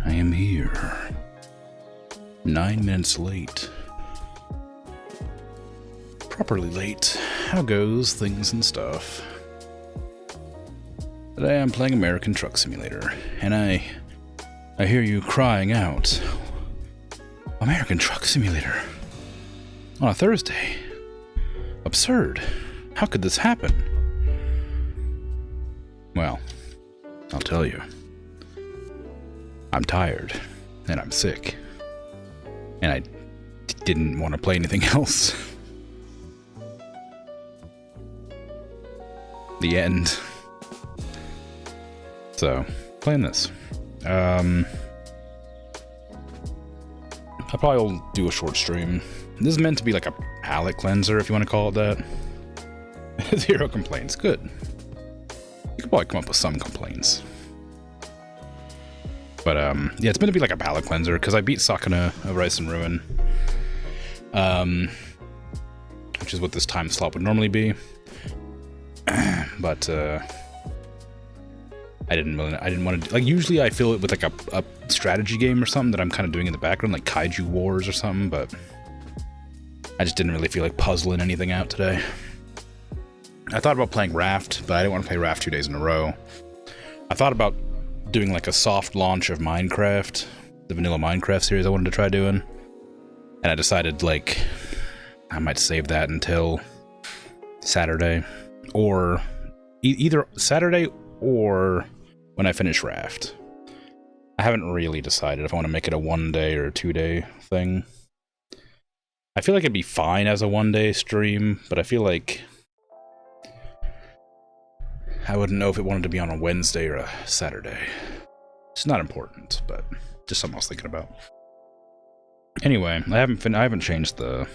I am here. 9 minutes late. Properly late. How goes things and stuff? Today I'm playing American Truck Simulator, and I hear you crying out, American Truck Simulator on a Thursday. Absurd. How could this happen? Well, I'll tell you. I'm tired, and I'm sick, and I didn't want to play anything else. The end. So, playing this. I'll probably will do a short stream. This is meant to be like a palate cleanser, if you want to call it that. 0 complaints. Good. You could probably come up with some complaints. But, yeah, it's meant to be like a palate cleanser, because I beat Sakuna of Rise and Ruin. Which is what this time slot would normally be. But, I didn't want to, like, usually I fill it with, like, a strategy game or something that I'm kind of doing in the background, like Kaiju Wars or something, but I just didn't really feel like puzzling anything out today. I thought about playing Raft, but I didn't want to play Raft 2 days in a row. I thought about doing, like, a soft launch of Minecraft, the vanilla Minecraft series I wanted to try doing, and I decided, like, I might save that until Saturday, or either Saturday or when I finish Raft. I haven't really decided if I want to make it a 1-day or a 2-day thing. I feel like it'd be fine as a 1-day stream, but I feel like I wouldn't know if it wanted to be on a Wednesday or a Saturday. It's not important, but just something I was thinking about. Anyway, I haven't changed the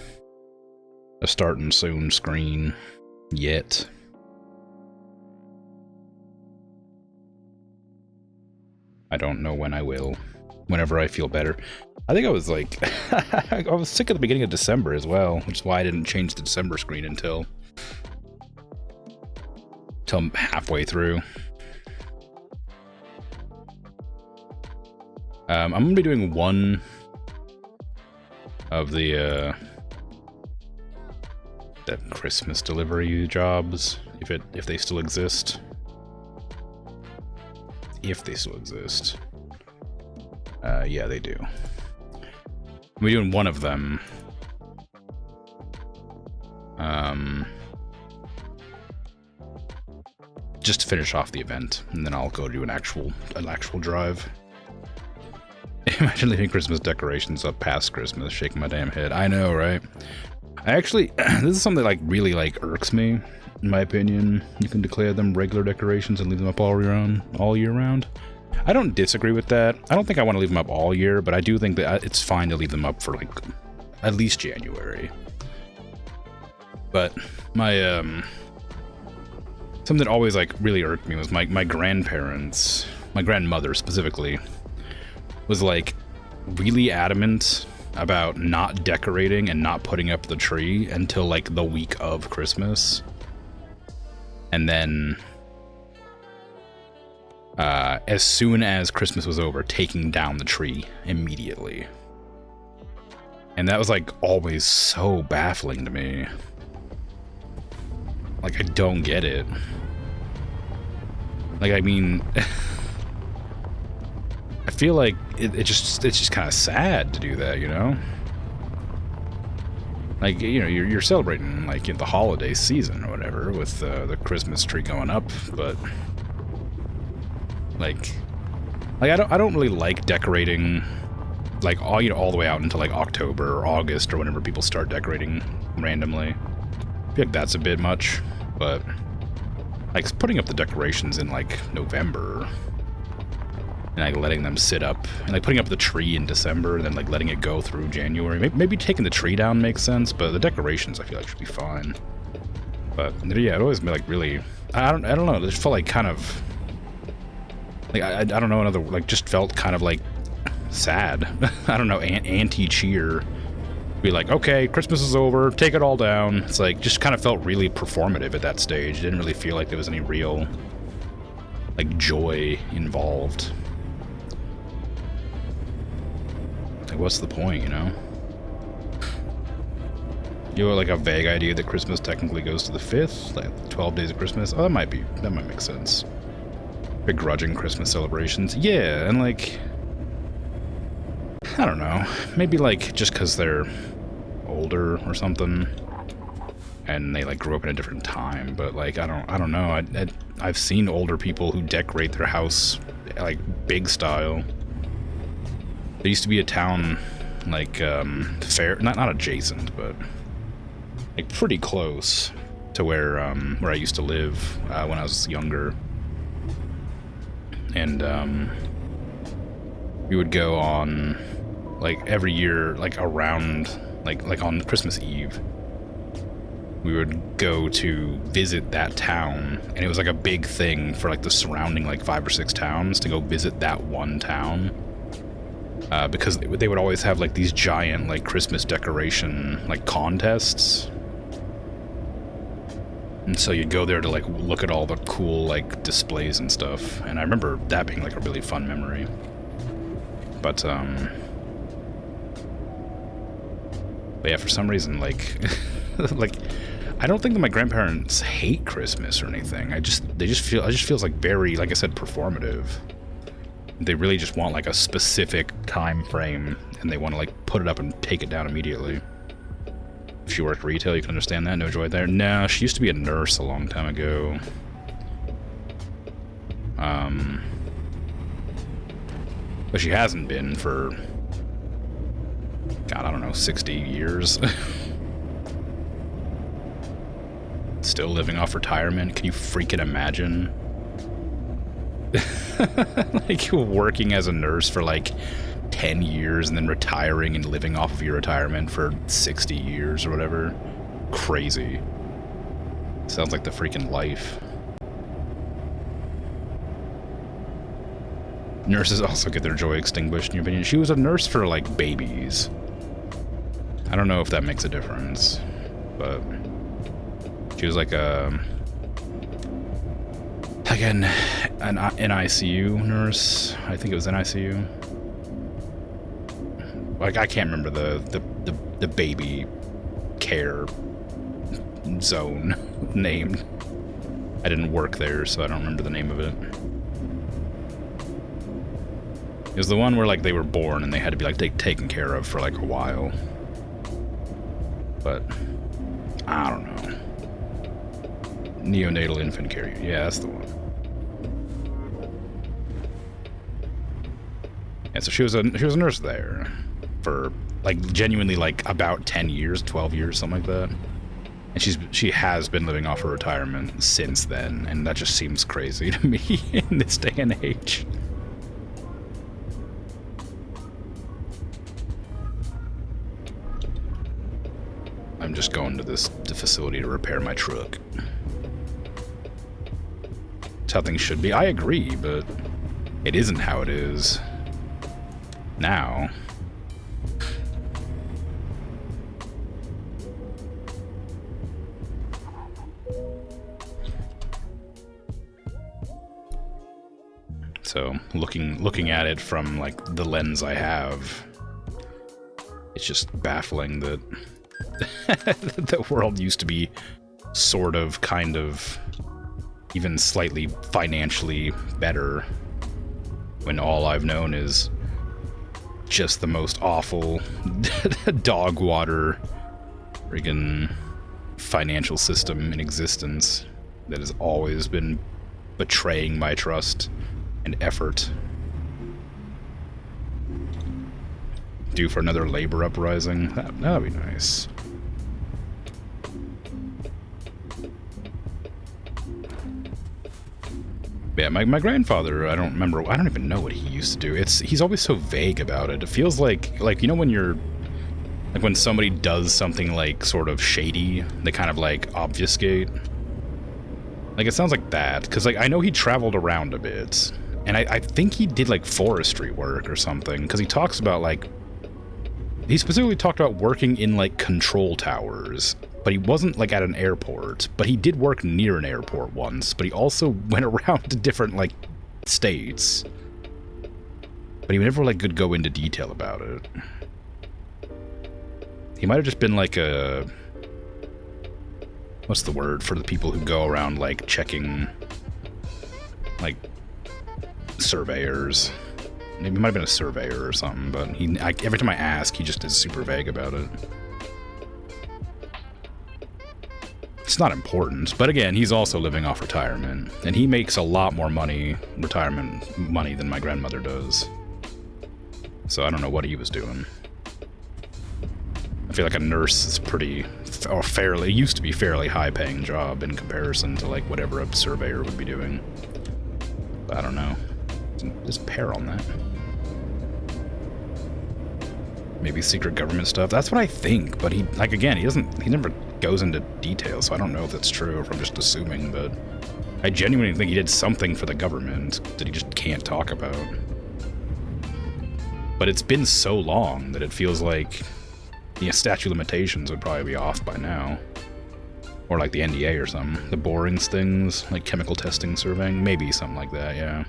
starting soon screen yet. I don't know when I will. Whenever I feel better. I think I was like... I was sick at the beginning of December as well, which is why I didn't change the December screen until halfway through. I'm going to be doing one of the Christmas delivery jobs, if they still exist. If they still exist. Yeah, they do. I'm doing one of them. Just to finish off the event, and then I'll go do an actual drive. Imagine leaving Christmas decorations up past Christmas, shaking my damn head. I know, right? I actually, this is something that, like, really, like, irks me. In my opinion, you can declare them regular decorations and leave them up all year round. I don't disagree with that. I don't think I want to leave them up all year, but I do think that it's fine to leave them up for, like, at least January. But my something that always, like, really irked me was my grandparents, my grandmother specifically, was, like, really adamant about not decorating and not putting up the tree until, like, the week of Christmas. And then, as soon as Christmas was over, taking down the tree immediately. And that was, like, always so baffling to me. Like, I don't get it. Like, I mean... I feel like it's just kind of sad to do that, you know? Like, you know, you're celebrating, like, the holiday season or whatever with the Christmas tree going up, but like I don't really like decorating, like, all the way out until, like, October or August or whenever people start decorating randomly. I feel like that's a bit much, but, like, putting up the decorations in, like, November and, like, letting them sit up, and, like, putting up the tree in December and then, like, letting it go through January. Maybe taking the tree down makes sense, but the decorations I feel like should be fine. But yeah, it always been, like, really, I don't know, it just felt like kind of, like, I don't know, another, like, just felt kind of, like, sad. I don't know, anti-cheer. Be like, okay, Christmas is over, take it all down. It's like, just kind of felt really performative at that stage. It didn't really feel like there was any real, like, joy involved. Like, what's the point, you know? You have like a vague idea that Christmas technically goes to the 5th, like 12 days of Christmas. Oh, that might make sense. Begrudging Christmas celebrations. Yeah, and like, I don't know. Maybe like just because they're older or something, and they like grew up in a different time. But like, I don't know. I've seen older people who decorate their house like big style. There used to be a town like fair, not adjacent, but like pretty close to where I used to live when I was younger. And we would go on like every year, like around like on Christmas Eve, we would go to visit that town, and it was like a big thing for like the surrounding like 5 or 6 towns to go visit that one town, because they would always have like these giant like Christmas decoration like contests. And so you'd go there to like look at all the cool like displays and stuff, and I remember that being like a really fun memory. But yeah, for some reason, like like I don't think that my grandparents hate Christmas or anything. I just feels like very, like I said, performative. They really just want like a specific time frame, and they want to like put it up and take it down immediately. If she worked retail, you can understand that. No joy there. No, she used to be a nurse a long time ago. But she hasn't been for, God, I don't know, 60 years. Still living off retirement. Can you freaking imagine? Like working as a nurse for like 10 years and then retiring and living off of your retirement for 60 years or whatever. Crazy. Sounds like the freaking life. Nurses also get their joy extinguished, in your opinion. She was a nurse for like babies. I don't know if that makes a difference, but she was like an ICU nurse. I think it was an ICU. Like, I can't remember the baby care zone named. I didn't work there, so I don't remember the name of it. It was the one where like they were born and they had to be like taken care of for like a while. But I don't know. Neonatal infant care. Yeah, that's the one. Yeah, so she was a nurse there for like genuinely like about 10 years, 12 years, something like that. And she has been living off her retirement since then, and that just seems crazy to me in this day and age. I'm just going to the facility to repair my truck. It's how things should be. I agree, but it isn't how it is now. So looking at it from like the lens I have, it's just baffling that the world used to be sort of, kind of, even slightly financially better, when all I've known is just the most awful dog water friggin' financial system in existence that has always been betraying my trust and effort. Due for another labor uprising? That'd be nice. Yeah, my grandfather, I don't even know what he used to do. He's always so vague about it. It feels like you know when you're like when somebody does something like sort of shady, they kind of like obfuscate. Like it sounds like that, because like I know he traveled around a bit, and I think he did like forestry work or something, because he talks about like he specifically talked about working in like control towers. But he wasn't like at an airport, but he did work near an airport once, but he also went around to different like states. But he never, like, could go into detail about it. He might have just been like a... What's the word for the people who go around, like, checking, like, surveyors? Maybe he might have been a surveyor or something, but every time I ask, he just is super vague about it. It's not important, but again, he's also living off retirement, and he makes a lot more money, retirement money, than my grandmother does. So I don't know what he was doing. I feel like a nurse is pretty, or fairly, used to be fairly high-paying job in comparison to like whatever a surveyor would be doing. But I don't know. There's a pair on that. Maybe secret government stuff. That's what I think, but he, like, again, he never goes into detail, so I don't know if that's true or if I'm just assuming, but I genuinely think he did something for the government that he just can't talk about. But it's been so long that it feels like the statute of limitations would probably be off by now. Or like the NDA or something. The borings things, like chemical testing surveying, maybe something like that, yeah.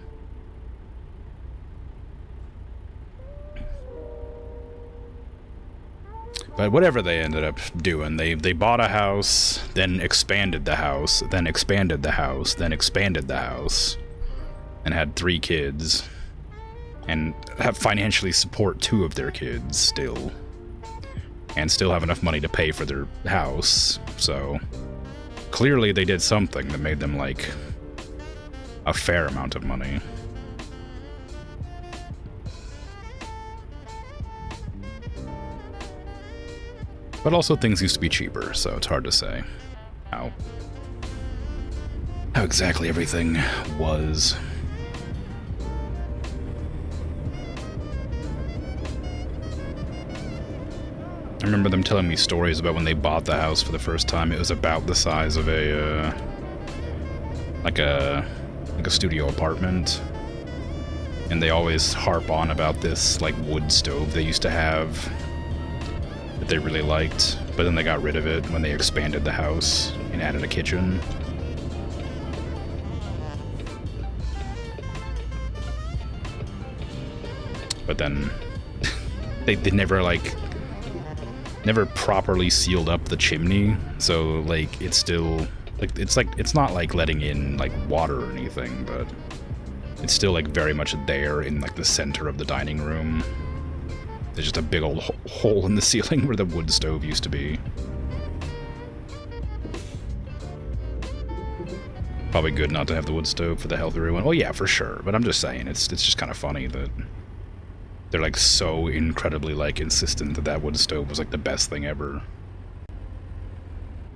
But whatever they ended up doing, they bought a house, then expanded the house, then expanded the house, then expanded the house, and had 3 kids, and have financially support 2 of their kids still, and still have enough money to pay for their house. So clearly they did something that made them like a fair amount of money. But also things used to be cheaper, so it's hard to say how exactly everything was. I remember them telling me stories about when they bought the house for the first time. It was about the size of a like a studio apartment, and they always harp on about this like wood stove they used to have that they really liked, but then they got rid of it when they expanded the house and added a kitchen. But then they never properly sealed up the chimney, so like it's still it's not like letting in like water or anything, but it's still like very much there in like the center of the dining room. There's just a big old hole in the ceiling where the wood stove used to be. Probably good not to have the wood stove for the healthier one. Oh yeah, for sure. But I'm just saying, it's just kind of funny that they're like so incredibly like insistent that that wood stove was like the best thing ever.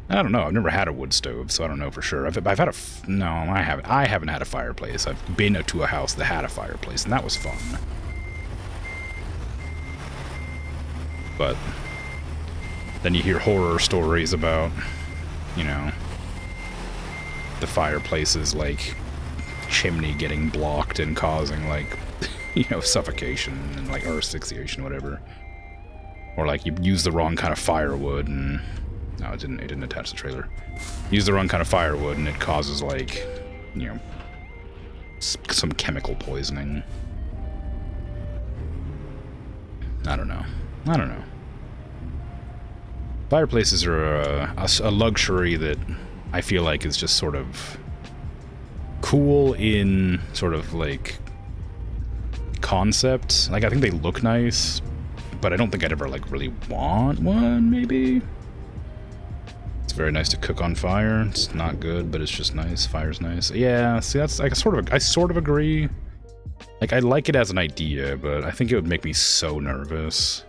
I don't know. I've never had a wood stove, so I don't know for sure. I've had a no, I haven't. I haven't had a fireplace. I've been to a house that had a fireplace, and that was fun. But then you hear horror stories about, you know, the fireplace's like chimney getting blocked and causing like, you know, suffocation and like or asphyxiation, whatever. Or like you use the wrong kind of firewood and no, it didn't attach the trailer. Use the wrong kind of firewood and it causes like, you know, some chemical poisoning. I don't know. Fireplaces are a luxury that I feel like is just sort of cool in sort of like concept. Like I think they look nice, but I don't think I'd ever like really want one, maybe. It's very nice to cook on fire. It's not good, but it's just nice. Fire's nice. Yeah, see that's I sort of agree. Like I like it as an idea, but I think it would make me so nervous.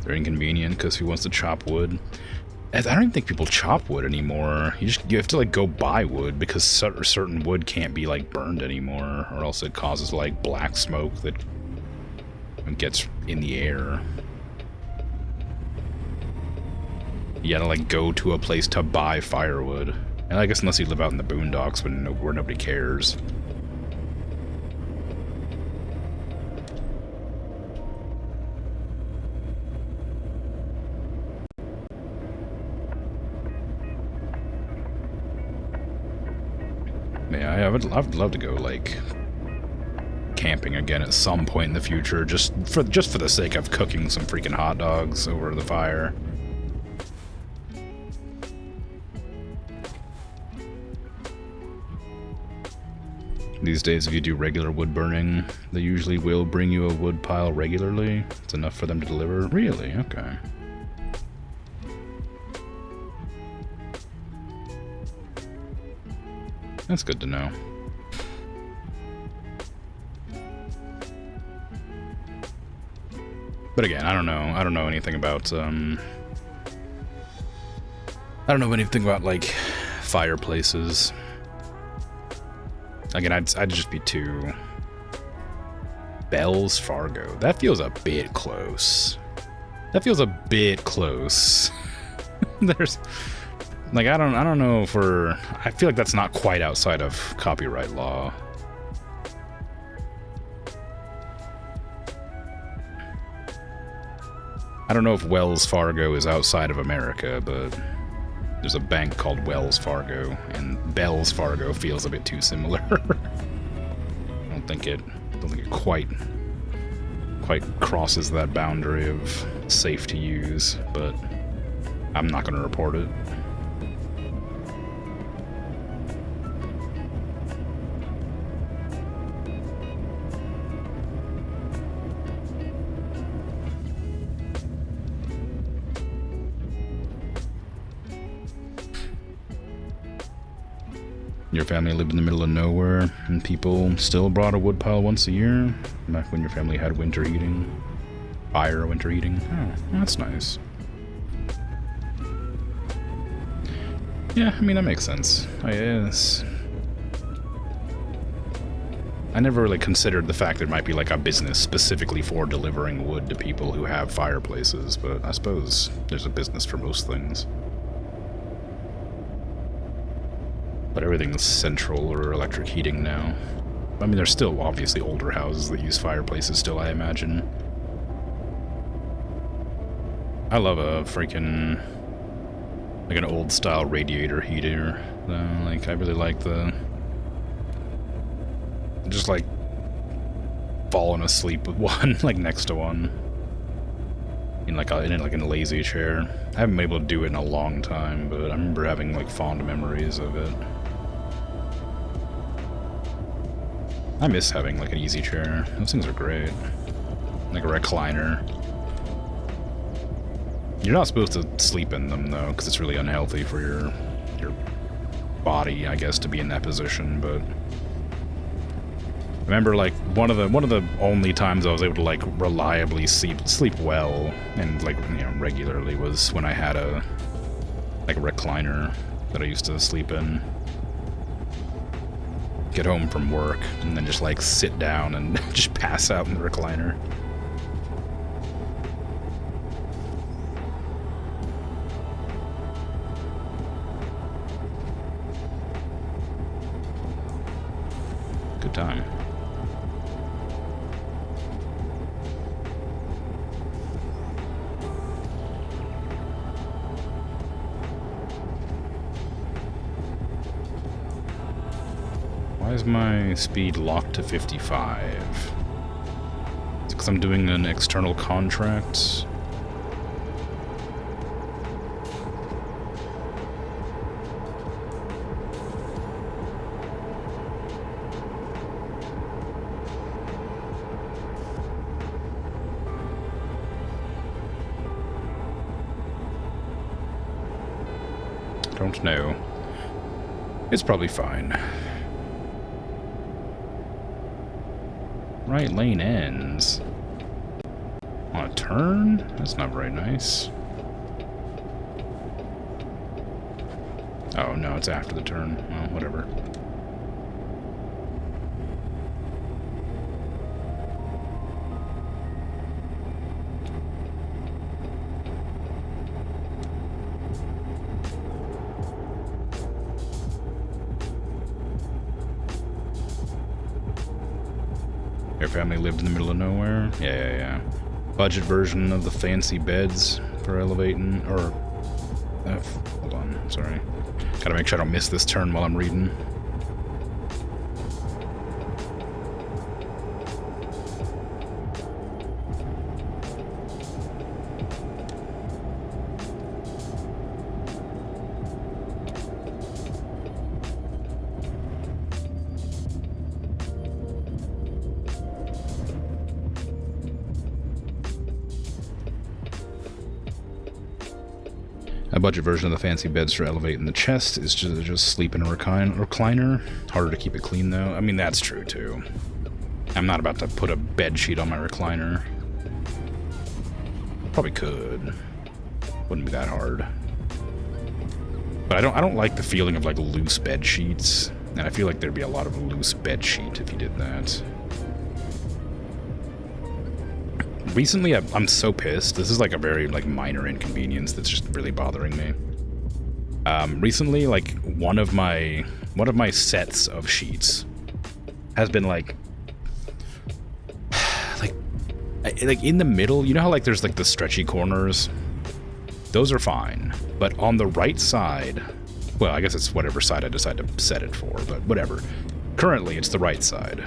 They're inconvenient because who wants to chop wood? I don't even think people chop wood anymore. You have to like go buy wood because certain wood can't be like burned anymore, or else it causes like black smoke that gets in the air. You gotta like go to a place to buy firewood, and I guess unless you live out in the boondocks where nobody cares. I'd love to go like camping again at some point in the future, just for the sake of cooking some freaking hot dogs over the fire. These days, if you do regular wood burning, they usually will bring you a wood pile regularly. It's enough for them to deliver. Really? Okay. That's good to know. But again, I don't know. I don't know anything about I don't know anything about like fireplaces. Again, I'd just be too... Bells Fargo. That feels a bit close. That feels a bit close. There's... Like, I don't know if we're... I feel like that's not quite outside of copyright law. I don't know if Wells Fargo is outside of America, but... There's a bank called Wells Fargo, and Bells Fargo feels a bit too similar. I don't think it quite crosses that boundary of safe to use, but I'm not going to report it. Your family lived in the middle of nowhere, and people still brought a woodpile once a year, back when your family had winter heating. Fire winter heating. Oh, that's nice. Yeah, I mean, that makes sense. I guess. I never really considered the fact there might be like a business specifically for delivering wood to people who have fireplaces, but I suppose there's a business for most things. But everything's central or electric heating now. I mean, there's still obviously older houses that use fireplaces still, I imagine. I love a freaking... like an old style radiator heater. Like, I really like the... just like... falling asleep with one, like next to one. In like a lazy chair. I haven't been able to do it in a long time, but I remember having like fond memories of it. I miss having like an easy chair. Those things are great. Like a recliner. You're not supposed to sleep in them though, because it's really unhealthy for your body, I guess, to be in that position. But I remember like one of the only times I was able to like reliably sleep well and like, you know, regularly was when I had a recliner that I used to sleep in. Get home from work and then just like sit down and just pass out in the recliner. Good time. Why is my speed locked to 55? Is it because I'm doing an external contract? Don't know. It's probably fine. Right lane ends. On a turn? That's not very nice. Oh no, it's after the turn. Well, whatever. Your family lived in the middle of nowhere? Yeah. Budget version of the fancy beds for elevating, or... hold on, sorry. Gotta make sure I don't miss this turn while I'm reading. budget version of the fancy beds for elevating the chest is just sleep in a recliner. Harder to keep it clean, though. I mean, that's true, too. I'm not about to put a bed sheet on my recliner. Probably could. Wouldn't be that hard. But I don't like the feeling of, like, loose bed sheets. And I feel like there'd be a lot of loose bed sheet if you did that. Recently, I'm so pissed. This is like a very like minor inconvenience that's just really bothering me. Recently, like one of my sets of sheets has been like in the middle. You know how like there's like the stretchy corners? Those are fine, but on the right side, well, I guess it's whatever side I decide to set it for, but whatever. Currently, it's the right side.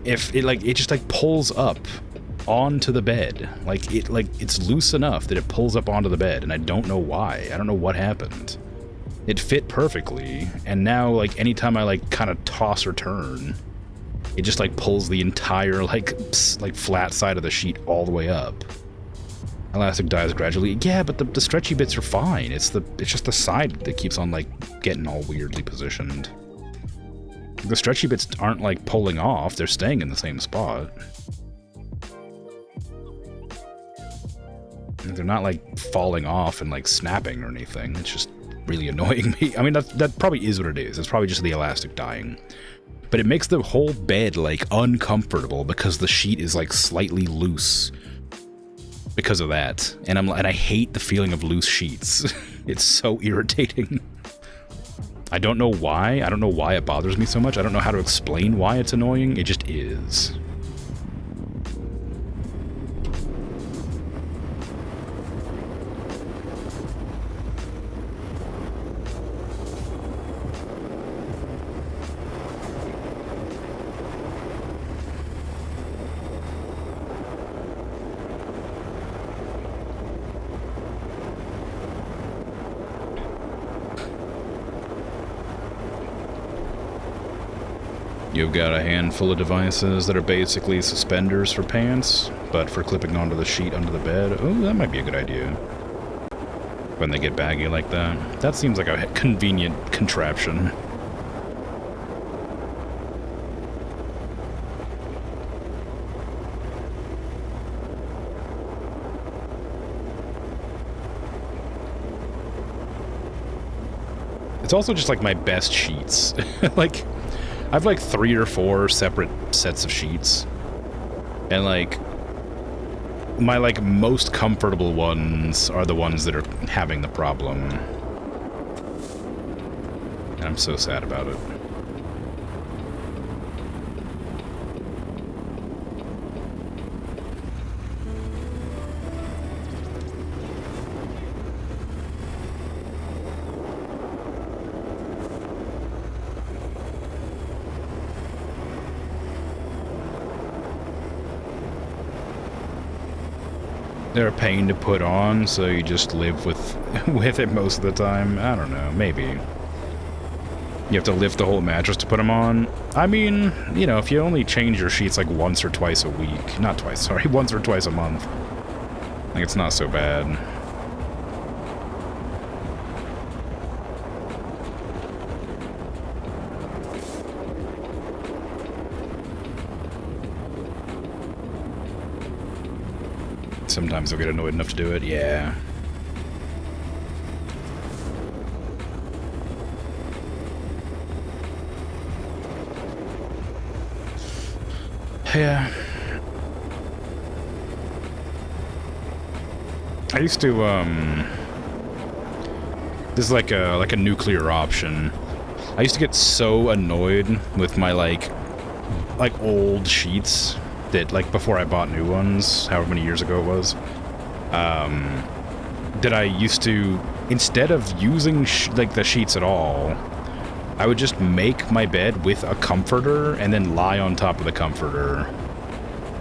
If it just like pulls up onto the bed, it's loose enough that it pulls up onto the bed, and I don't know why. I don't know what happened. It fit perfectly, and now like anytime I like kind of toss or turn, it just like pulls the entire like flat side of the sheet all the way up. Elastic dies gradually. Yeah, but the stretchy bits are fine. It's just the side that keeps on like getting all weirdly positioned. The stretchy bits aren't like pulling off, they're staying in the same spot. They're not like falling off and like snapping or anything. It's just really annoying me. I mean, that probably is what it is. It's probably just the elastic dying. But it makes the whole bed like uncomfortable because the sheet is like slightly loose because of that. And I hate the feeling of loose sheets. It's so irritating. I don't know why. I don't know why it bothers me so much. I don't know how to explain why it's annoying. It just is. You've got a handful of devices that are basically suspenders for pants, but for clipping onto the sheet under the bed. Oh, that might be a good idea. When they get baggy like that. That seems like a convenient contraption. It's also just like my best sheets. Like, I have like 3 or 4 separate sets of sheets, and like my like most comfortable ones are the ones that are having the problem, and I'm so sad about it. They're a pain to put on, so you just live with it most of the time. I don't know, maybe. You have to lift the whole mattress to put them on. I mean, you know, if you only change your sheets like once or twice a week. Not twice, sorry, once or twice a month. Like, it's not so bad. Sometimes I'll get annoyed enough to do it, yeah. Yeah. I used to, this is like a nuclear option. I used to get so annoyed with my, like old sheets that, like, before I bought new ones, however many years ago it was, that I used to, instead of using, the sheets at all, I would just make my bed with a comforter and then lie on top of the comforter,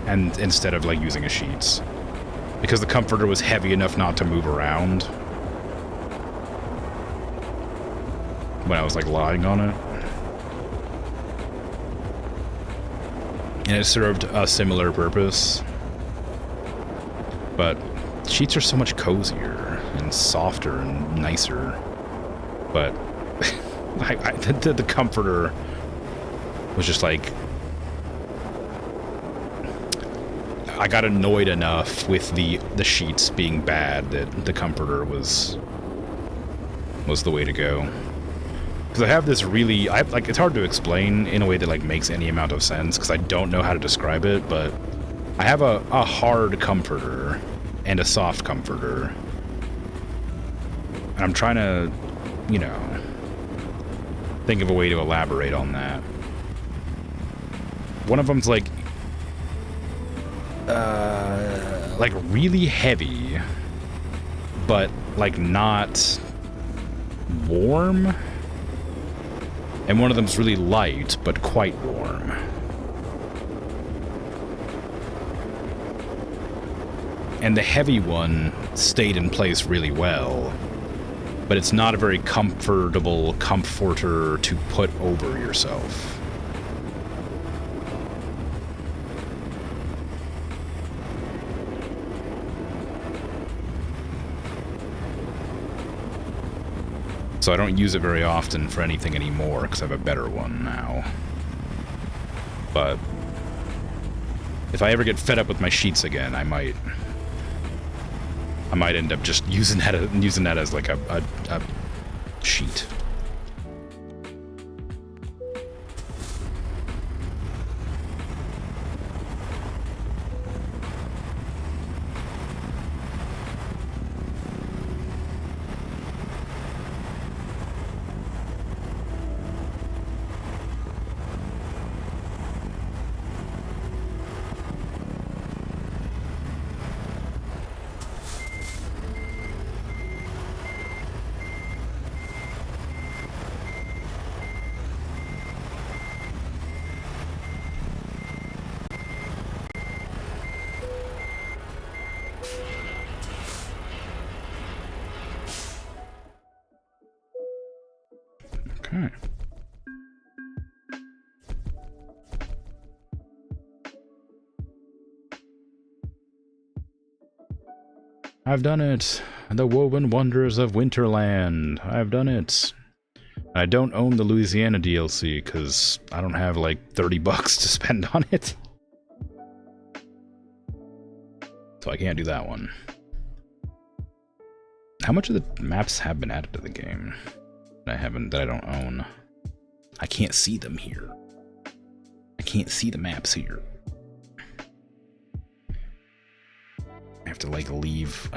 and instead of, like, using a sheets. Because the comforter was heavy enough not to move around when I was, like, lying on it. And it served a similar purpose. But sheets are so much cozier and softer and nicer, but the comforter was just like, I got annoyed enough with the sheets being bad that the comforter was the way to go. Because I have this really, like, it's hard to explain in a way that like makes any amount of sense because I don't know how to describe it, but I have a hard comforter and a soft comforter. And I'm trying to, you know, think of a way to elaborate on that. One of them's like really heavy, but like not warm. And one of them's really light, but quite warm. And the heavy one stayed in place really well, but it's not a very comfortable comforter to put over yourself. So I don't use it very often for anything anymore because I have a better one now. But if I ever get fed up with my sheets again, I might end up just using that as like a sheet. Okay. I've done it. The woven wonders of Winterland. I've done it. I don't own the Louisiana DLC because I don't have like 30 bucks to spend on it. So I can't do that one. How much of the maps have been added to the game that I don't own? I can't see them here. I can't see the maps here. I have to leave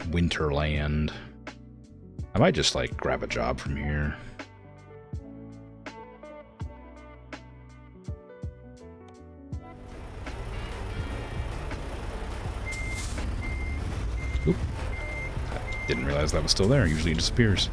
Winterland. I might just like grab a job from here. Oop. I didn't realize that was still there. Usually it disappears.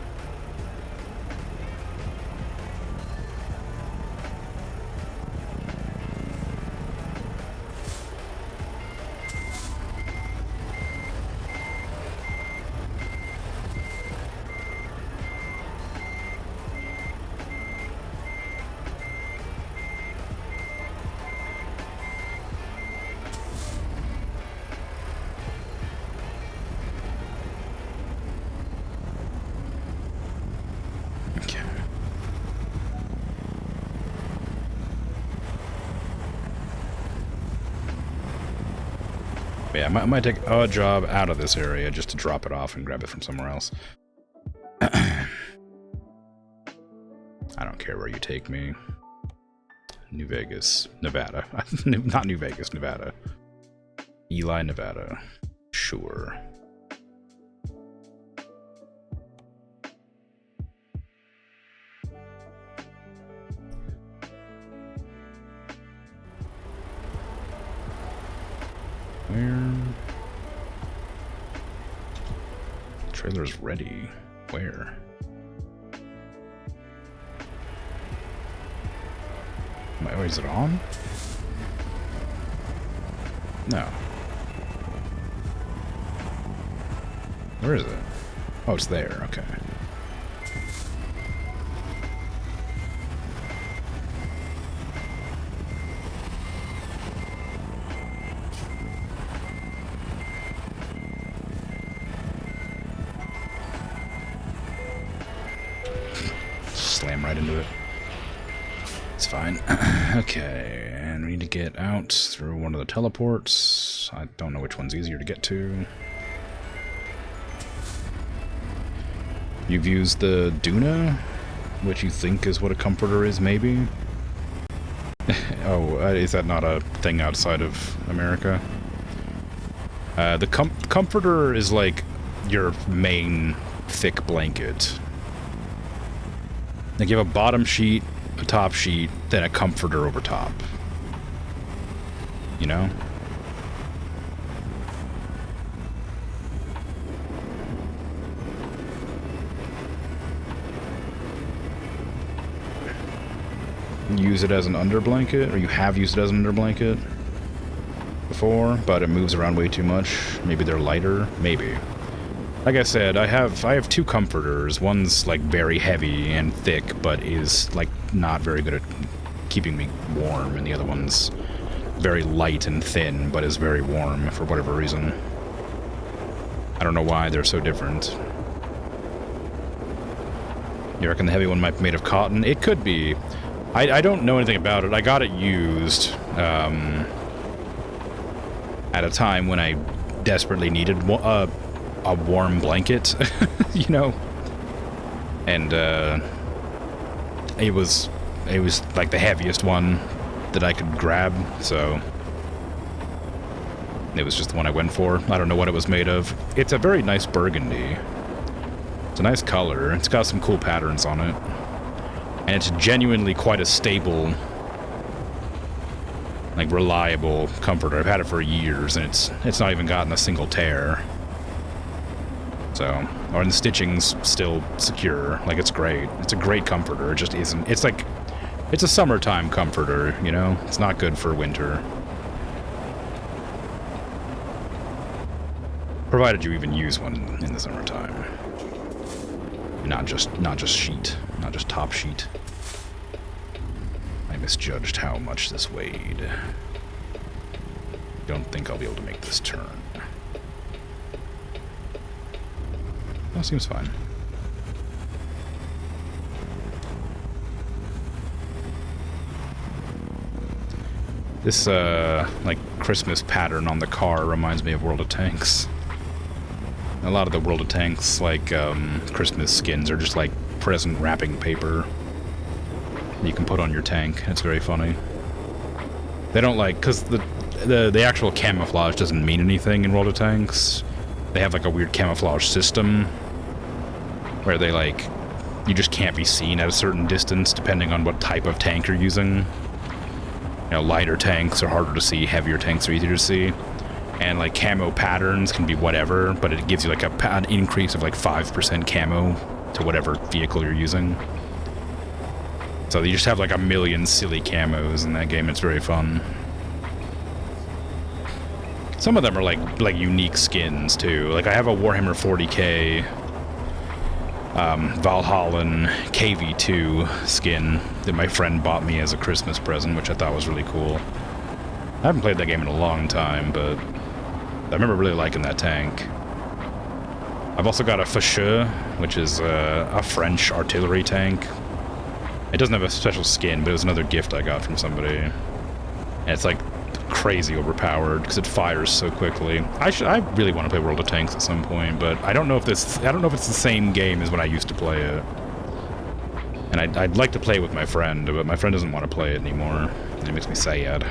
Yeah, I might take a job out of this area just to drop it off and grab it from somewhere else. I don't care where you take me. New Vegas, Nevada. Not New Vegas, Nevada. Ely, Nevada. Sure. Where? Trailer's ready. Where? Oh, is it on? No. Where is it? Oh, it's there. Okay. It's fine. Okay, and we need to get out through one of the teleports. I don't know which one's easier to get to. You've used the Duna, which you think is what a comforter is, maybe? Oh, is that not a thing outside of America? The comforter is like your main thick blanket. Like you have a bottom sheet, a top sheet, then a comforter over top. You know? Use it as an under blanket, or you have used it as an under blanket before, but it moves around way too much. Maybe they're lighter, maybe. Like I said, I have two comforters. One's like very heavy and thick, but is like not very good at keeping me warm, and the other one's very light and thin, but is very warm for whatever reason. I don't know why they're so different. You reckon the heavy one might be made of cotton? It could be. I don't know anything about it. I got it used at a time when I desperately needed a warm blanket, you know? And it was like the heaviest one that I could grab, so it was just the one I went for. I don't know what it was made of. It's a very nice burgundy. It's a nice color. It's got some cool patterns on it. And it's genuinely quite a stable, like, reliable comforter. I've had it for years, and it's not even gotten a single tear. So, and the stitching's still secure. Like, it's great. It's a great comforter. It just isn't. It's like, it's a summertime comforter, you know? It's not good for winter. Provided you even use one in the summertime. Not just sheet. Not just top sheet. I misjudged how much this weighed. Don't think I'll be able to make this turn. That seems fine. This, like, Christmas pattern on the car reminds me of World of Tanks. A lot of the World of Tanks, like, Christmas skins are just, like, present wrapping paper you can put on your tank. It's very funny. They don't, like, because the actual camouflage doesn't mean anything in World of Tanks. They have, like, a weird camouflage system where they, like, you just can't be seen at a certain distance depending on what type of tank you're using. You know, lighter tanks are harder to see, heavier tanks are easier to see. And, like, camo patterns can be whatever, but it gives you, like, an increase of, like, 5% camo to whatever vehicle you're using. So you just have, like, a million silly camos in that game. It's very fun. Some of them are, like unique skins, too. Like, I have a Warhammer 40k Valhallan KV2 skin that my friend bought me as a Christmas present, which I thought was really cool. I haven't played that game in a long time, but I remember really liking that tank. I've also got a Facheux, which is a French artillery tank. It doesn't have a special skin, but it was another gift I got from somebody. And it's like crazy overpowered because it fires so quickly. I really want to play World of Tanks at some point, but I don't know if it's the same game as when I used to play it. And I'd like to play it with my friend, but my friend doesn't want to play it anymore. And it makes me sad.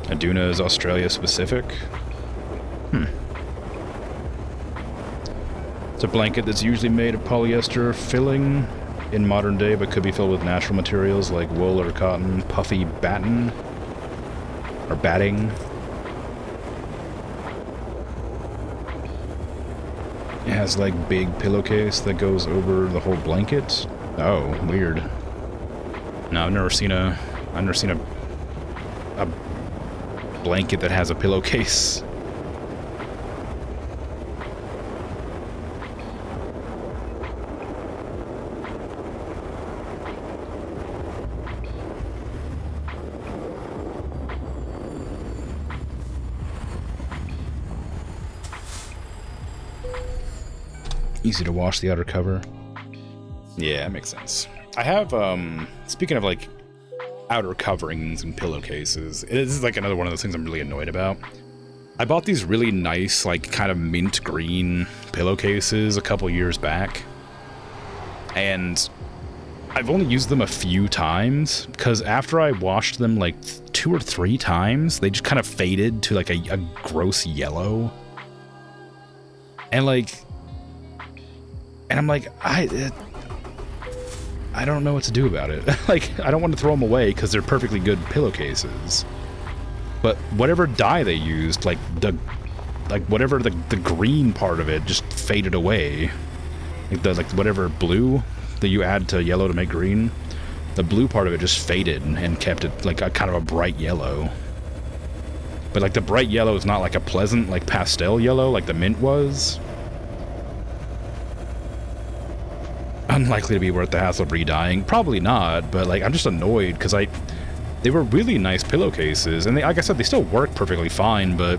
Aduna is Australia specific. It's a blanket that's usually made of polyester filling in modern day, but could be filled with natural materials like wool or cotton, puffy batten, or batting. It has like big pillowcase that goes over the whole blanket. Oh, weird. No, I've never seen a blanket that has a pillowcase. Easy to wash the outer cover. Yeah, that makes sense. I have, speaking of like outer coverings and pillowcases, this is like another one of those things I'm really annoyed about. I bought these really nice, like kind of mint green pillowcases a couple years back, and I've only used them a few times because after I washed them like 2 or 3 times, they just kind of faded to like a gross yellow. And I'm like, I don't know what to do about it. Like, I don't want to throw them away because they're perfectly good pillowcases. But whatever dye they used, like whatever the green part of it just faded away. Like whatever blue that you add to yellow to make green, the blue part of it just faded and kept it like a kind of a bright yellow. But like the bright yellow is not like a pleasant like pastel yellow like the mint was. Unlikely to be worth the hassle of re-dyeing. Probably not, but like I'm just annoyed because they were really nice pillowcases, and they, like I said, they still work perfectly fine, but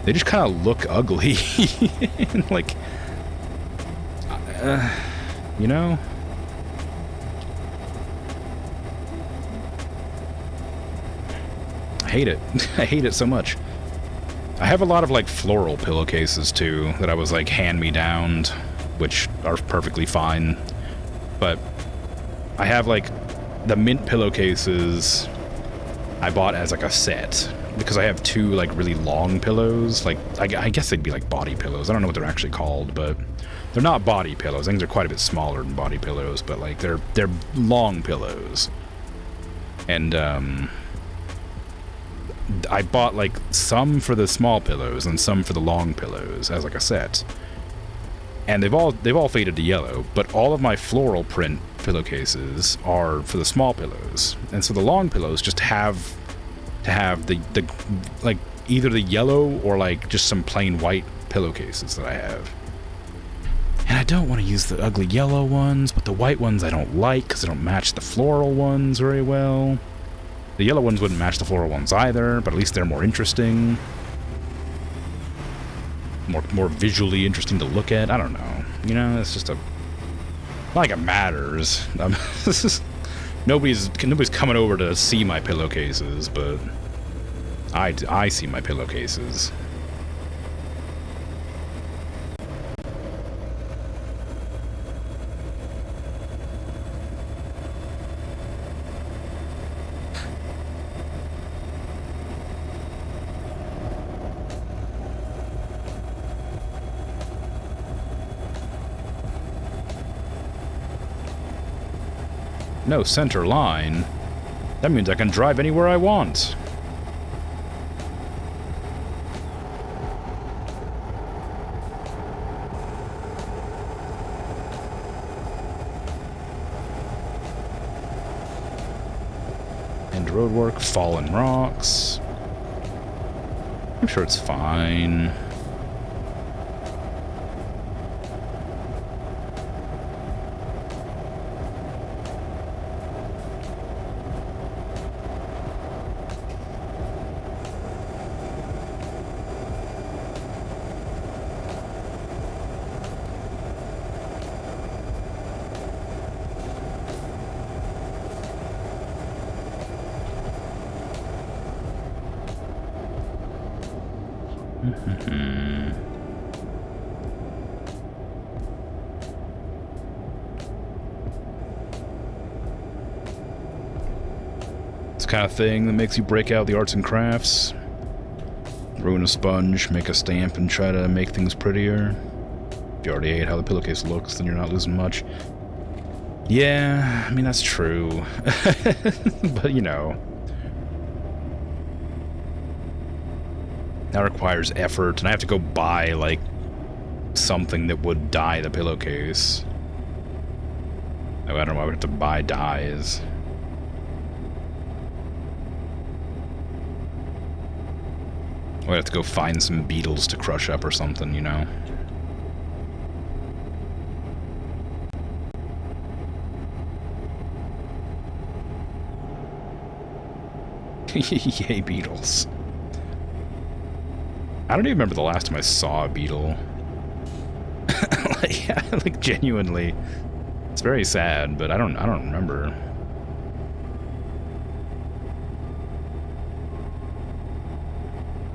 they just kind of look ugly. And like, you know? I hate it. I hate it so much. I have a lot of like floral pillowcases too that I was like hand-me-downed, which are perfectly fine. But I have like the mint pillowcases I bought as like a set because I have 2 like really long pillows. Like I guess they'd be like body pillows. I don't know what they're actually called, but they're not body pillows. I think they're quite a bit smaller than body pillows, but like they're long pillows. And I bought like some for the small pillows and some for the long pillows as like a set. And they've all faded to yellow, but all of my floral print pillowcases are for the small pillows. And so the long pillows just have to have the like either the yellow or like just some plain white pillowcases that I have. And I don't want to use the ugly yellow ones, but the white ones I don't like because they don't match the floral ones very well. The yellow ones wouldn't match the floral ones either, but at least they're more interesting. More visually interesting to look at. I don't know. You know, it's just not like it matters. Nobody's coming over to see my pillowcases, but I see my pillowcases. No center line? That means I can drive anywhere I want. End roadwork, fallen rocks. I'm sure it's fine. It's the kind of thing that makes you break out the arts and crafts. Ruin a sponge, make a stamp, and try to make things prettier. If you already hate how the pillowcase looks, then you're not losing much. Yeah, I mean, that's true. But, you know. That requires effort, and I have to go buy, like, something that would dye the pillowcase. Oh, I don't know, I would have to buy dyes. I would have to go find some beetles to crush up or something, you know? Yay, beetles. I don't even remember the last time I saw a beetle. Like, yeah, like genuinely. It's very sad, but I don't remember.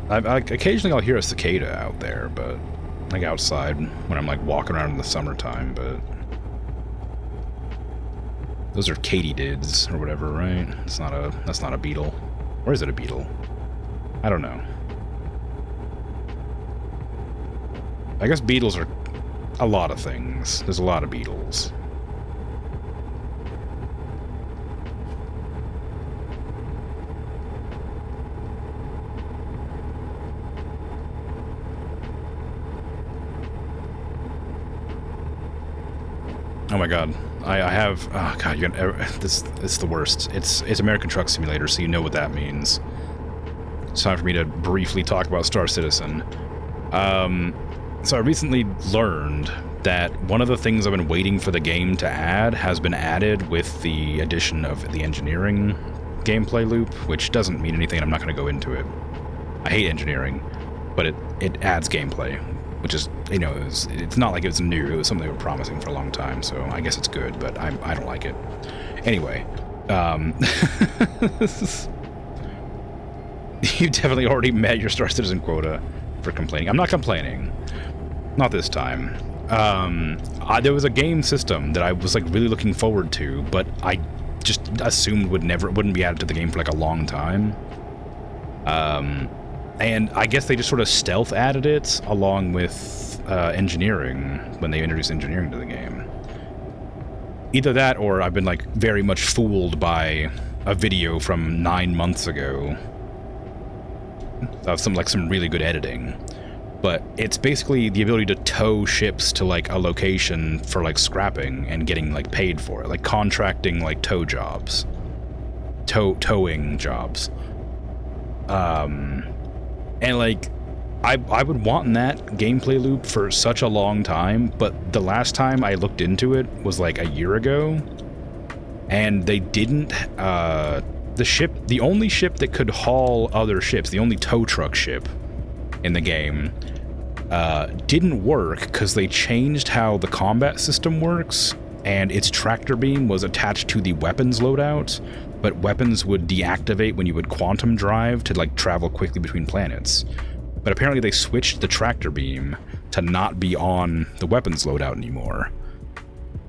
Occasionally I'll hear a cicada out there, but like outside when I'm like walking around in the summertime, but those are katydids or whatever, right? That's not a beetle. Or is it a beetle? I don't know. I guess beetles are a lot of things. There's a lot of beetles. Oh my god. I have... Oh god, you're gonna... This is the worst. It's American Truck Simulator, so you know what that means. It's time for me to briefly talk about Star Citizen. So I recently learned that one of the things I've been waiting for the game to add has been added with the addition of the engineering gameplay loop, which doesn't mean anything, and I'm not going to go into it. I hate engineering, but it adds gameplay, which is, you know, it's not like it was new. It was something they were promising for a long time, so I guess it's good, but I don't like it. Anyway, you definitely already met your Star Citizen quota for complaining. I'm not complaining. Not this time. There was a game system that I was like really looking forward to, but I just assumed wouldn't be added to the game for like a long time. And I guess they just sort of stealth added it along with engineering when they introduced engineering to the game. Either that, or I've been like very much fooled by a video from 9 months ago of some really good editing. But it's basically the ability to tow ships to like a location for like scrapping and getting like paid for it, like contracting like towing jobs. And like I would want that gameplay loop for such a long time, but the last time I looked into it was like a year ago, and they didn't. The only ship that could haul other ships, the only tow truck ship in the game, didn't work because they changed how the combat system works, and its tractor beam was attached to the weapons loadout, but weapons would deactivate when you would quantum drive to like travel quickly between planets. But apparently they switched the tractor beam to not be on the weapons loadout anymore.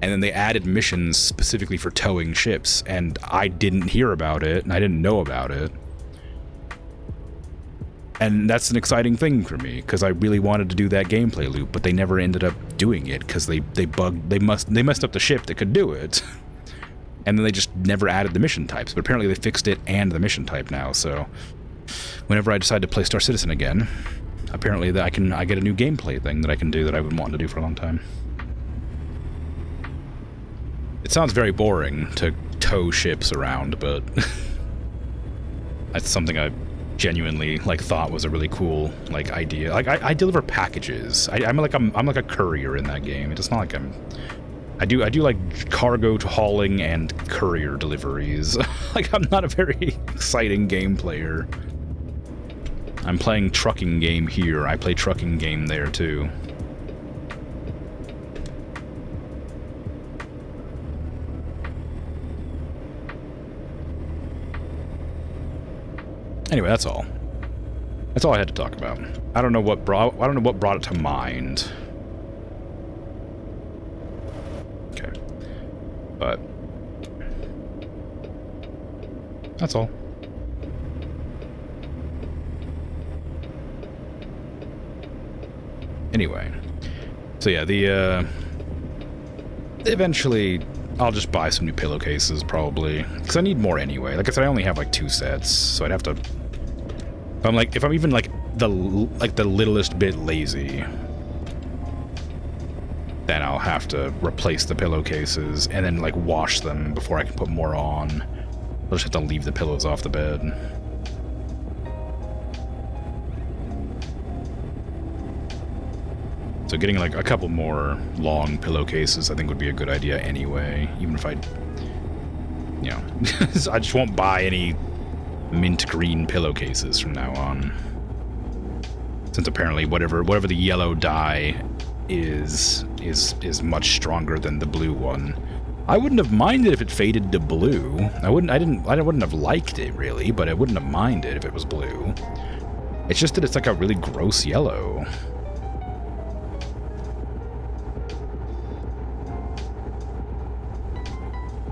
And then they added missions specifically for towing ships, and I didn't hear about it, and I didn't know about it. And that's an exciting thing for me, because I really wanted to do that gameplay loop, but they never ended up doing it, because they messed up the ship that could do it. And then they just never added the mission types, but apparently they fixed it and the mission type now, so whenever I decide to play Star Citizen again, apparently I get a new gameplay thing that I can do that I've been wanting to do for a long time. It sounds very boring to tow ships around, but that's something I genuinely like thought was a really cool like idea. Like I deliver packages. I'm like a courier in that game. It's not like I do like cargo hauling and courier deliveries. Like I'm not a very exciting game player. I'm playing trucking game here. I play trucking game there too. Anyway, that's all. That's all I had to talk about. I don't know what brought it to mind. Okay. But that's all. Anyway. So yeah, eventually I'll just buy some new pillowcases probably, because I need more anyway. Like I said, I only have like 2 sets, so I'd have to. If I'm even like the littlest bit lazy, then I'll have to replace the pillowcases and then like wash them before I can put more on. I'll just have to leave the pillows off the bed. So getting like a couple more long pillowcases I think would be a good idea anyway, even if I just won't buy any mint green pillowcases from now on. Since apparently whatever the yellow dye is much stronger than the blue one. I wouldn't have minded if it faded to blue. I wouldn't have liked it really, but I wouldn't have minded if it was blue. It's just that it's like a really gross yellow.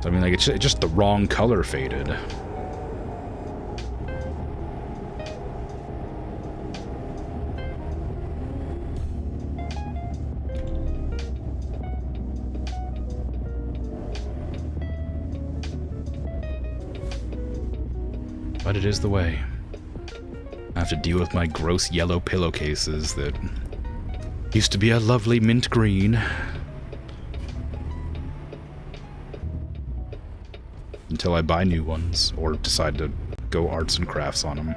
So, I mean, like, it's just the wrong color faded. But it is the way. I have to deal with my gross yellow pillowcases that used to be a lovely mint green. Until I buy new ones, or decide to go arts and crafts on them.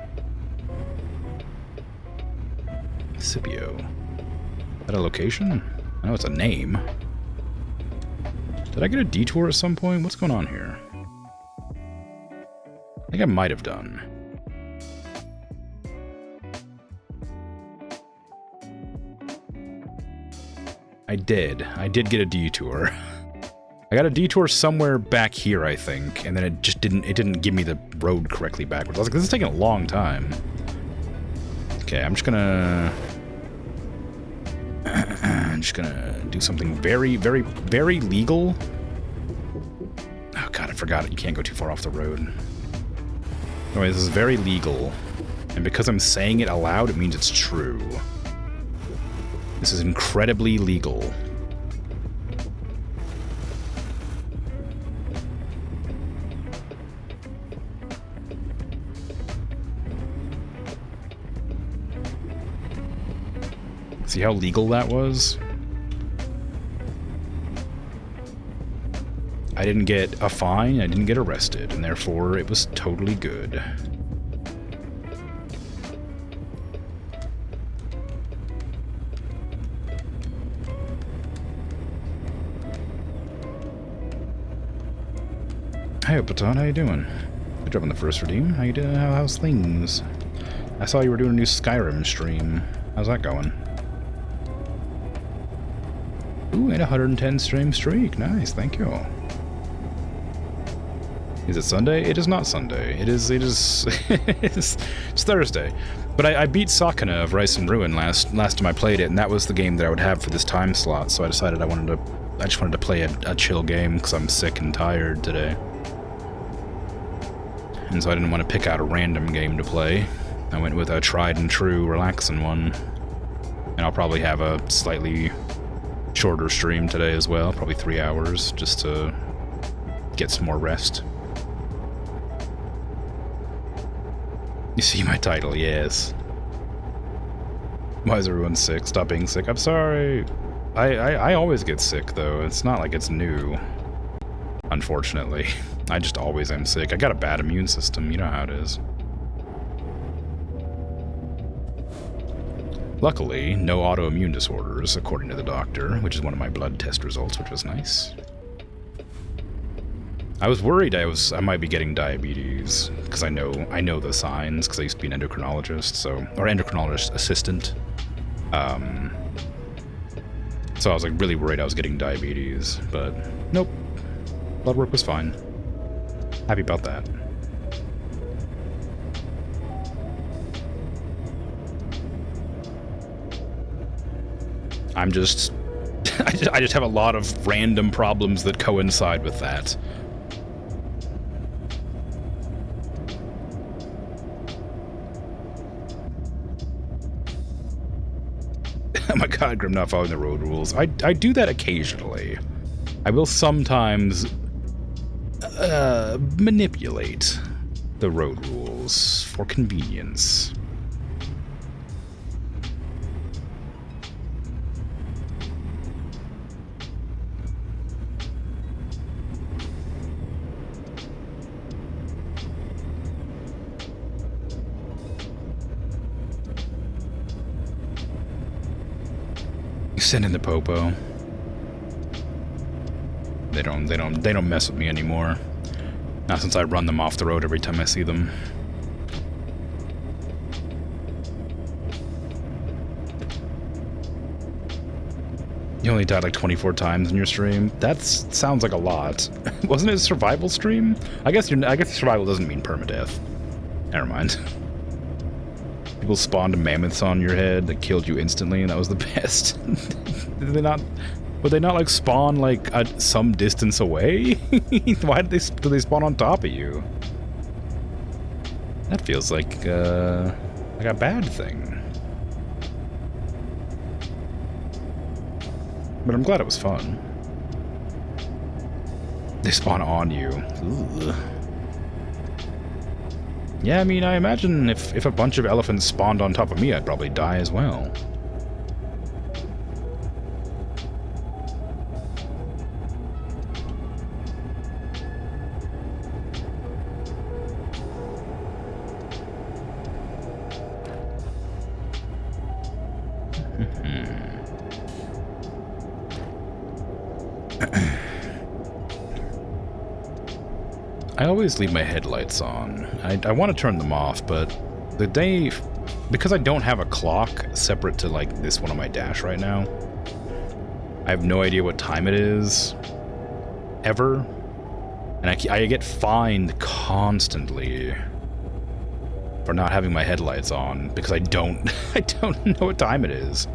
Scipio. Is that a location? I know it's a name. Did I get a detour at some point? What's going on here? I think I might have done. I did get a detour. I got a detour somewhere back here, I think, and then it didn't give me the road correctly backwards. I was like, this is taking a long time. Okay, I'm just gonna do something very, very, very legal. Oh god, I forgot it. You can't go too far off the road. Anyway, this is very legal, and because I'm saying it aloud, it means it's true. This is incredibly legal. See how legal that was? I didn't get a fine, I didn't get arrested, and therefore it was totally good. Hey, Paton, how you doing? Good job on the first redeem. How you doing? How's things? I saw you were doing a new Skyrim stream. How's that going? Ooh, and a 110 stream streak. Nice, thank you. Is it Sunday? It is not Sunday. It is it's Thursday. But I beat Sakana of Rice and Ruin last time I played it, and that was the game that I would have for this time slot, so I decided I just wanted to play a chill game because I'm sick and tired today. And so I didn't want to pick out a random game to play. I went with a tried and true relaxing one. And I'll probably have a slightly shorter stream today as well, probably 3 hours, just to get some more rest. You see my title, yes. Why is everyone sick? Stop being sick. I'm sorry. I always get sick, though. It's not like it's new. Unfortunately. I just always am sick. I got a bad immune system. You know how it is. Luckily, no autoimmune disorders, according to the doctor, which is one of my blood test results, which was nice. I was worried I might be getting diabetes, because I know the signs, because I used to be an endocrinologist, or endocrinologist assistant. So I was like really worried I was getting diabetes, but nope. Blood work was fine. Happy about that. I'm just... I just have a lot of random problems that coincide with that. Oh my god, Grim not following the road rules. I do that occasionally. I will sometimes manipulate the road rules for convenience. Send in the popo. They don't mess with me anymore. Not since I run them off the road every time I see them. You only died like 24 times in your stream? That sounds like a lot. Wasn't it a survival stream? I guess survival doesn't mean permadeath. Never mind. People spawned mammoths on your head that killed you instantly, and that was the best. Would they not like spawn like at some distance away? Why do they spawn on top of you? That feels like a bad thing. But I'm glad it was fun. They spawn on you. Ooh. Yeah, I mean, I imagine if a bunch of elephants spawned on top of me, I'd probably die as well. I always leave my headlights on. I want to turn them off, but because I don't have a clock separate to like this one on my dash right now, I have no idea what time it is, ever, and I get fined constantly for not having my headlights on because I don't know what time it is.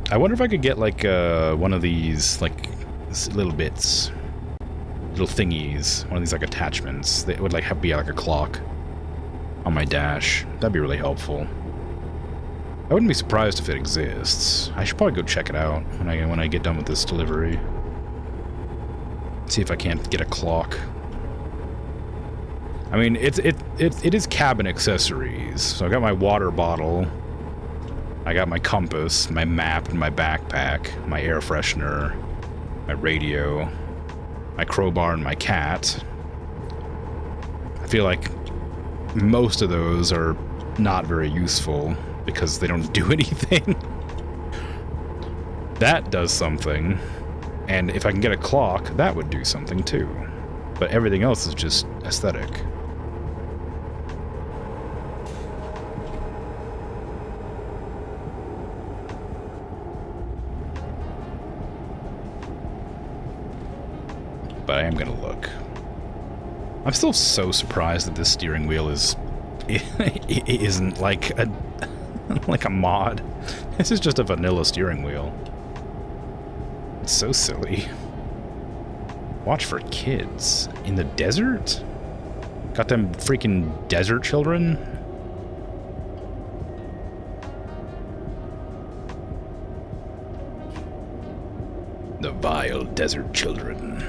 I wonder if I could get like one of these like little bits. Little thingies, one of these like attachments that would like be like a clock on my dash. That'd be really helpful. I wouldn't be surprised if it exists. I should probably go check it out when I get done with this delivery. See if I can't get a clock. I mean, it is cabin accessories. So I got my water bottle, I got my compass, my map in my backpack, my air freshener, my radio, my crowbar, and my cat. I feel like most of those are not very useful because they don't do anything. That does something, and if I can get a clock, that would do something too. But everything else is just aesthetic. But I am gonna look. I'm still so surprised that this steering wheel isn't like a mod. This is just a vanilla steering wheel. It's so silly. Watch for kids in the desert? Got them freaking desert children? The vile desert children.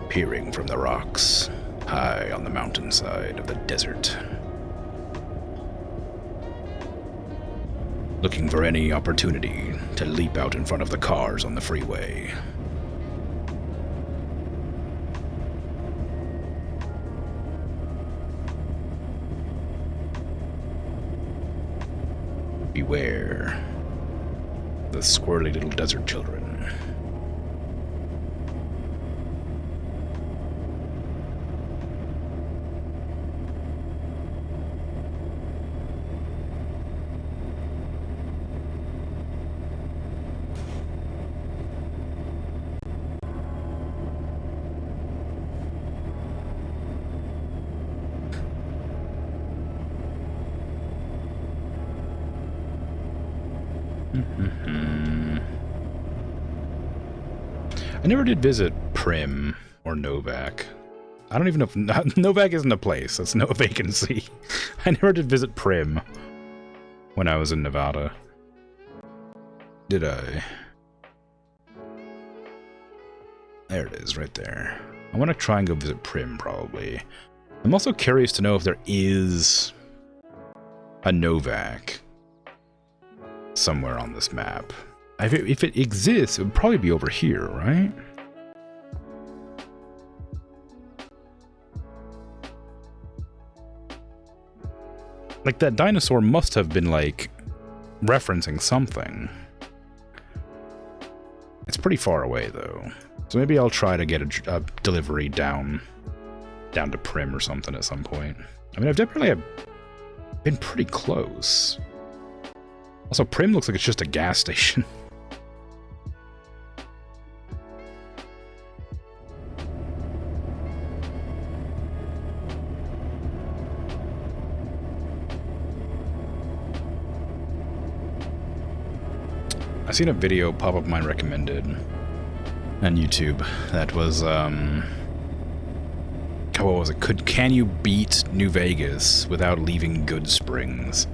Peering from the rocks, high on the mountainside of the desert. Looking for any opportunity to leap out in front of the cars on the freeway. Beware the squirrely little desert children. I never did visit Prim or Novak. I don't even know if Novak isn't a place. That's no vacancy. I never did visit Prim when I was in Nevada. Did I? There it is, right there. I want to try and go visit Prim, probably. I'm also curious to know if there is a Novak somewhere on this map. If it exists, it would probably be over here, right? Like, that dinosaur must have been, like, referencing something. It's pretty far away, though. So maybe I'll try to get a delivery down to Prim or something at some point. I mean, I've definitely been pretty close. Also, Prim looks like it's just a gas station. I seen a video pop up mine recommended on YouTube that was, what was it? Can you beat New Vegas without leaving Good Springs?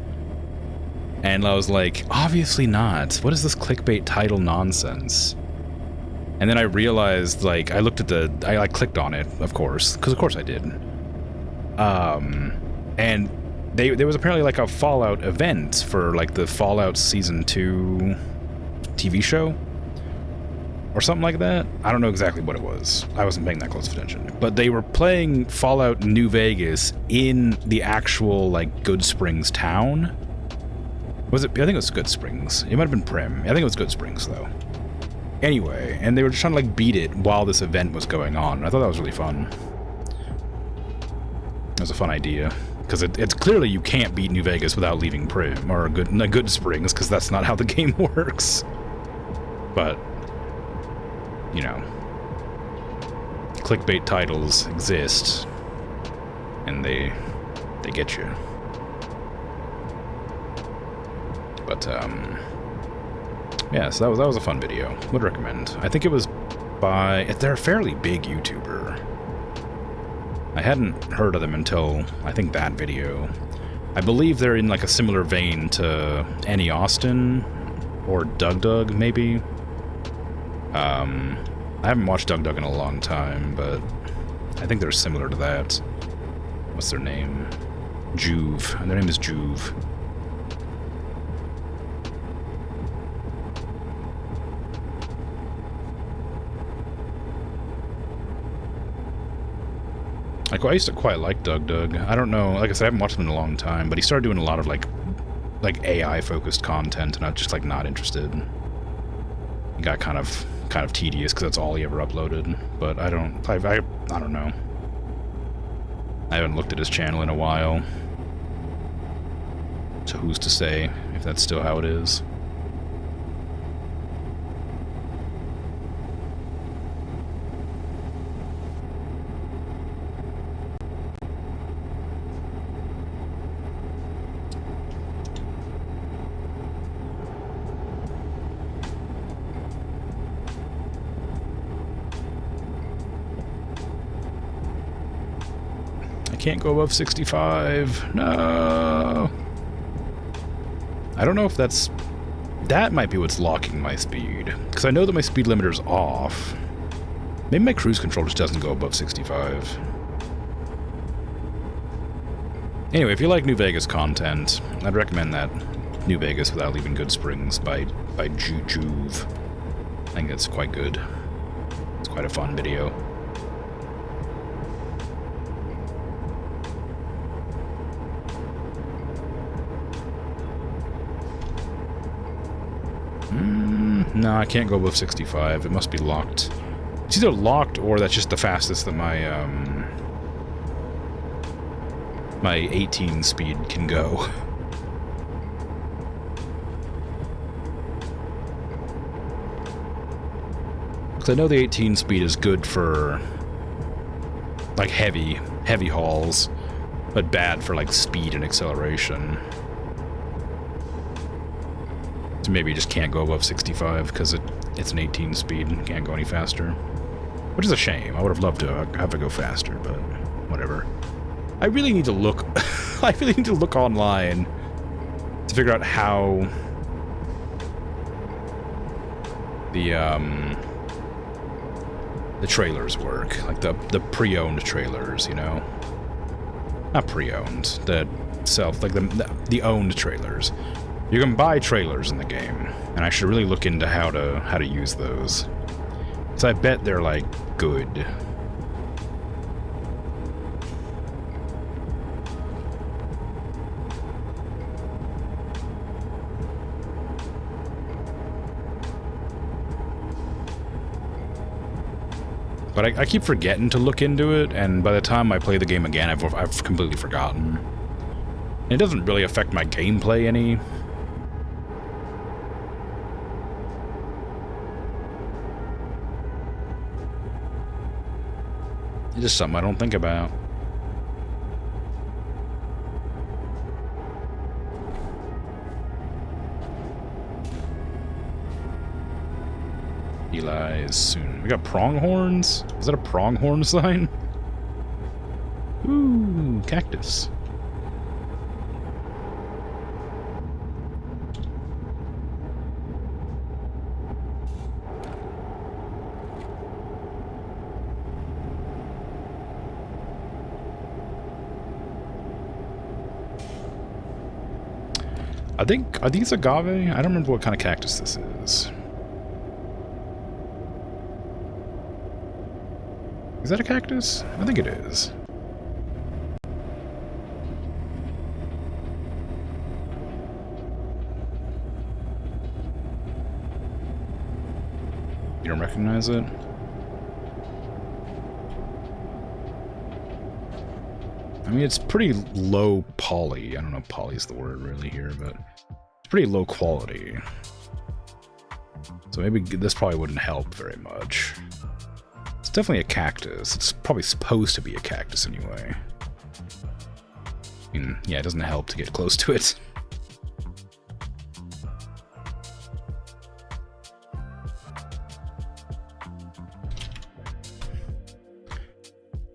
And I was like, obviously not. What is this clickbait title nonsense? And then I realized, like, I looked at I clicked on it, of course, because of course I did. And there was apparently like a Fallout event for like the Fallout Season 2 TV show or something like that. I don't know exactly what it was. I wasn't paying that close attention. But they were playing Fallout New Vegas in the actual like Good Springs town. Was it? I think it was Good Springs. It might have been Prim. I think it was Good Springs though. Anyway, and they were just trying to like beat it while this event was going on. I thought that was really fun. It was a fun idea. Because it's clearly you can't beat New Vegas without leaving Prim or Good Springs, because that's not how the game works. But, you know, clickbait titles exist, and they get you. But yeah, so that was a fun video. Would recommend. I think it was by they're a fairly big YouTuber. I hadn't heard of them until, I think, that video. I believe they're in, like, a similar vein to Annie Austin, or Doug, maybe. I haven't watched Doug in a long time, but I think they're similar to that. What's their name? Juve. Their name is Juve. Like, I used to quite like Doug. I don't know, like I said, I haven't watched him in a long time, but he started doing a lot of, like AI-focused content, and I'm just, like, not interested. It got kind of tedious, because that's all he ever uploaded, but I don't know. I haven't looked at his channel in a while, so who's to say if that's still how it is. Can't go above 65. No. I don't know if that might be what's locking my speed, because I know that my speed limiter's off. Maybe my cruise control just doesn't go above 65. Anyway, if you like New Vegas content, I'd recommend that New Vegas Without Leaving Good Springs by Juve. I think it's quite good. It's quite a fun video. No, I can't go above 65. It must be locked. It's either locked or that's just the fastest that my my 18 speed can go. Because I know the 18 speed is good for like heavy hauls, but bad for like speed and acceleration. So maybe you just can't go above 65 because it's an 18 speed and can't go any faster. Which is a shame. I would have loved to have to go faster, but whatever. I really need to look I really need to look online to figure out how the trailers work. Like the pre-owned trailers, you know? Not pre-owned, like the owned trailers. You can buy trailers in the game, and I should really look into how to use those. So I bet they're like good. But I keep forgetting to look into it, and by the time I play the game again, I've completely forgotten. It doesn't really affect my gameplay any. It's just something I don't think about. Eli is soon. We got pronghorns? Is that a pronghorn sign? Ooh, cactus. Are these agave? I don't remember what kind of cactus this is. Is that a cactus? I think it is. You don't recognize it? I mean, it's pretty low poly. I don't know if poly is the word really here, but it's pretty low quality. So maybe this probably wouldn't help very much. It's definitely a cactus. It's probably supposed to be a cactus anyway. I mean, yeah, it doesn't help to get close to it.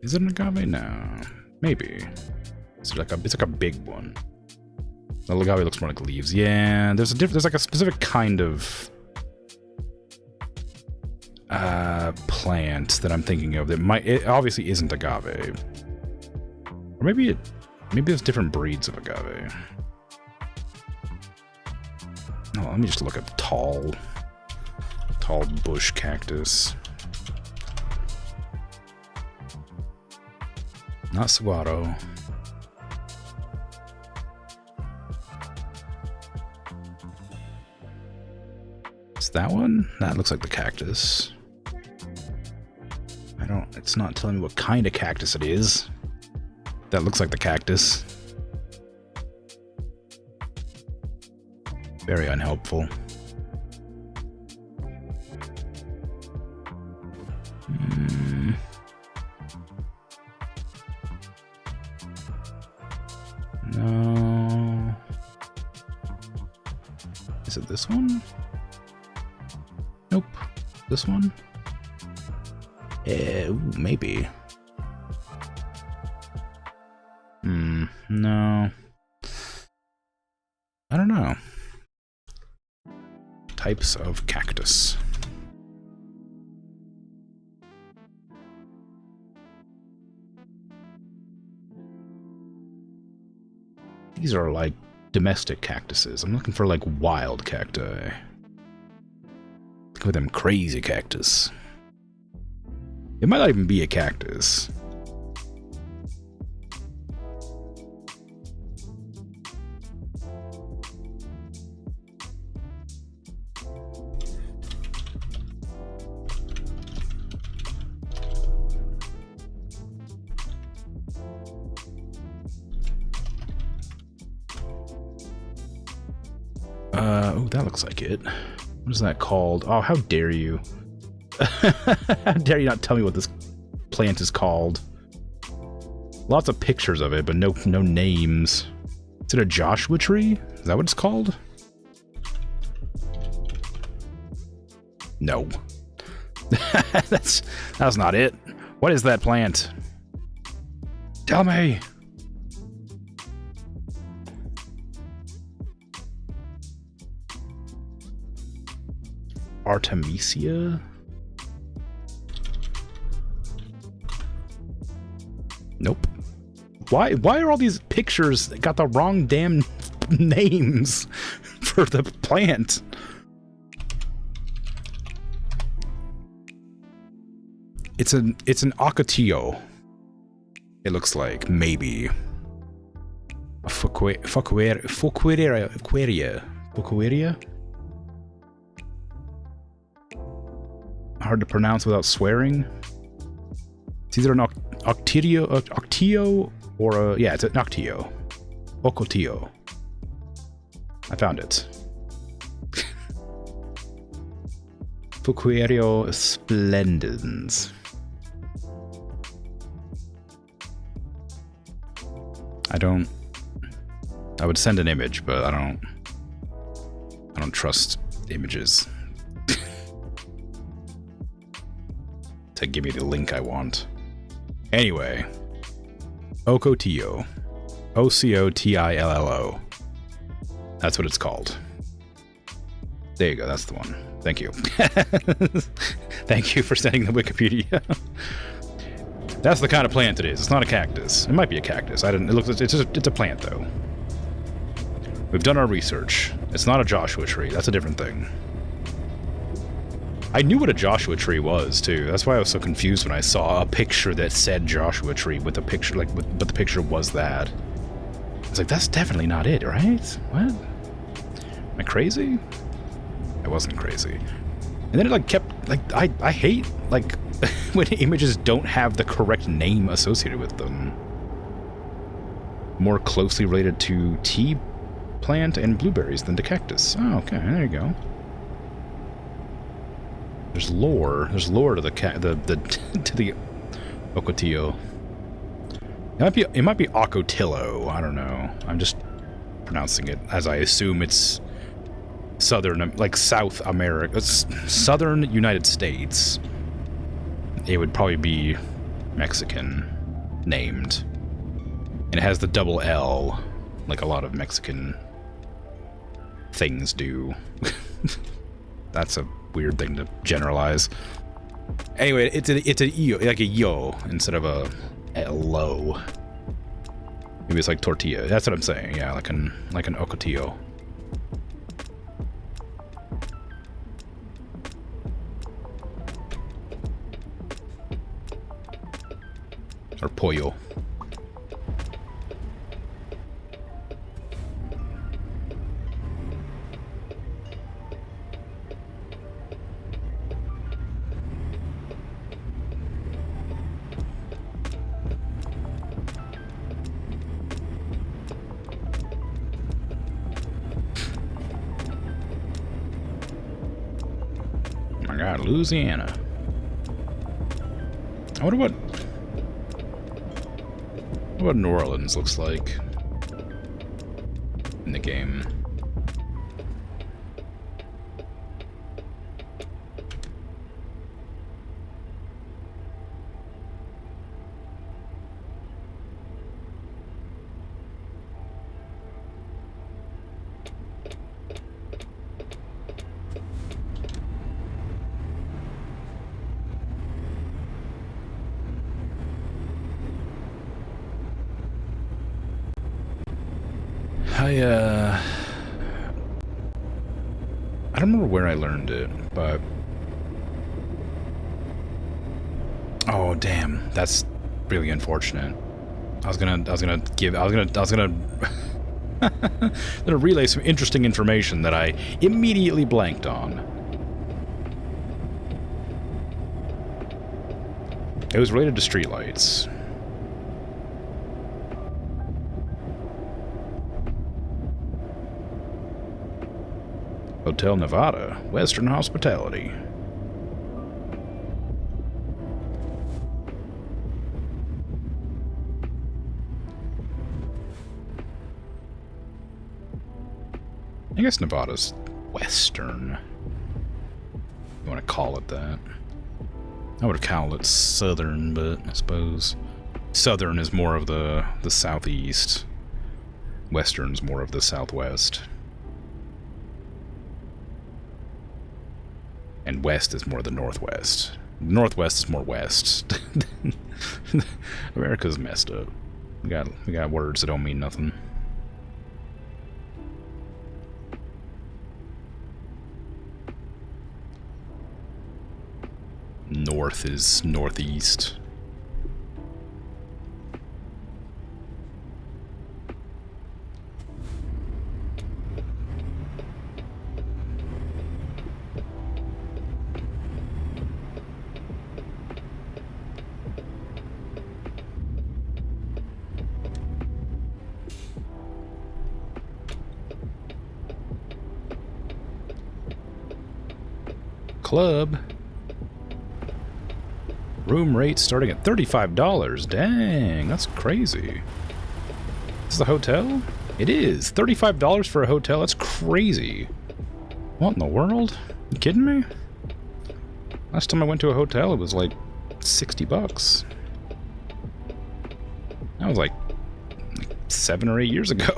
Is it an agave? No. Maybe. It's like a big one. The agave looks more like leaves. Yeah, there's like a specific kind of plant that I'm thinking of that it obviously isn't agave. Or maybe there's different breeds of agave. Oh, let me just look at tall bush cactus. Not saguaro. It's that one? That looks like the cactus. It's not telling me what kind of cactus it is. That looks like the cactus. Very unhelpful. No. Is it this one? Nope. This one? Maybe. No. I don't know. Types of cactus. These are like domestic cactuses. I'm looking for like wild cacti. Look at them crazy cactus. It might not even be a cactus. Oh, that looks like it. What is that called? Oh, how dare you? How dare you not tell me what this plant is called? Lots of pictures of it, but no names. Is it a Joshua tree? Is that what it's called? No. That's not it. What is that plant? Tell me. Artemisia? Nope. Why are all these pictures got the wrong damn names for the plant? It's an ocotillo. It looks like, maybe. A Fuqueria? Hard to pronounce without swearing. It's either an octio or a, yeah, it's an octio. Ocotillo. I found it. Fuquerio splendens. I would send an image, but I don't trust images to give me the link I want. Anyway, Ocotillo. Ocotillo. That's what it's called. There you go, that's the one. Thank you. Thank you for sending the Wikipedia. That's the kind of plant it is. It's not a cactus. It might be a cactus. It's a plant though. We've done our research. It's not a Joshua tree. That's a different thing. I knew what a Joshua tree was too. That's why I was so confused when I saw a picture that said Joshua tree with a picture but the picture was that. I was like, that's definitely not it, right? What? Am I crazy? I wasn't crazy. And then it kept I hate when images don't have the correct name associated with them. More closely related to tea plant and blueberries than to cactus. Oh, okay, there you go. There's lore. There's lore to the to the Ocotillo. It might be Ocotillo. I don't know. I'm just pronouncing it as I assume it's southern, South America, southern United States. It would probably be Mexican named, and it has the double L, like a lot of Mexican things do. That's a weird thing to generalize. Anyway, it's a yo, like a yo instead of a lo. Maybe it's like tortilla. That's what I'm saying. Yeah, like an ocotillo. Or pollo. Oh my God, Louisiana. I wonder what New Orleans looks like in the game. I don't remember where I learned it, but oh damn, that's really unfortunate. I was gonna relay some interesting information that I immediately blanked on. It was related to streetlights. Hotel Nevada, Western Hospitality. I guess Nevada's Western. You want to call it that? I would have called it Southern, but I suppose Southern is more of the southeast. Western's more of the southwest. And west is more the northwest. Northwest is more west. America's messed up. We got words that don't mean nothing. North is northeast. Club. Room rate starting at $35. Dang, that's crazy. This is a hotel? It is. $35 for a hotel? That's crazy. What in the world? You kidding me? Last time I went to a hotel, it was like 60 bucks. That was like 7 or 8 years ago.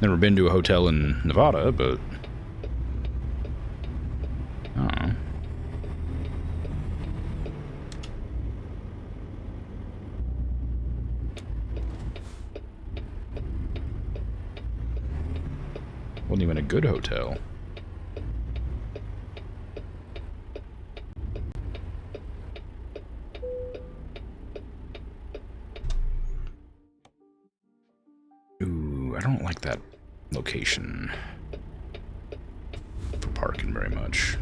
Never been to a hotel in Nevada, but I don't know. Wasn't even a good hotel. Ooh, I don't like that location for parking very much.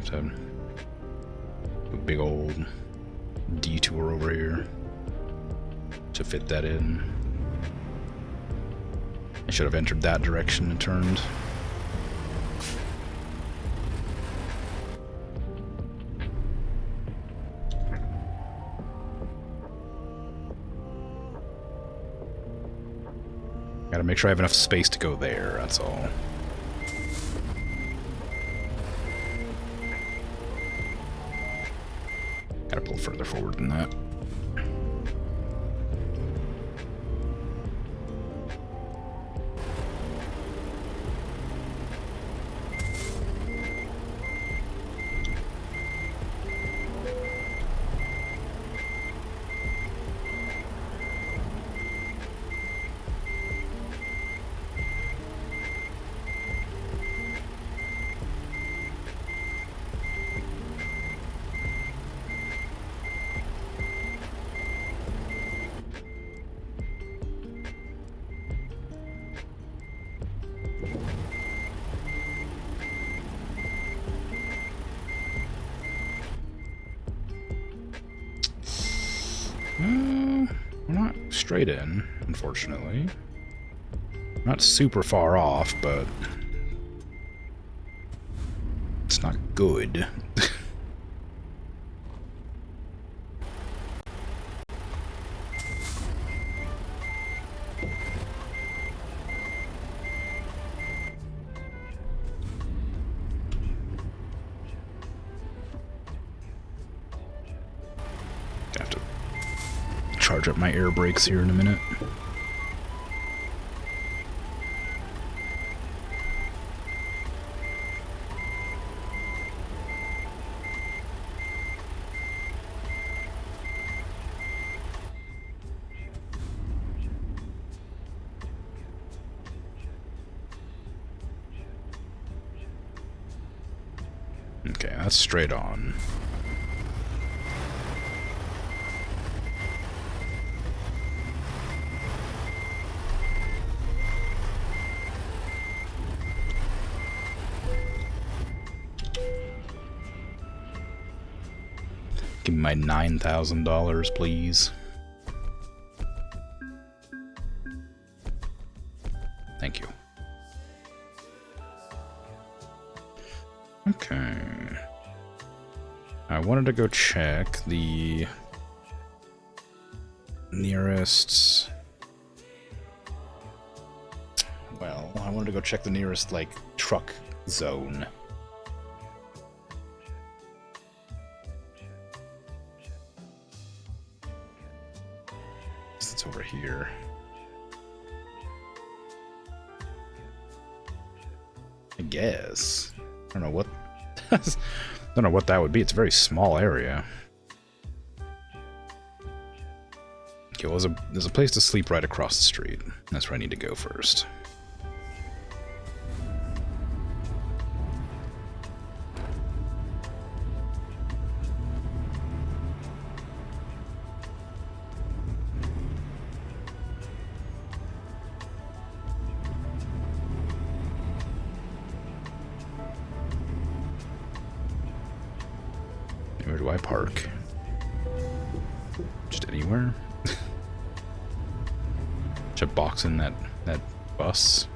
To a big old detour over here to fit that in. I should have entered that direction and turned. Gotta make sure I have enough space to go there, that's all. Gotta pull further forward than that. We're not straight in, unfortunately. Not super far off, but it's not good. Have to charge up my air brakes here in a minute. Okay, that's straight on. Give me my $9,000, please. Thank you. Okay. I wanted to go check the nearest... Well, I wanted to go check the nearest, like, truck zone. here? I guess. I don't know what. I don't know what that would be. It's a very small area. Okay, well, there's a place to sleep right across the street. That's where I need to go first. Where do I park? Just anywhere? Should box in that bus.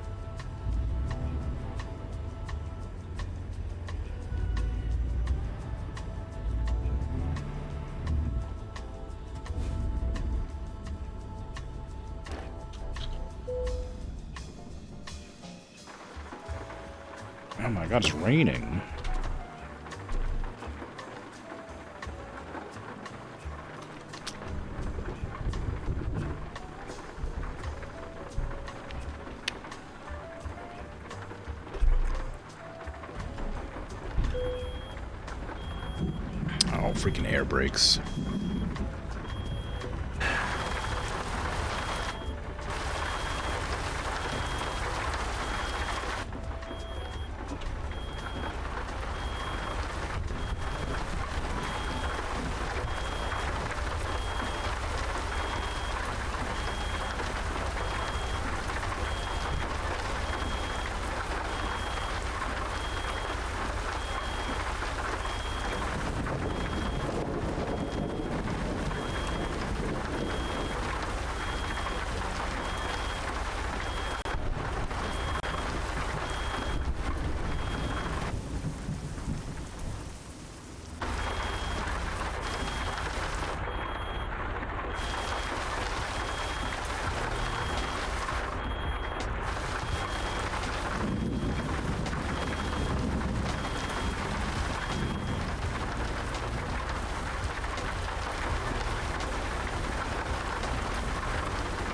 Oh my god, it's raining. Oh, freaking air brakes.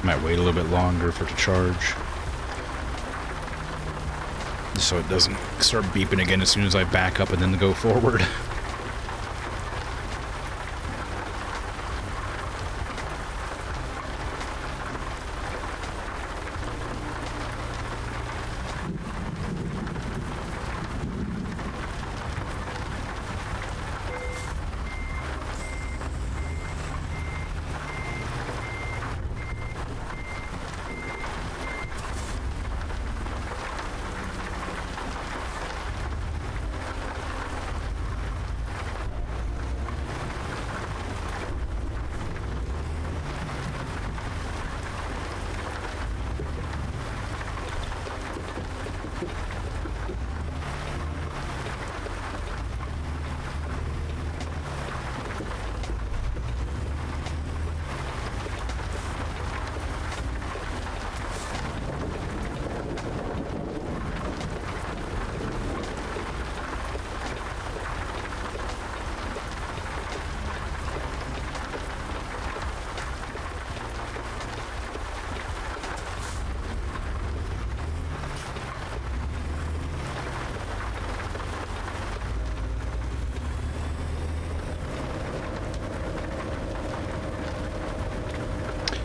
Might wait a little bit longer for it to charge. Just so it doesn't start beeping again as soon as I back up and then go forward.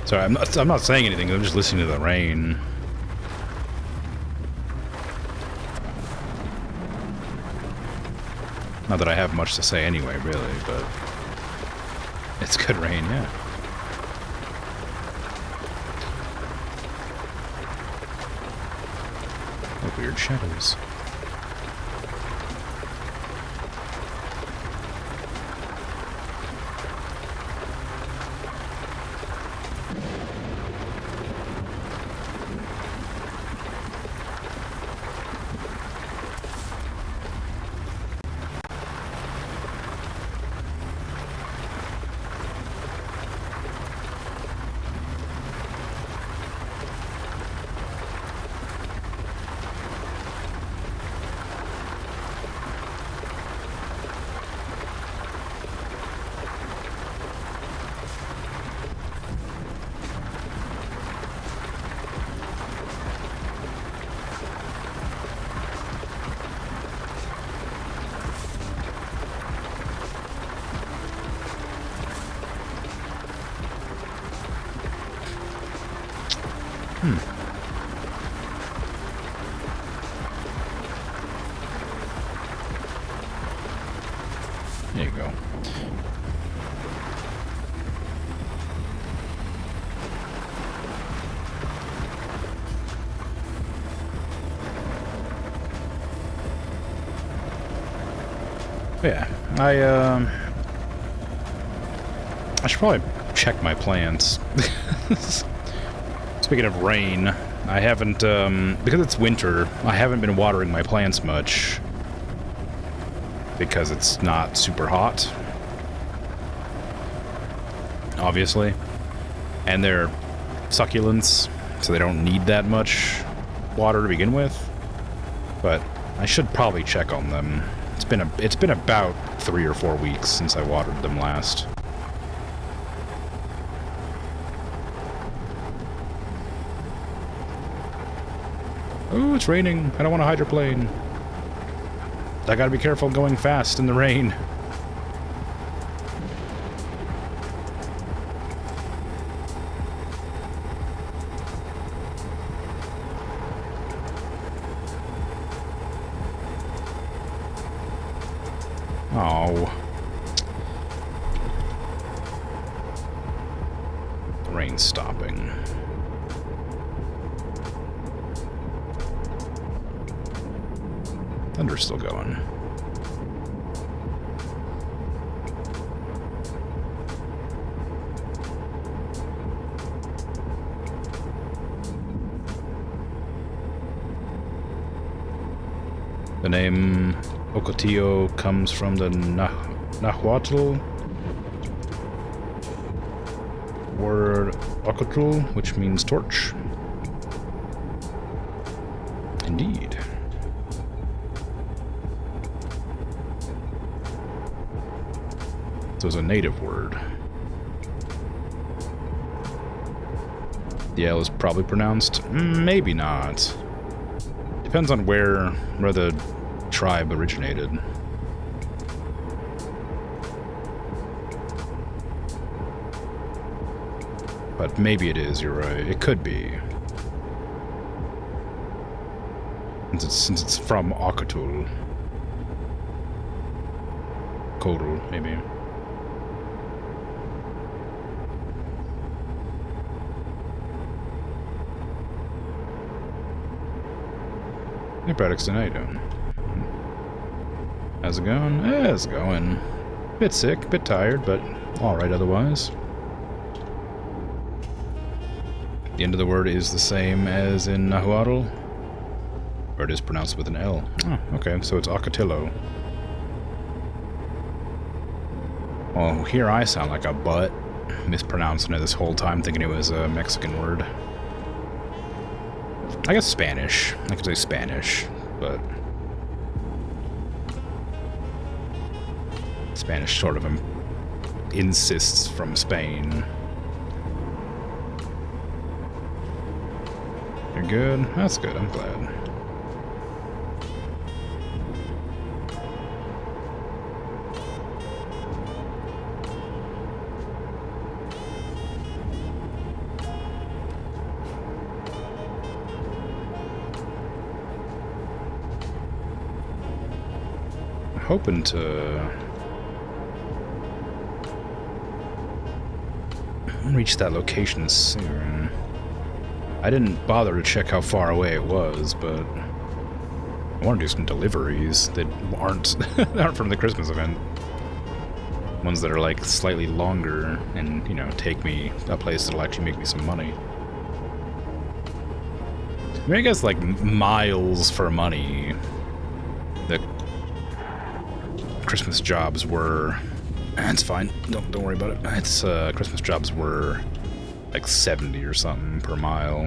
Sorry, I'm not saying anything. I'm just listening to the rain. Not that I have much to say anyway, really, but it's good rain, yeah. Like weird shadows. There you go. Yeah, I should probably check my plants. Speaking of rain, I haven't, because it's winter, I haven't been watering my plants much. Because it's not super hot. Obviously. And they're succulents, so they don't need that much water to begin with. But I should probably check on them. It's been about 3 or 4 weeks since I watered them last. Oh, it's raining. I don't want to hydroplane. I gotta be careful going fast in the rain. Oh. The rain's stopping. Thunder's still going. The name Ocotillo comes from the Nahuatl word Ocotl, which means torch. Indeed. So it's a native word. The L is probably pronounced. Maybe not. Depends on where the tribe originated. But maybe it is, you're right. It could be. Since it's from Ocotl. Kodal, maybe. Hey, products tonight, doing? How's it going? Yeah, it's going. Bit sick, bit tired, but alright otherwise. The end of the word is the same as in Nahuatl, or it is pronounced with an L. Oh, okay, so it's Ocotillo. Well, here I sound like a butt, mispronouncing it this whole time, thinking it was a Mexican word. I guess Spanish. I could say Spanish, but Spanish sort of insists from Spain. You're good? That's good, I'm glad. Hoping to reach that location soon. I didn't bother to check how far away it was, but I want to do some deliveries that aren't from the Christmas event. Ones that are like slightly longer and, you know, take me a place that'll actually make me some money. I mean, I guess like miles for money. The Christmas jobs were... It's fine. Don't worry about it. It's Christmas jobs were like 70 or something per mile,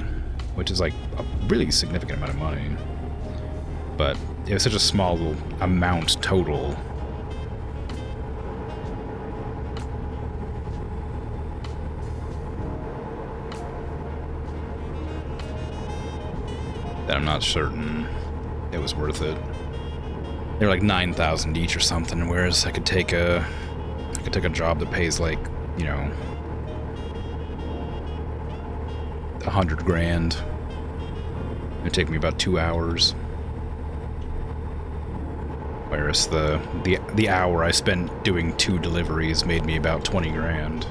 which is like a really significant amount of money. But it was such a small amount total. That I'm not certain it was worth it. They were like 9,000 each or something, whereas I could take a job that pays like, you know, 100 grand. It'd take me about 2 hours. Whereas the hour I spent doing 2 deliveries made me about 20 grand.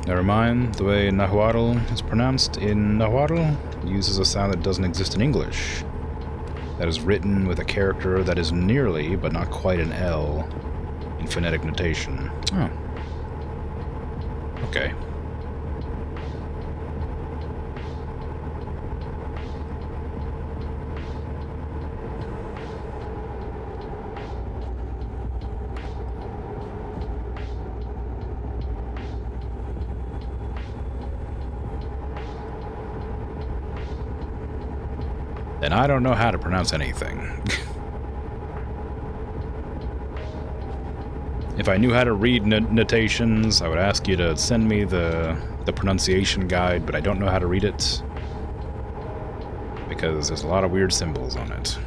Never mind, the way Nahuatl is pronounced in Nahuatl uses a sound that doesn't exist in English. That is written with a character that is nearly, but not quite an L, in phonetic notation. Oh. Okay. Then I don't know how to pronounce anything. If I knew how to read notations, I would ask you to send me the pronunciation guide, but I don't know how to read it because there's a lot of weird symbols on it.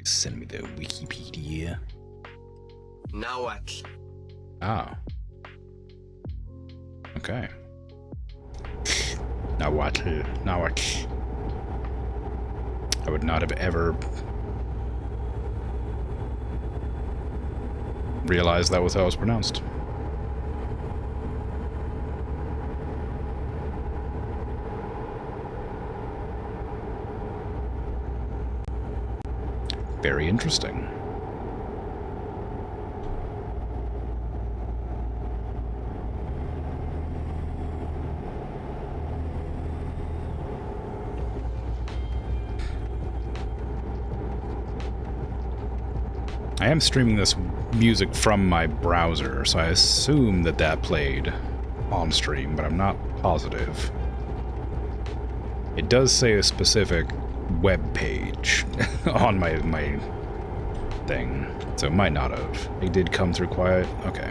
Send me the Wikipedia. Now what? Ah. Okay. Now what? Now what? I would not have ever realized that was how it was pronounced. Very interesting. I am streaming this music from my browser, so I assume that that played on stream, but I'm not positive. It does say a specific web page on my thing, so it might not have. It did come through quiet. Okay.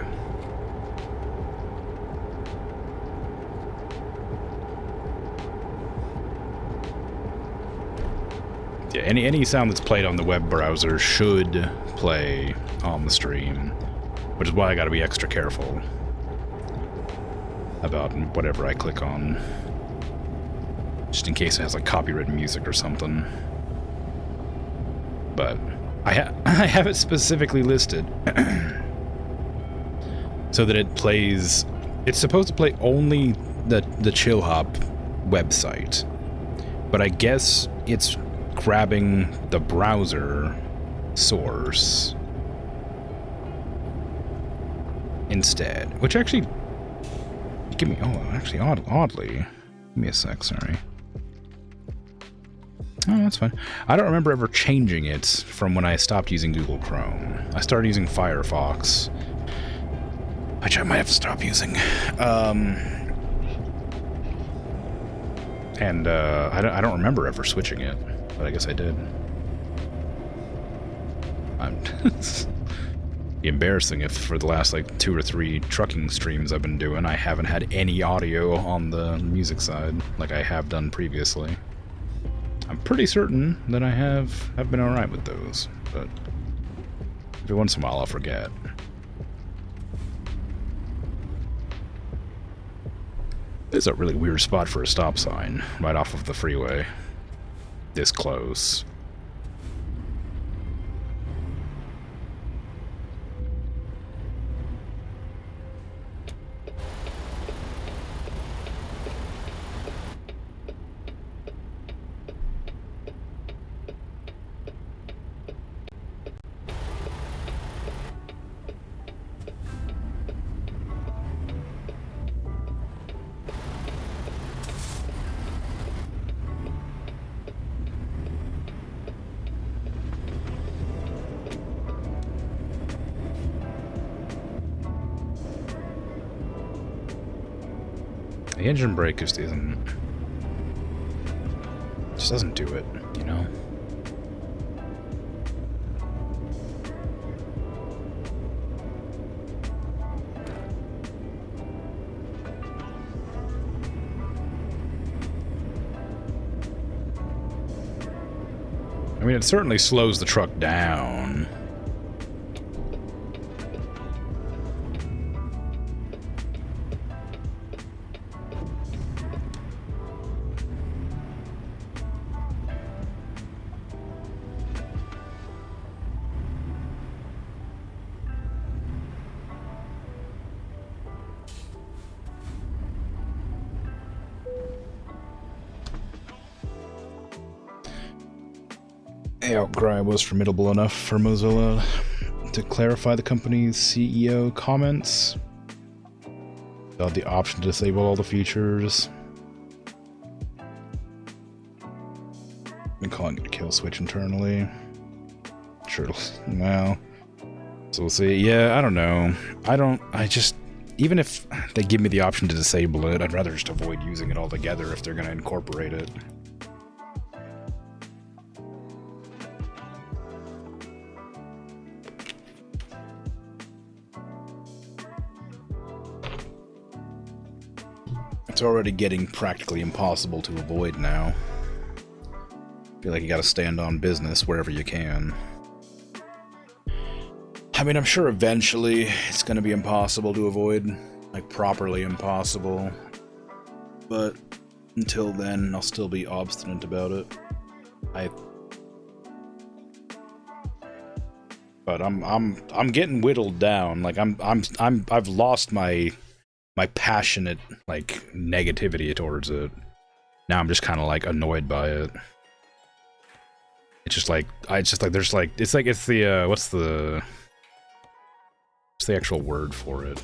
Yeah, any sound that's played on the web browser should play on the stream, which is why I gotta be extra careful about whatever I click on, just in case it has like copyrighted music or something. But I have it specifically listed so that it plays. It's supposed to play only the Chill Hop website, but I guess it's grabbing the browser source instead, which actually give me actually oddly. Give me a sec, sorry. Oh, that's fine. I don't remember ever changing it from when I stopped using Google Chrome. I started using Firefox, which I might have to stop using. And I don't remember ever switching it, but I guess I did. It'd be embarrassing if for the last like 2 or 3 trucking streams I've been doing, I haven't had any audio on the music side like I have done previously. I'm pretty certain that I have been alright with those, but every once in a while I'll forget. This is a really weird spot for a stop sign, right off of the freeway. This close. The engine brake just isn't... just doesn't do it, you know? I mean, it certainly slows the truck down. The outcry was formidable enough for Mozilla to clarify the company's CEO comments about the option to disable all the features. Been calling it a kill switch internally. Sure, well, so we'll see. Yeah, I don't know. Even if they give me the option to disable it, I'd rather just avoid using it altogether if they're going to incorporate it. It's already getting practically impossible to avoid now. I feel like you gotta stand on business wherever you can. I mean, I'm sure eventually it's gonna be impossible to avoid. Like, properly impossible. But until then, I'll still be obstinate about it. But I'm getting whittled down. Like, I've lost my passionate, like, negativity towards it. Now I'm just kind of, like, annoyed by it. It's just like, there's like, it's the, what's the actual word for it?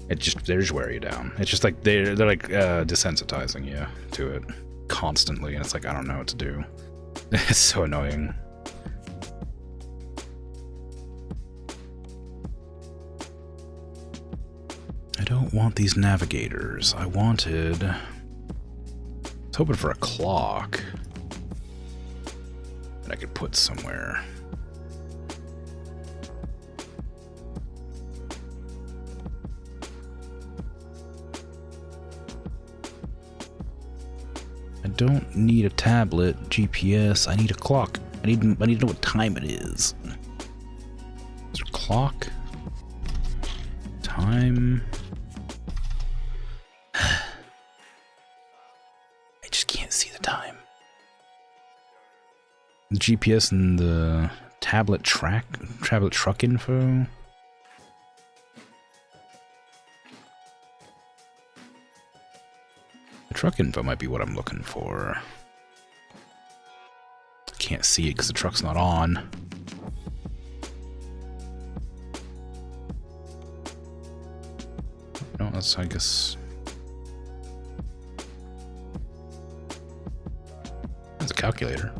They just wear you down. It's just like, they're like, desensitizing you to it constantly, and it's like, I don't know what to do. It's so annoying. I don't want these navigators. I was hoping for a clock that I could put somewhere. I don't need a tablet, GPS. I need a clock. I need to know what time it is. Is there a clock? Time. I just can't see the time. The GPS and the tablet truck info. The truck info might be what I'm looking for. Can't see it because the truck's not on. No, that's, I guess... That's a calculator.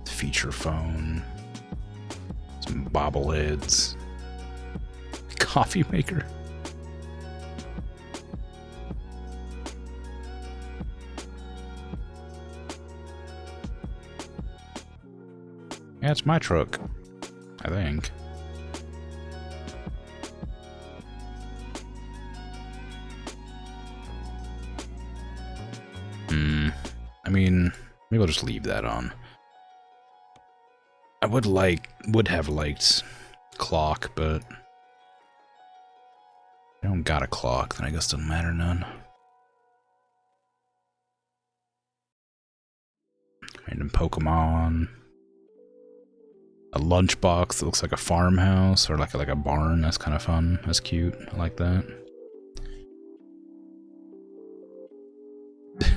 Feature phone. Some bobbleheads. Coffee maker. Yeah, it's my truck, I think. I mean, maybe I'll just leave that on. I would have liked clock, but I don't got a clock, then I guess it doesn't matter none. Random Pokemon. A lunchbox that looks like a farmhouse or like a barn. That's kind of fun. That's cute. I like that.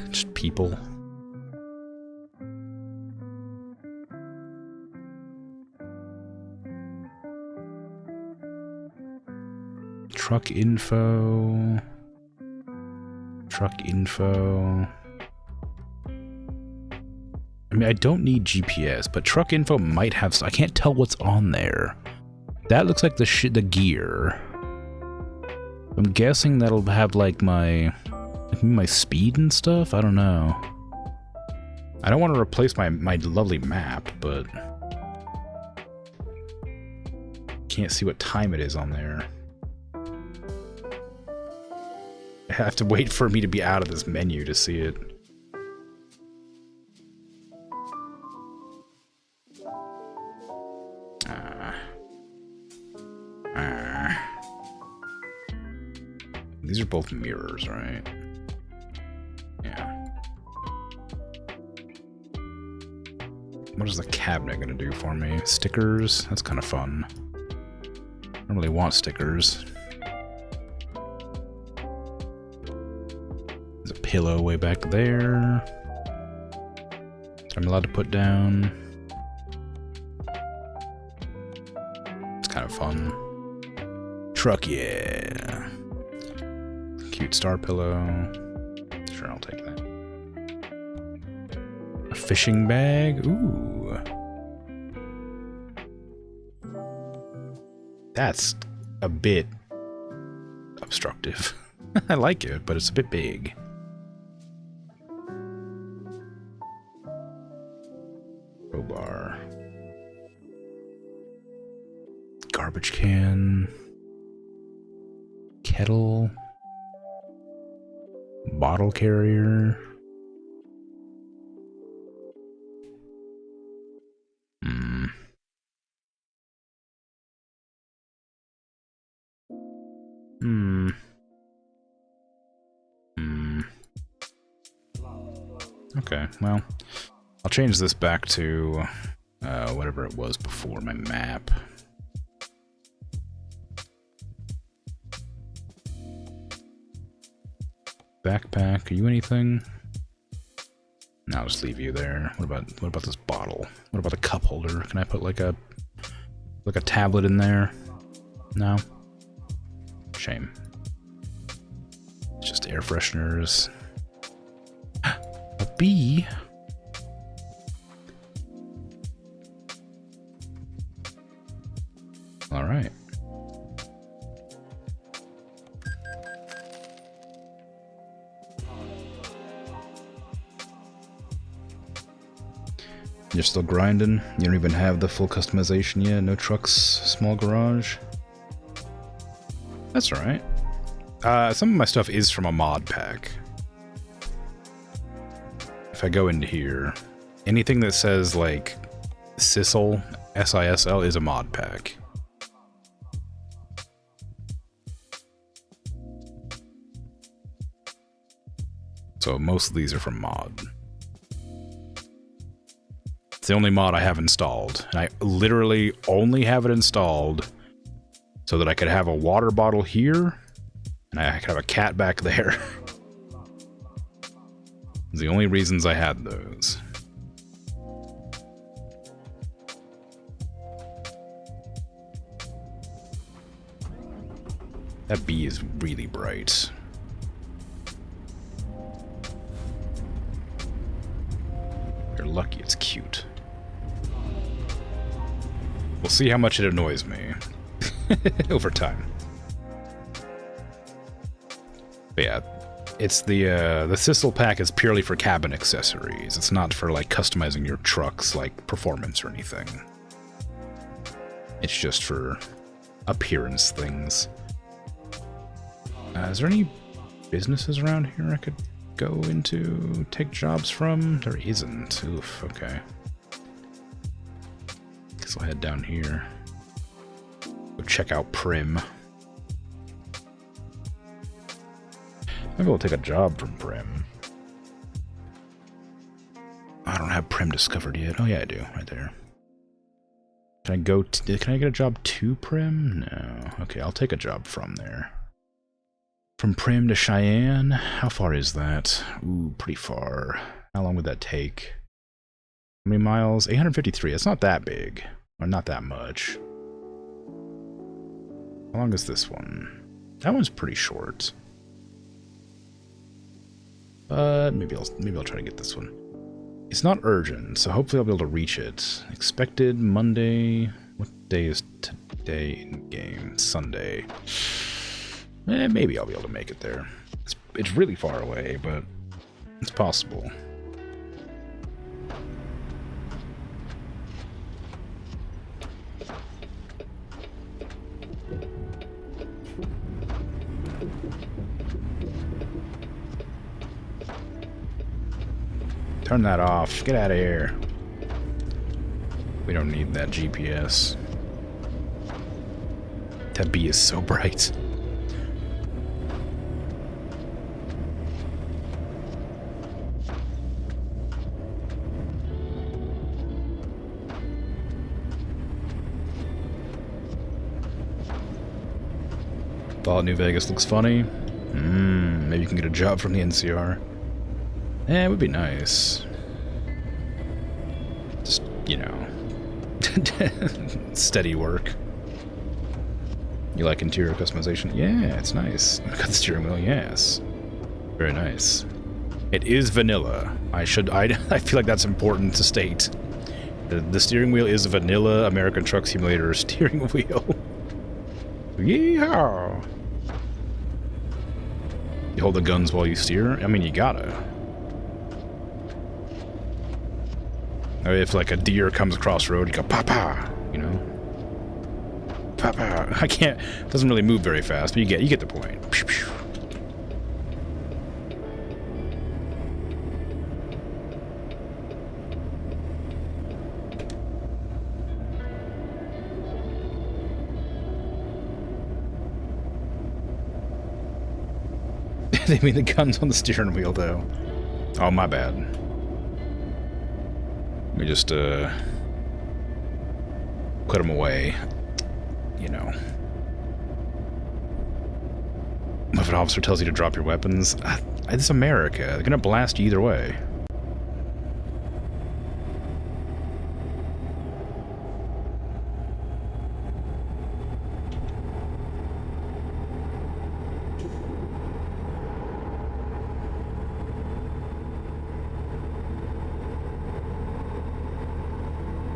Just people. Truck info. Truck info. I mean, I don't need GPS, but truck info might have... I can't tell what's on there. That looks like the gear. I'm guessing that'll have, like, my speed and stuff? I don't know. I don't want to replace my lovely map, but... Can't see what time it is on there. I have to wait for me to be out of this menu to see it. These are both mirrors, right? Yeah. What is the cabinet gonna do for me? Stickers? That's kind of fun. I don't really want stickers. There's a pillow way back there. I'm allowed to put down. It's kind of fun. Truck, yeah. Cute star pillow. Sure, I'll take that. A fishing bag. Ooh. That's a bit obstructive. I like it, but it's a bit big. Crowbar. Garbage can. Kettle. Bottle carrier. Okay, well, I'll change this back to whatever it was before my map. Backpack, are you anything? No, I'll just leave you there. What about this bottle? What about the cup holder? Can I put like a tablet in there? No? Shame. It's just air fresheners. A bee? All right. You're still grinding? You don't even have the full customization yet? No trucks, small garage? That's alright. Some of my stuff is from a mod pack. If I go into here, anything that says like Sisl, S-I-S-L, is a mod pack. So most of these are from mod. It's the only mod I have installed, and I literally only have it installed so that I could have a water bottle here, and I could have a cat back there. It's the only reasons I had those. That bee is really bright. You're lucky it's cute. We'll see how much it annoys me over time. But yeah, it's the Sisl pack is purely for cabin accessories. It's not for like customizing your truck's like performance or anything. It's just for appearance things. Is there any businesses around here I could go into, take jobs from? There isn't. Oof, okay. Guess I'll head down here. Go check out Prim. Maybe we'll take a job from Prim. I don't have Prim discovered yet. Oh yeah, I do. Right there. Can I go? Can I get a job to Prim? No. Okay, I'll take a job from there. From Prim to Cheyenne? How far is that? Ooh, pretty far. How long would that take? How many miles? 853. It's not that big. Or not that much. How long is this one? That one's pretty short. But maybe I'll try to get this one. It's not urgent, so hopefully I'll be able to reach it. Expected Monday. What day is today in game? Sunday. Maybe I'll be able to make it there. It's really far away, but it's possible. Turn that off. Get out of here. We don't need that GPS. That bee is so bright. Thought New Vegas looks funny. Maybe you can get a job from the NCR. It would be nice. Just, you know, steady work. You like interior customization? Yeah, it's nice. Got the steering wheel, yes. Very nice. It is vanilla. I feel like that's important to state. The steering wheel is vanilla American Truck Simulator steering wheel. Yeehaw! You hold the guns while you steer? I mean, you gotta. If like a deer comes across the road, you go pa-pa, you know? Pa-pa. I can't, it doesn't really move very fast, but you get the point. Pew, pew. They mean the guns on the steering wheel, though. Oh, my bad. Let me just, put them away. You know. If an officer tells you to drop your weapons, it's America. They're gonna blast you either way.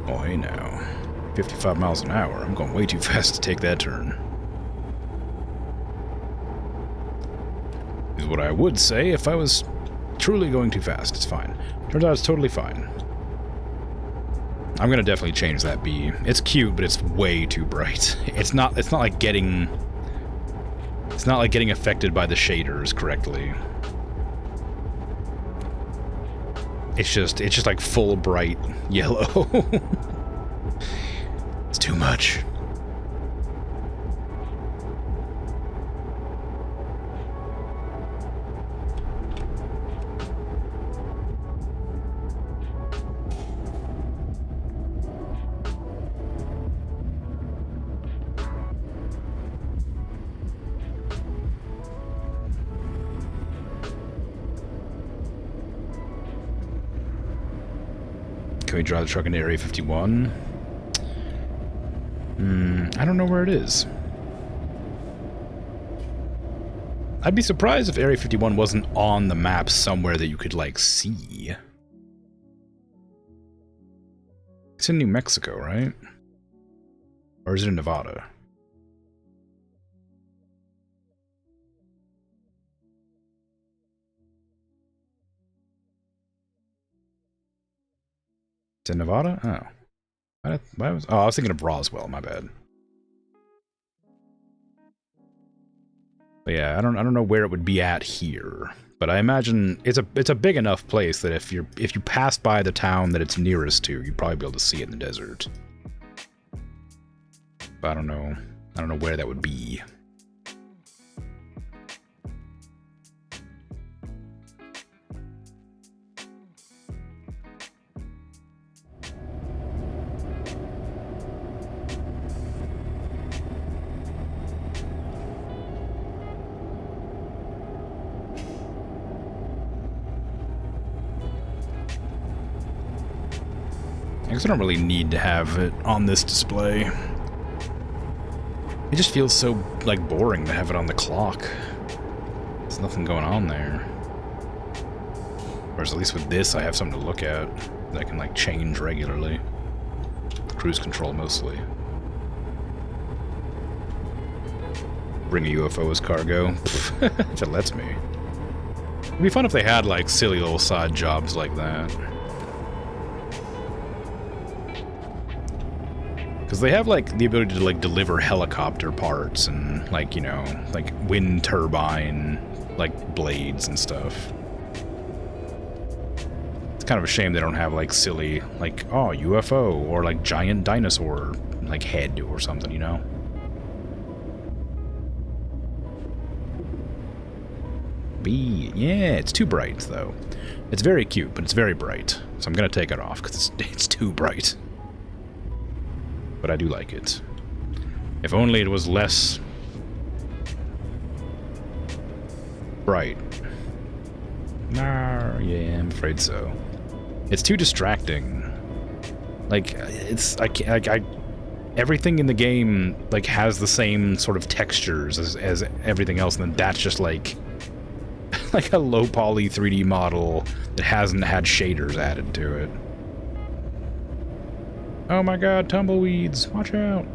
Oh, hey now. 55 miles an hour. I'm going way too fast to take that turn. Is what I would say if I was truly going too fast. It's fine. Turns out it's totally fine. I'm gonna definitely change that bee. It's cute, but it's way too bright. It's not like getting affected by the shaders correctly. It's just like full bright yellow. It's too much. Can we drive the truck into Area 51? I don't know where it is. I'd be surprised if Area 51 wasn't on the map somewhere that you could, like, see. It's in New Mexico, right? Or is it in Nevada? It's in Nevada? Oh. I was thinking of Roswell, my bad. But yeah, I don't know where it would be at here. But I imagine it's a big enough place that if you pass by the town that it's nearest to, you'd probably be able to see it in the desert. But I don't know where that would be. I guess I don't really need to have it on this display. It just feels so, like, boring to have it on the clock. There's nothing going on there. Whereas at least with this, I have something to look at that I can, like, change regularly. Cruise control, mostly. Bring a UFO as cargo. If it lets me. It'd be fun if they had, like, silly little side jobs like that. Because they have, like, the ability to, like, deliver helicopter parts and, like, you know, like, wind turbine, like, blades and stuff. It's kind of a shame they don't have, like, silly, like, oh, UFO, or, like, giant dinosaur, like, head or something, you know? Yeah, it's too bright, though. It's very cute, but it's very bright. So I'm gonna take it off, because it's too bright. But I do like it. If only it was less bright. Nah, yeah, I'm afraid so. It's too distracting. Like, it's... everything in the game, like, has the same sort of textures as everything else, and then that's just, like... like a low-poly 3D model that hasn't had shaders added to it. Oh my god, tumbleweeds! Watch out!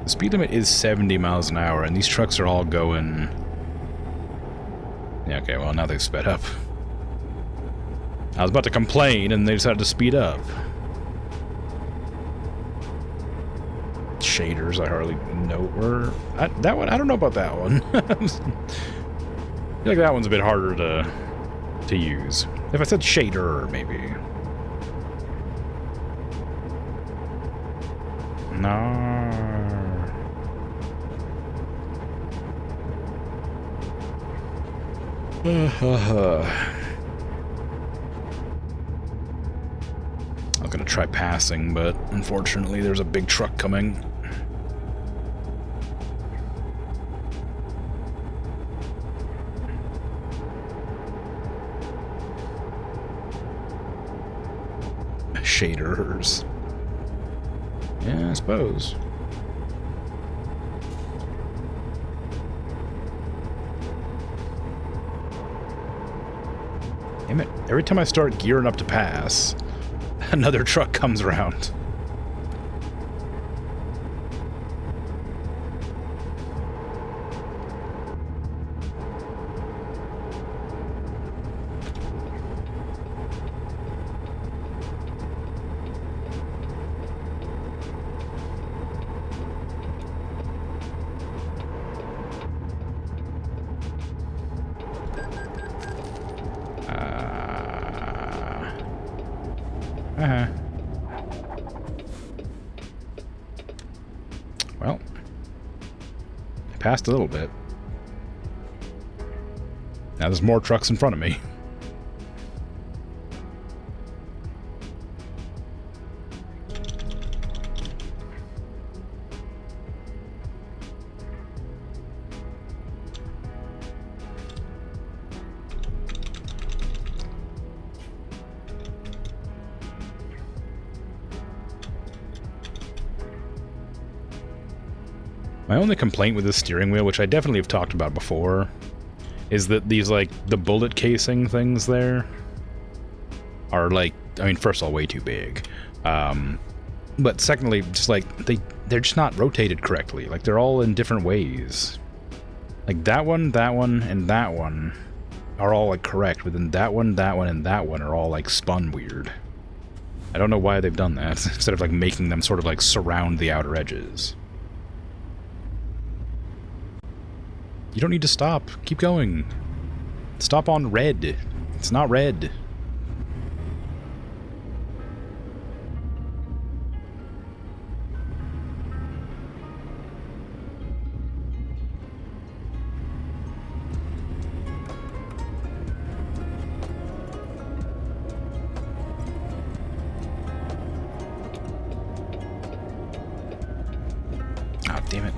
The speed limit is 70 miles an hour, and these trucks are all going... Yeah, okay, well, now they've sped up. I was about to complain, and they decided to speed up. Shaders, I hardly know where... that one, I don't know about that one. I feel like that one's a bit harder to use. If I said shader, maybe. No. I was gonna try passing, but unfortunately there's a big truck coming. Shaders. Yeah, I suppose. Damn it. Every time I start gearing up to pass, another truck comes around. Well, I passed a little bit. Now there's more trucks in front of me. My only complaint with this steering wheel, which I definitely have talked about before, is that these, like, the bullet casing things there are, like, I mean, first of all, way too big. But secondly, just, like, they're just not rotated correctly. Like, they're all in different ways. Like, that one, and that one are all, like, correct, but then that one, and that one are all, like, spun weird. I don't know why they've done that, instead of, like, making them sort of, like, surround the outer edges. You don't need to stop. Keep going. Stop on red. It's not red. Ah, damn it.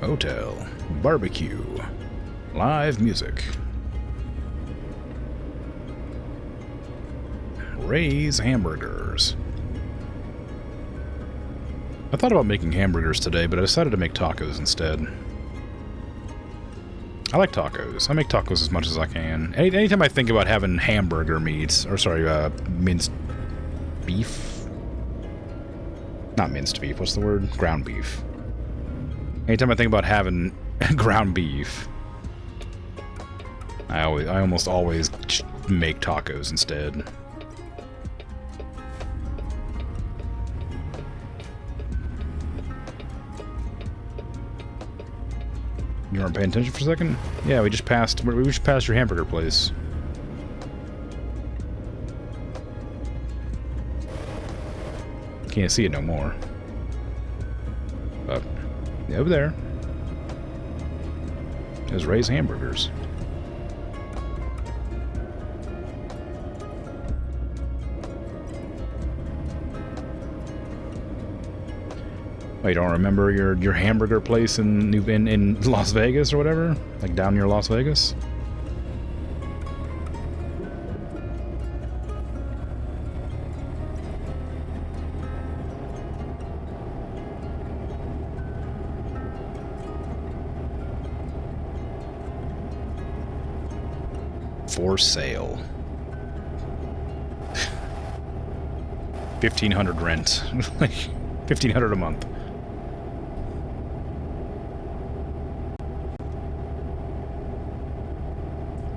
Hotel. Barbecue. Live music. Ray's Hamburgers. I thought about making hamburgers today, but I decided to make tacos instead. I like tacos. I make tacos as much as I can. Anytime I think about having hamburger meats, or sorry, minced beef? Not minced beef, what's the word? Ground beef. Anytime I think about having ground beef, I almost always make tacos instead. You weren't paying attention for a second? Yeah, we just passed your hamburger place. Can't see it no more. But yeah, over there. There's Ray's Hamburgers. Oh, you don't remember your hamburger place in Las Vegas or whatever? Like down near Las Vegas? For sale. 1,500 rent. Like 1,500 a month.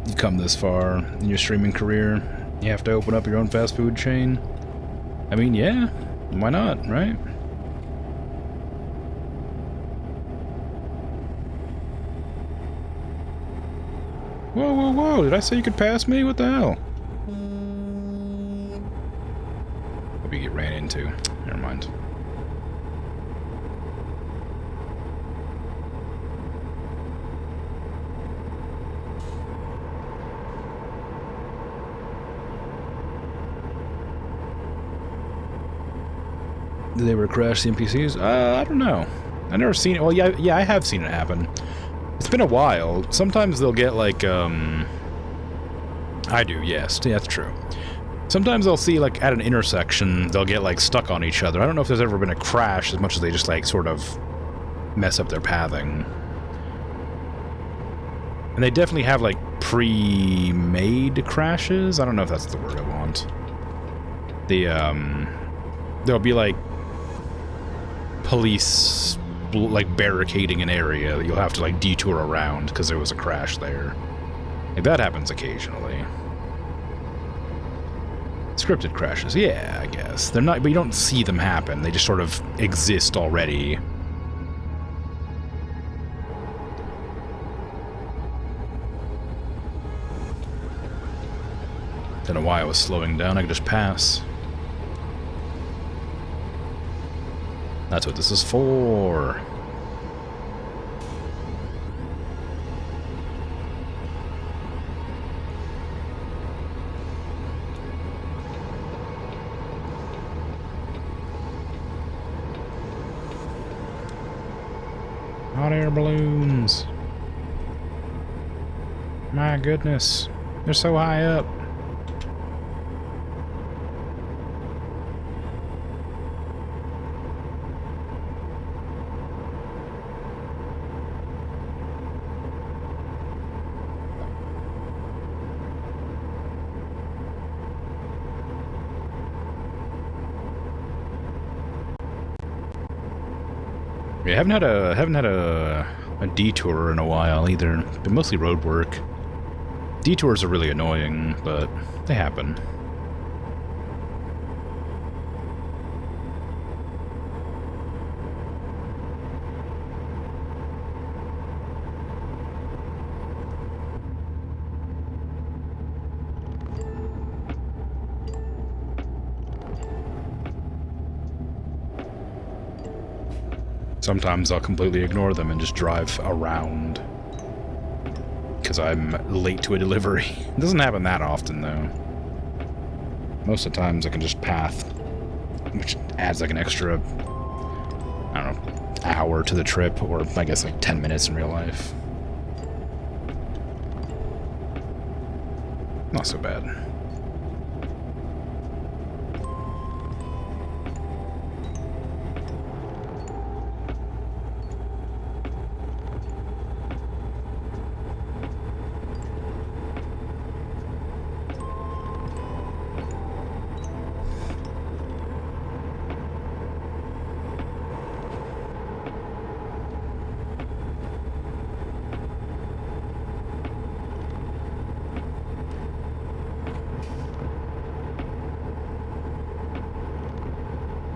You come this far in your streaming career, you have to open up your own fast food chain. I mean, yeah, why not, right? Whoa, whoa, whoa, did I say you could pass me? What the hell? Hope you get ran into. Never mind. Did they ever crash the NPCs? I don't know. I've never seen it. Well, yeah, I have seen it happen. It's been a while. Sometimes they'll get like, I do, yes. Yeah, that's true. Sometimes I'll see, like, at an intersection, they'll get, like, stuck on each other. I don't know if there's ever been a crash as much as they just, like, sort of mess up their pathing. And they definitely have, like, pre-made crashes. I don't know if that's the word I want. There'll be, like, police, like, barricading an area that you'll have to, like, detour around because there was a crash there. Like, that happens occasionally. Scripted crashes, yeah, I guess. They're not, but you don't see them happen. They just sort of exist already. Don't know why I was slowing down. I could just pass. That's what this is for. Hot air balloons. My goodness. They're so high up. Yeah, I haven't had a detour in a while either. Been mostly road work. Detours are really annoying, but they happen. Sometimes I'll completely ignore them and just drive around because I'm late to a delivery. It doesn't happen that often, though. Most of the times I can just path, which adds like an extra, I don't know, hour to the trip, or I guess like 10 minutes in real life. Not so bad.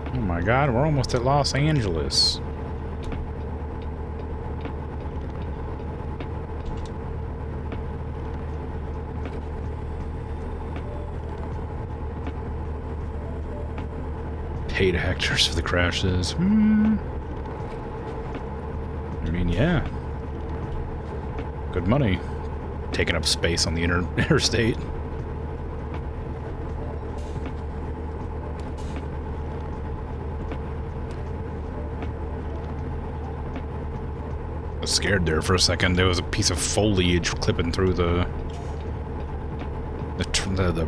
Oh my god, we're almost at Los Angeles. Paid hectares for the crashes. I mean, yeah. Good money. Taking up space on the interstate. I was scared there for a second. There was a piece of foliage clipping through the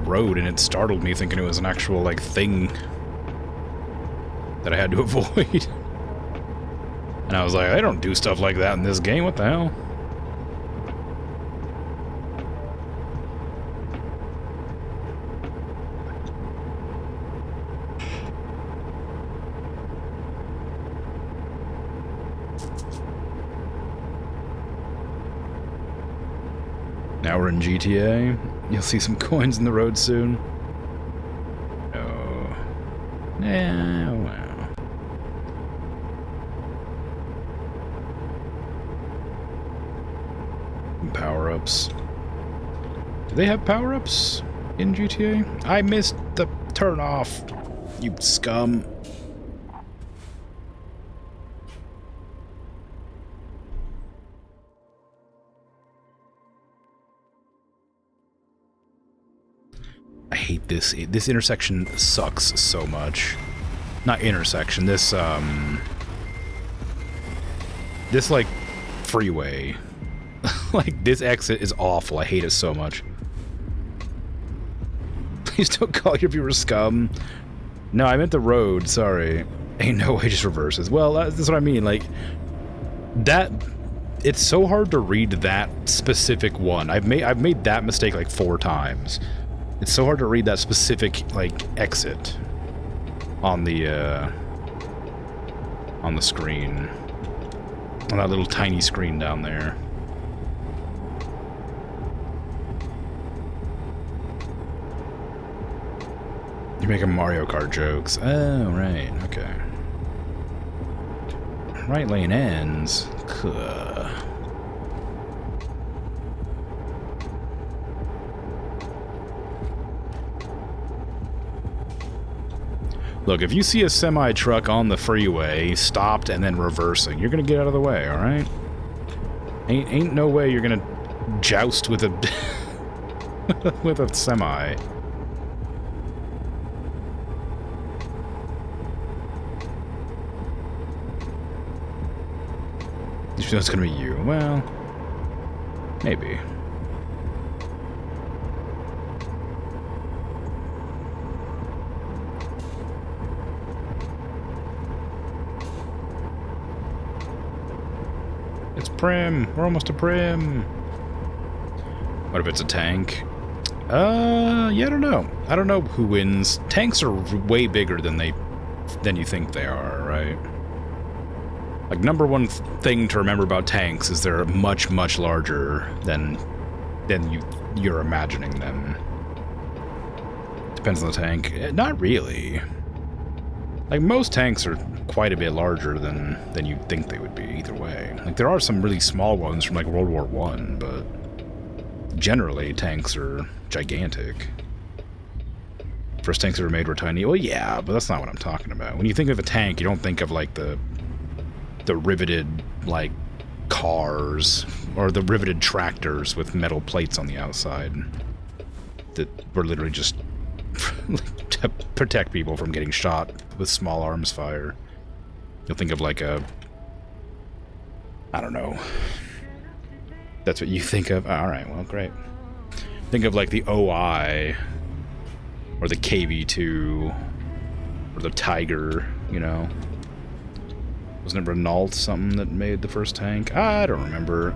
road, and it startled me, thinking it was an actual, like, thing that I had to avoid. And I was like, I don't do stuff like that in this game. What the hell? Now we're in GTA. You'll see some coins in the road soon. Oh. Yeah, wow. Power-ups. Do they have power-ups in GTA? I missed the turn-off, you scum. I hate this. This intersection sucks so much. Not intersection. This like freeway. Like, this exit is awful. I hate it so much. Please don't call your viewers scum. No, I meant the road. Sorry. Ain't no way, just reverses. Well, that's what I mean. Like, that. It's so hard to read that specific one. I've made that mistake like 4 times. It's so hard to read that specific, like, exit on the screen. On that little tiny screen down there. You're making Mario Kart jokes. Oh, right. Okay. Right lane ends. Kuh. Look, if you see a semi-truck on the freeway, stopped and then reversing, you're gonna get out of the way, alright? Ain't no way you're gonna joust with a with a semi. You feel it's gonna be you? Well, maybe. It's Prim. We're almost to Prim. What if it's a tank? Yeah, I don't know. I don't know who wins. Tanks are way bigger than you think they are, right? Like, number one thing to remember about tanks is they're much, much larger than you're imagining them. Depends on the tank. Not really. Like, most tanks are quite a bit larger than you'd think they would be, either way. Like, there are some really small ones from, like, World War I, but generally, tanks are gigantic. First tanks ever made were tiny. Well, yeah, but that's not what I'm talking about. When you think of a tank, you don't think of, like, the riveted, like, cars, or the riveted tractors with metal plates on the outside that were literally just to protect people from getting shot with small arms fire. You'll think of, like, a I don't know. That's what you think of? Alright, well, great. Think of like the OI, or the KV2, or the Tiger, you know. Wasn't it Renault something that made the first tank? I don't remember.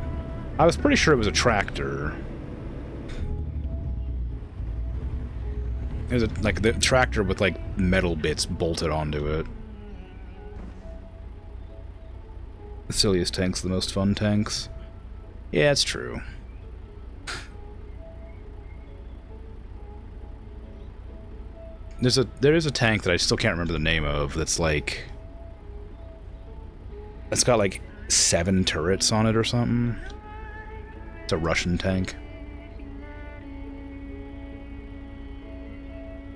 I was pretty sure it was a tractor. It was like the tractor with like metal bits bolted onto it. The silliest tanks, the most fun tanks. Yeah, it's true. There is a tank that I still can't remember the name of that's like, it's got like 7 turrets on it or something. It's a Russian tank.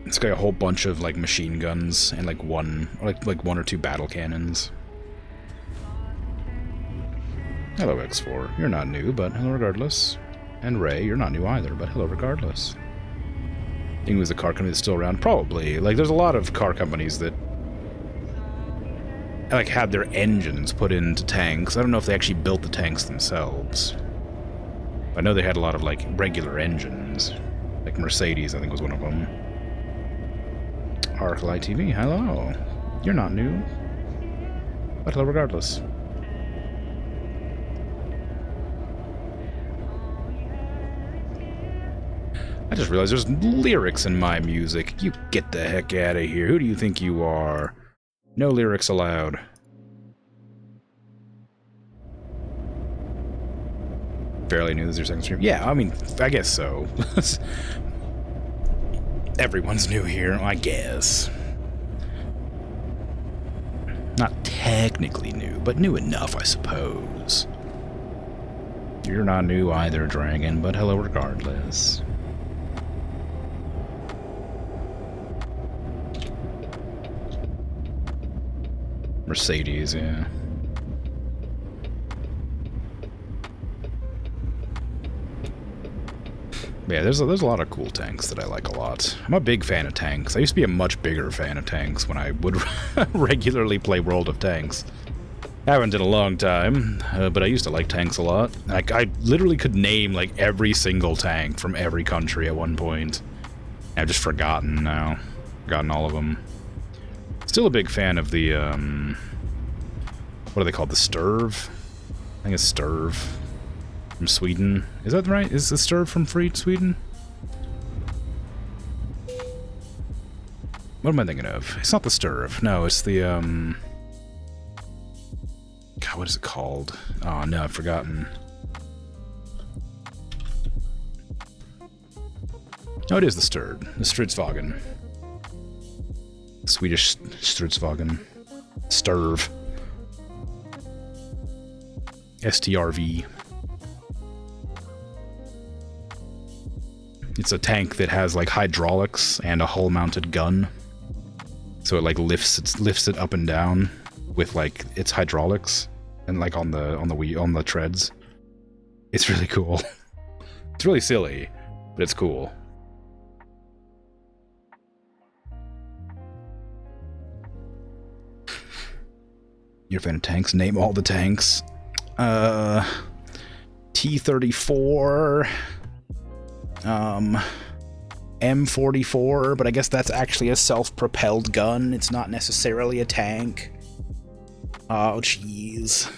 It's got a whole bunch of like machine guns and like one or two battle cannons. Hello, X4. You're not new, but hello regardless. And Ray, you're not new either, but hello regardless. Think it was the car company that's still around? Probably. Like, there's a lot of car companies that like had their engines put into tanks. I don't know if they actually built the tanks themselves. I know they had a lot of like regular engines. Like Mercedes, I think, was one of them. Arclight TV, hello. You're not new, but hello regardless. I just realized there's lyrics in my music. You get the heck out of here. Who do you think you are? No lyrics allowed. Fairly new. This is your second stream? Yeah, I mean, I guess so. Everyone's new here, I guess. Not technically new, but new enough, I suppose. You're not new either, Dragon, but hello regardless. Mercedes, yeah. Yeah, there's a lot of cool tanks that I like a lot. I'm a big fan of tanks. I used to be a much bigger fan of tanks when I would regularly play World of Tanks. Haven't in a long time, but I used to like tanks a lot. Like, I literally could name like every single tank from every country at one point. I've just forgotten now. Forgotten all of them. Still a big fan of the, what are they called? The Sturv? I think it's Sturv. From Sweden. Is that right? Is the Sturv from Sweden? What am I thinking of? It's not the Sturv. No, it's the, God, what is it called? Oh, no, I've forgotten. Oh, it is the Sturd. The Stridsvagen. Swedish Stridsvagen. Sturv. STRV. It's a tank that has like hydraulics and a hull-mounted gun, so it like lifts it up and down with like its hydraulics and like on the treads. It's really cool. It's really silly, but it's cool. You're a fan of tanks? Name all the tanks. T-34. M44, but I guess that's actually a self-propelled gun. It's not necessarily a tank. Oh, jeez.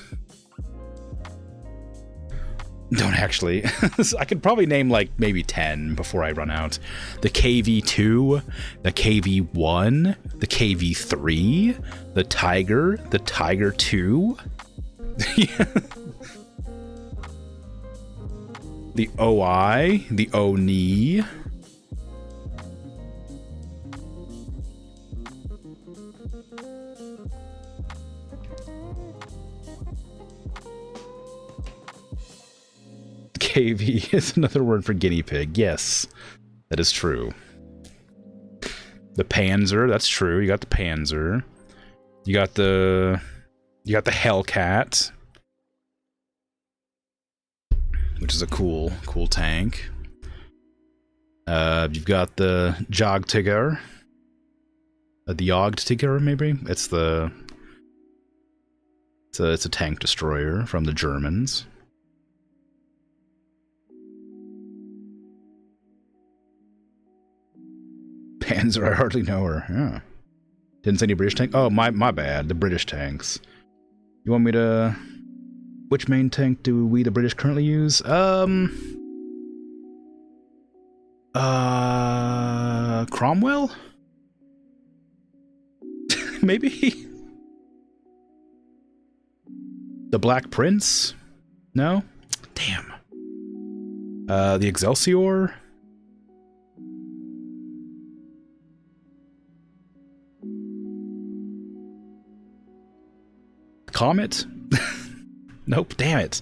Don't actually. I could probably name like maybe 10 before I run out. The KV2, the KV1, the KV3, the Tiger 2. The OI, the ONI. KV is another word for guinea pig. Yes, that is true. The Panzer, that's true. You got the Panzer. You got the Hellcat, which is a cool tank. You've got the Jagdtiger. The Jagdtiger, maybe? It's a It's a tank destroyer from the Germans. Panzer, I hardly know her. Yeah. Didn't say any British tank. Oh, my bad. The British tanks. You want me to... Which main tank do we, the British, currently use? Cromwell? Maybe? The Black Prince? No? Damn. The Excelsior? Comet? Nope, damn it.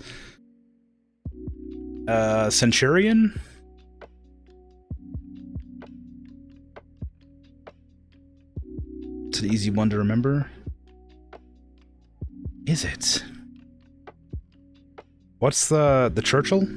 Centurion? It's an easy one to remember. Is it? What's the Churchill?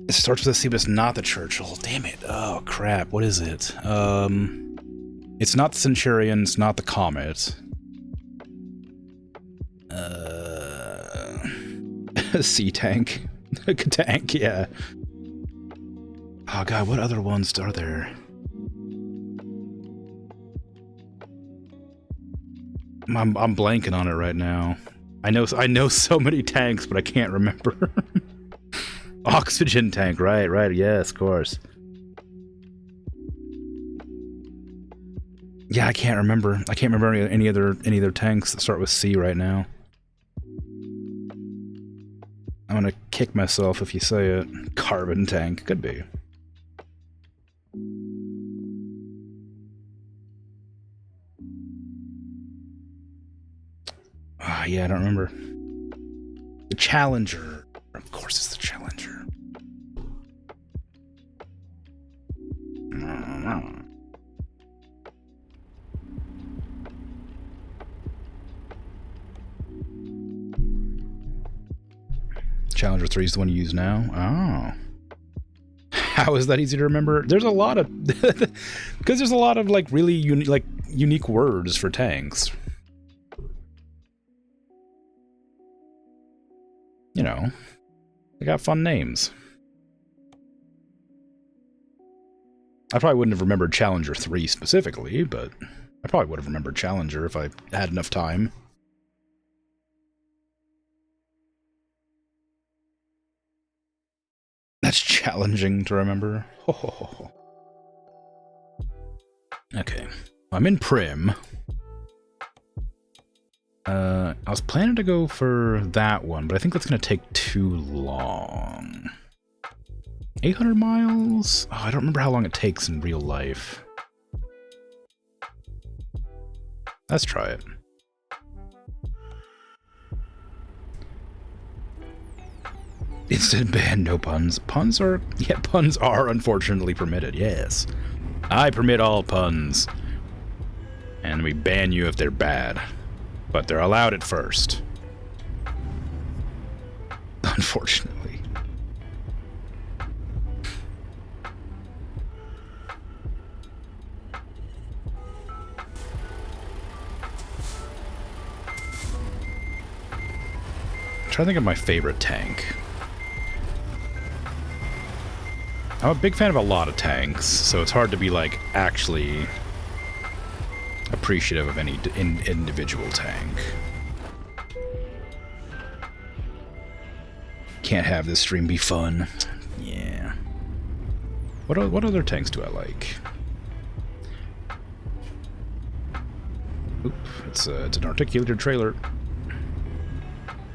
It starts with a C, but it's not the Churchill. Damn it. Oh, crap. What is it? It's not the Centurion. It's not the Comet. Sea tank. Tank, yeah. Oh, God. What other ones are there? I'm blanking on it right now. I know so many tanks, but I can't remember. Oxygen tank, right, yes, of course. Yeah, I can't remember. I can't remember any other tanks that start with C right now. I'm gonna kick myself if you say it. Carbon tank, could be. Ah, yeah, I don't remember. The Challenger. Of course it's the Challenger. Challenger 3 is the one you use now? Oh. How is that easy to remember? There's a lot of... Because there's a lot of, like, really unique words for tanks. You know, they got fun names. I probably wouldn't have remembered Challenger 3 specifically, but I probably would have remembered Challenger if I had enough time. That's challenging to remember. Okay, I'm in Prim. I was planning to go for that one, but I think that's going to take too long. 800 miles? Oh, I don't remember how long it takes in real life. Let's try it. Instant ban, no puns. Puns are unfortunately permitted, yes. I permit all puns. And we ban you if they're bad. But they're allowed at first. Unfortunately. I'm trying to think of my favorite tank. I'm a big fan of a lot of tanks, so it's hard to be, like, actually appreciative of any individual tank. Can't have this stream be fun. Yeah. What other tanks do I like? Oop, it's an articulated trailer.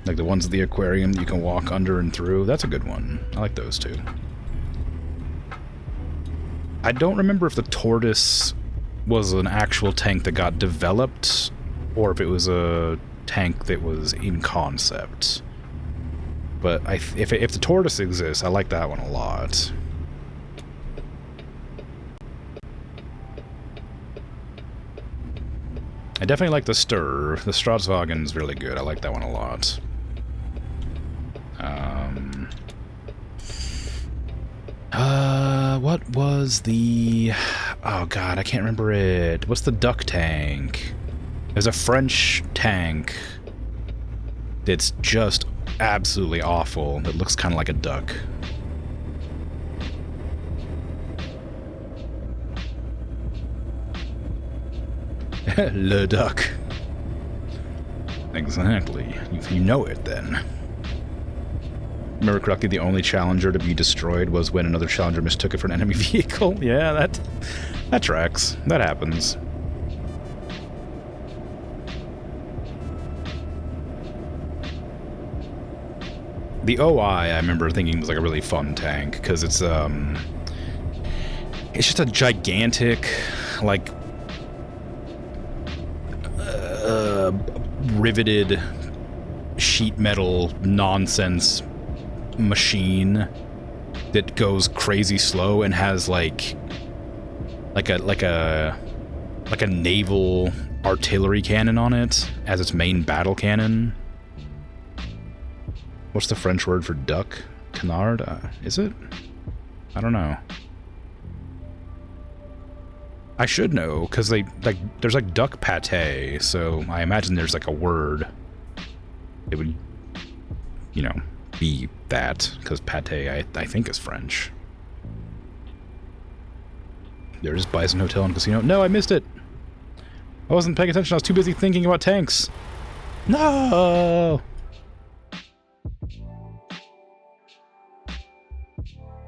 Like the ones at the aquarium that you can walk under and through. That's a good one. I like those too. I don't remember if the Tortoise was an actual tank that got developed, or if it was a tank that was in concept. But if the Tortoise exists, I like that one a lot. I definitely like the Stir. The Strausswagen's really good. I like that one a lot. What was the... Oh god, I can't remember it. What's the duck tank? There's a French tank that's just absolutely awful. That looks kind of like a duck. Le Duc. Exactly. If you know it, then. Remember correctly, the only Challenger to be destroyed was when another Challenger mistook it for an enemy vehicle. Yeah, that tracks. That happens. The OI, I remember thinking was like a really fun tank, because it's just a gigantic, like, riveted sheet metal nonsense machine that goes crazy slow and has like a naval artillery cannon on it as its main battle cannon. What's the French word for duck? Canard? Is it? I don't know. I should know, because there's like duck pate, so I imagine there's like a word. It would, you know, be that, because pate I think is French. There's Bison Hotel and Casino. No, I missed it! I wasn't paying attention, I was too busy thinking about tanks. No!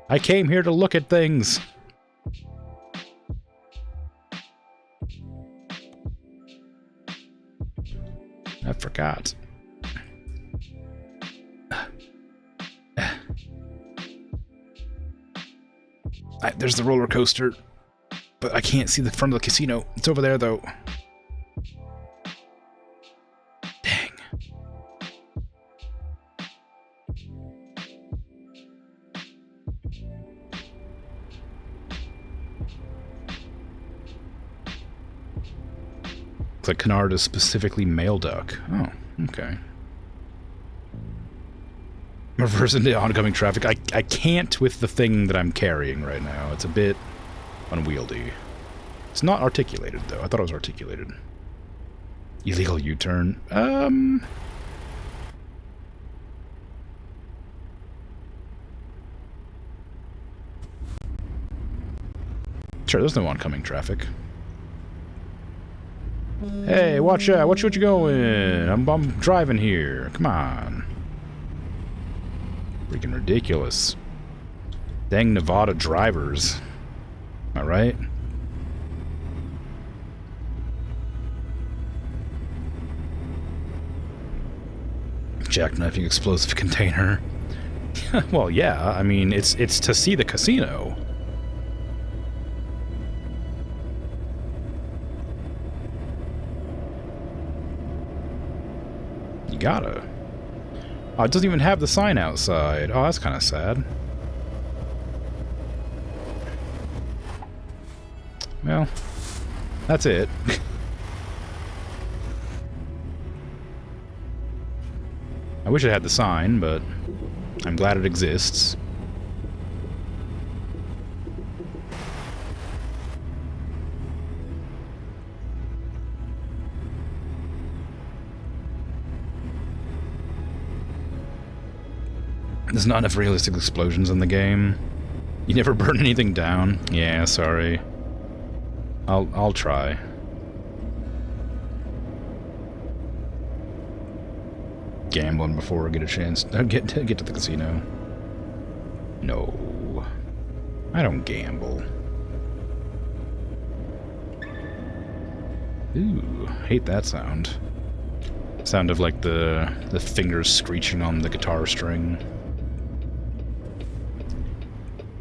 I came here to look at things. I forgot. There's the roller coaster, but I can't see the front of the casino. It's over there, though. Dang. Looks like Canard is specifically male duck. Oh, okay. Reverse into oncoming traffic. I can't with the thing that I'm carrying right now. It's a bit unwieldy. It's not articulated, though. I thought it was articulated. Illegal U-turn. Sure, there's no oncoming traffic. Hey, watch out. Watch what you're going. I'm driving here. Come on. Freaking ridiculous. Dang Nevada drivers. Am I right? Jackknifing explosive container. Well, yeah. I mean, it's to see the casino. You gotta. Oh, it doesn't even have the sign outside. Oh, that's kind of sad. Well, that's it. I wish it had the sign, but I'm glad it exists. There's not enough realistic explosions in the game. You never burn anything down? Yeah, sorry. I'll try. Gambling before I get a chance to get to the casino. No. I don't gamble. Ooh, hate that sound. Sound of like the fingers screeching on the guitar string.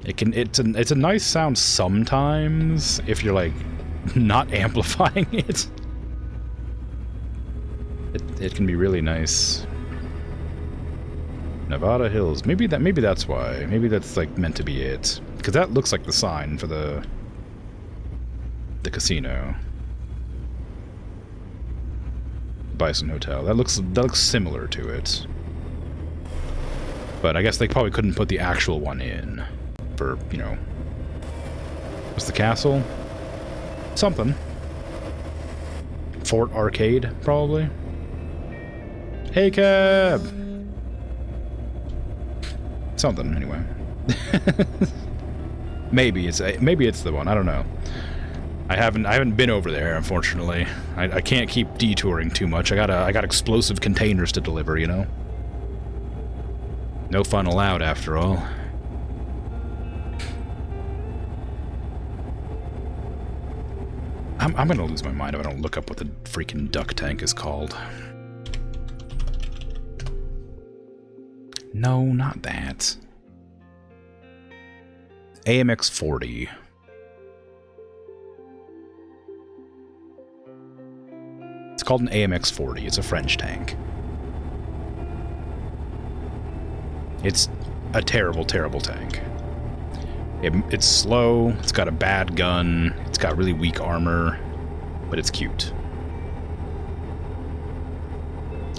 It's a nice sound sometimes if you're like not amplifying it. It can be really nice. Nevada Hills. Maybe that's why. Maybe that's like meant to be it. Because that looks like the sign for the casino. Bison Hotel. That looks similar to it. But I guess they probably couldn't put the actual one in for, you know... What's the castle? Something. Fort Arcade, probably. Hey, cab! Something, anyway. Maybe it's the one. I don't know. I haven't been over there, unfortunately. I can't keep detouring too much. I got explosive containers to deliver, you know. No fun allowed, after all. I'm gonna lose my mind if I don't look up what the freaking duck tank is called. No, not that. AMX 40. It's called an AMX 40. It's a French tank. It's a terrible, terrible tank. It's slow, it's got a bad gun, it's got really weak armor, but it's cute.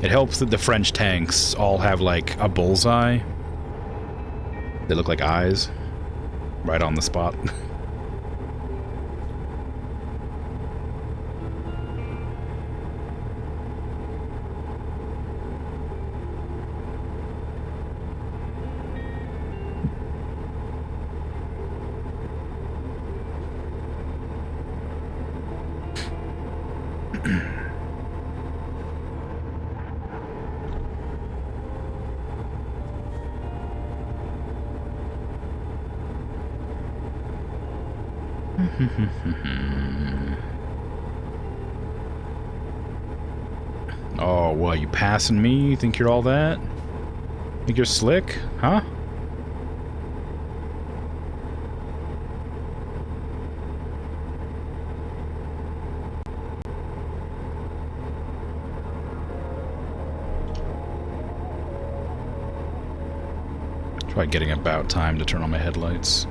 It helps that the French tanks all have, like, a bullseye. They look like eyes. Right on the spot. Oh, what, you passing me? You think you're all that? Think you're slick? Huh? Try getting about time to turn on my headlights.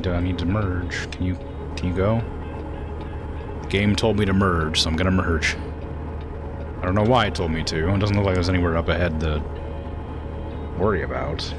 I need to merge. Can you go? The game told me to merge, so I'm gonna merge. I don't know why it told me to. It doesn't look like there's anywhere up ahead to worry about.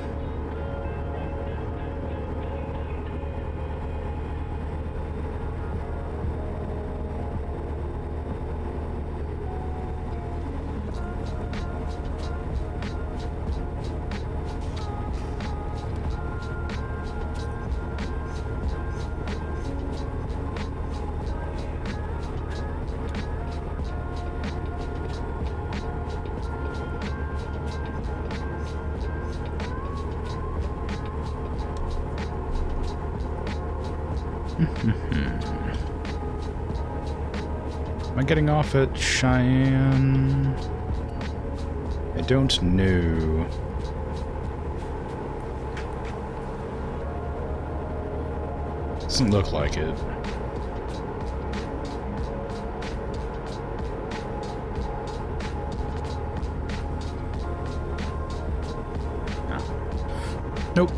Am I getting off at Cheyenne? I don't know. Doesn't look like it. Nope.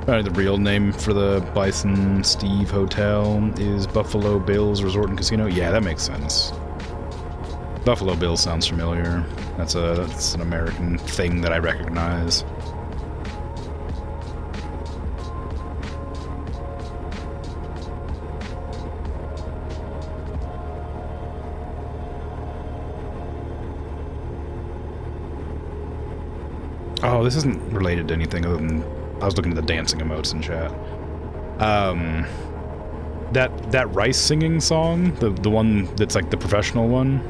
The real name for the Bison Steve Hotel is Buffalo Bills Resort and Casino. Yeah, that makes sense. Buffalo Bills sounds familiar. That's an American thing that I recognize. Oh, this isn't related to anything other than I was looking at the dancing emotes in chat. That Rice singing song, the one that's like the professional one.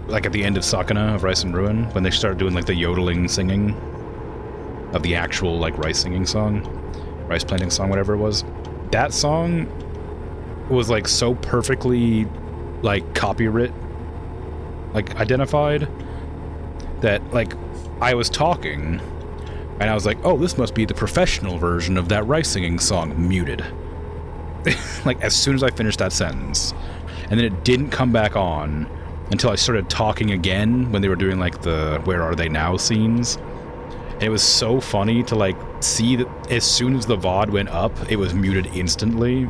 Like at the end of Sakana of Rice and Ruin, when they start doing like the yodeling singing of the actual like rice singing song, rice planting song, whatever it was. That song was like so perfectly like copyright like identified that like I was talking And I was like, oh, this must be the professional version of that rice singing song. Muted. Like, as soon as I finished that sentence. And then it didn't come back on until I started talking again when they were doing, like, the Where Are They Now scenes. And it was so funny to, like, see that as soon as the VOD went up, it was muted instantly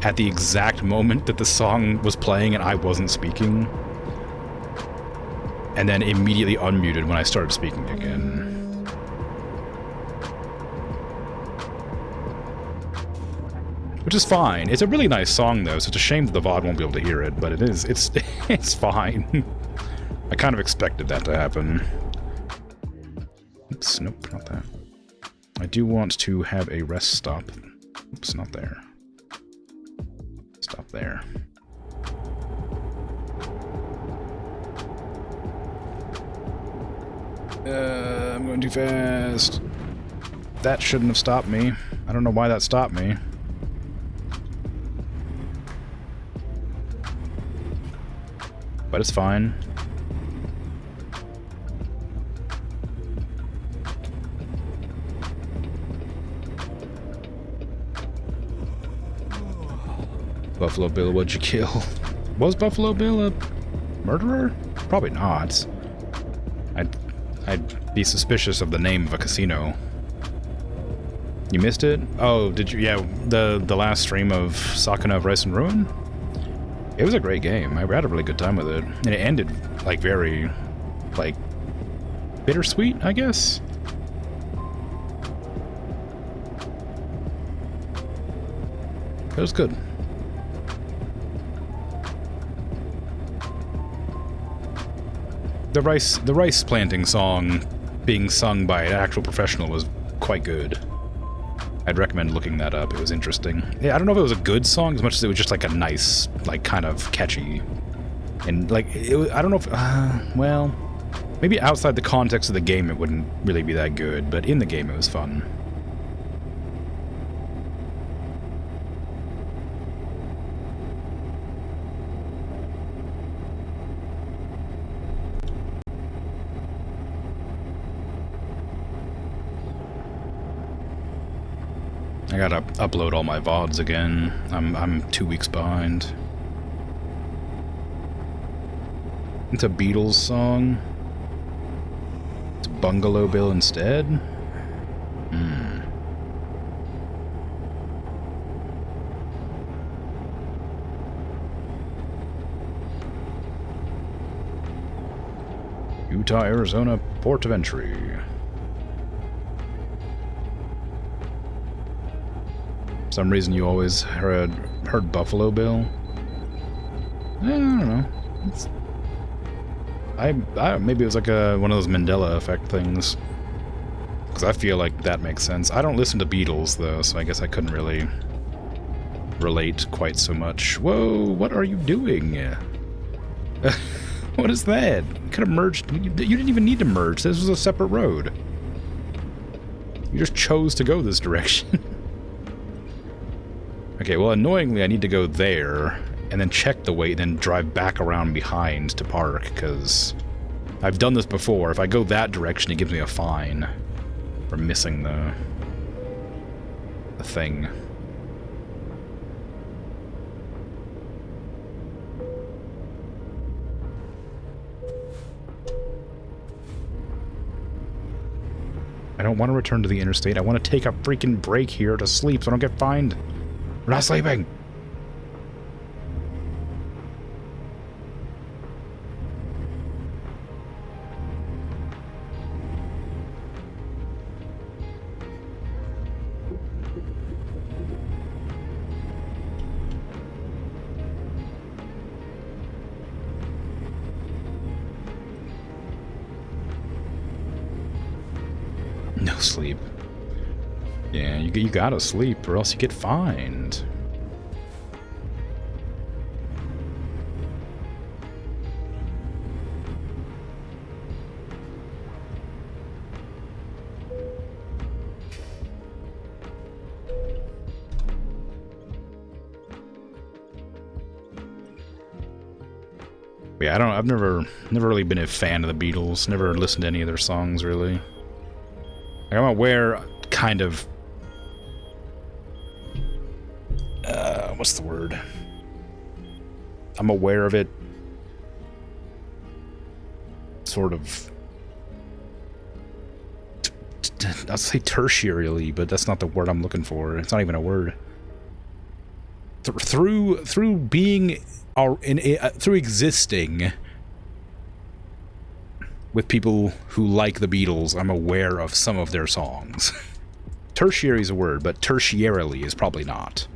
at the exact moment that the song was playing and I wasn't speaking. And then immediately unmuted when I started speaking again. Which is fine. It's a really nice song, though, so it's a shame that the VOD won't be able to hear it, but it's fine. I kind of expected that to happen. Oops, nope, not that. I do want to have a rest stop. Oops, not there. Stop there. I'm going too fast. That shouldn't have stopped me. I don't know why that stopped me. But it's fine. Buffalo Bill, what'd you kill? Was Buffalo Bill a murderer? Probably not. I'd be suspicious of the name of a casino. You missed it? Oh, did you? Yeah, the last stream of Sakuna of Rice and Ruin? It was a great game. I had a really good time with it. And it ended, like, very, like, bittersweet, I guess? It was good. The rice planting song being sung by an actual professional was quite good. I'd recommend looking that up. It was interesting. Yeah, I don't know if it was a good song as much as it was just like a nice, like, kind of catchy. And, like, I don't know if, well, maybe outside the context of the game it wouldn't really be that good, but in the game it was fun. I gotta upload all my VODs again. I'm 2 weeks behind. It's a Beatles song. It's Bungalow Bill instead? Utah, Arizona, port of entry. For some reason you always heard Buffalo Bill. I don't know. Maybe it was like one of those Mandela effect things. Because I feel like that makes sense. I don't listen to Beatles, though, so I guess I couldn't really relate quite so much. Whoa, what are you doing? What is that? You could have merged. You didn't even need to merge. This was a separate road. You just chose to go this direction. Okay, well, annoyingly, I need to go there, and then check the way, then drive back around behind to park, because I've done this before. If I go that direction, it gives me a fine for missing the thing. I don't want to return to the interstate. I want to take a freaking break here to sleep so I don't get fined. We're not sleeping! No sleep. Yeah, you gotta sleep or else you get fined. Yeah, I've never really been a fan of the Beatles. Never listened to any of their songs, really. I'm aware, kind of... what's the word? I'm aware of it, sort of... I'll say tertiarily, but that's not the word I'm looking for. It's not even a word. Through being... through existing... with people who like the Beatles, I'm aware of some of their songs. Tertiary is a word, but tertiarily is probably not.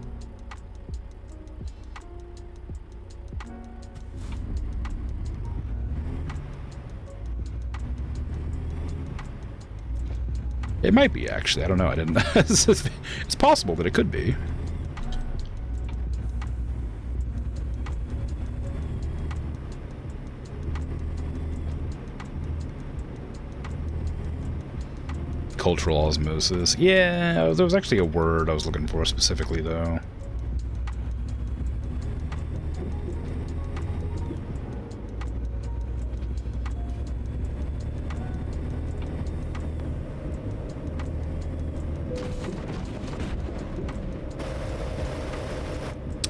It might be, actually. I don't know. I didn't... It's possible that it could be. Cultural osmosis. Yeah, there was actually a word I was looking for specifically, though.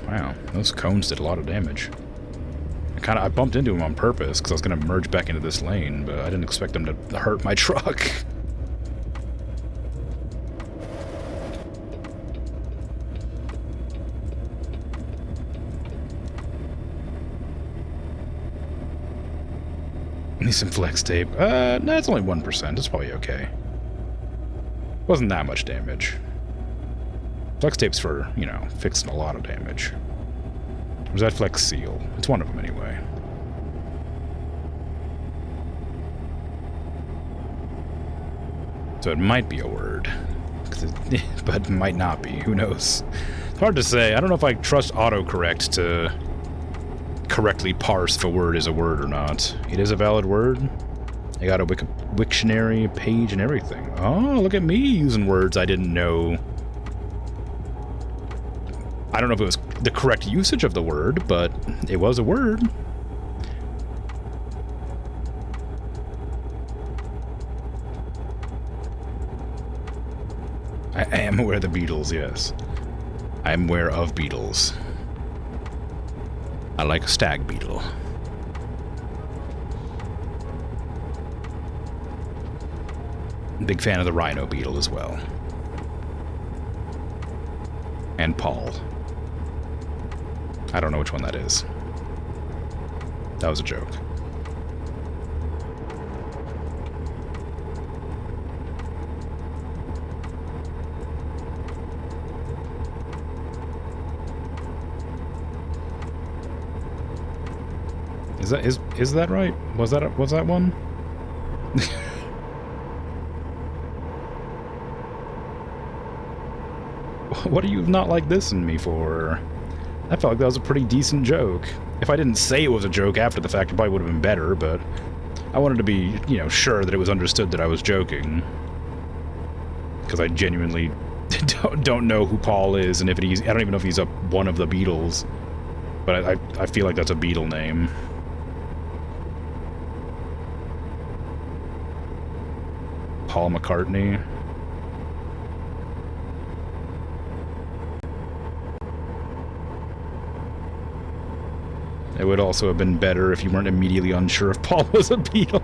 Wow, those cones did a lot of damage. I bumped into them on purpose because I was going to merge back into this lane, but I didn't expect them to hurt my truck. Need some flex tape. No, it's only 1%. It's probably okay. Wasn't that much damage. Flex tape's for, you know, fixing a lot of damage. Or is that flex seal? It's one of them anyway. So it might be a word. But it might not be. Who knows? It's hard to say. I don't know if I trust autocorrect to correctly parse if a word is a word or not. It is a valid word. I got a Wiktionary page and everything. Oh, look at me using words I didn't know. I don't know if it was the correct usage of the word, but it was a word. I am aware of the Beatles, yes. I am aware of Beatles. I like a stag beetle. Big fan of the rhino beetle as well. And Paul. I don't know which one that is. That was a joke. Is that right? Was that one? What do you not like this in me for? I felt like that was a pretty decent joke. If I didn't say it was a joke after the fact, it probably would have been better, but I wanted to be, you know, sure that it was understood that I was joking. Because I genuinely don't know who Paul is, and I don't even know if he's one of the Beatles. But I feel like that's a Beatle name. Paul McCartney. It would also have been better if you weren't immediately unsure if Paul was a Beatle.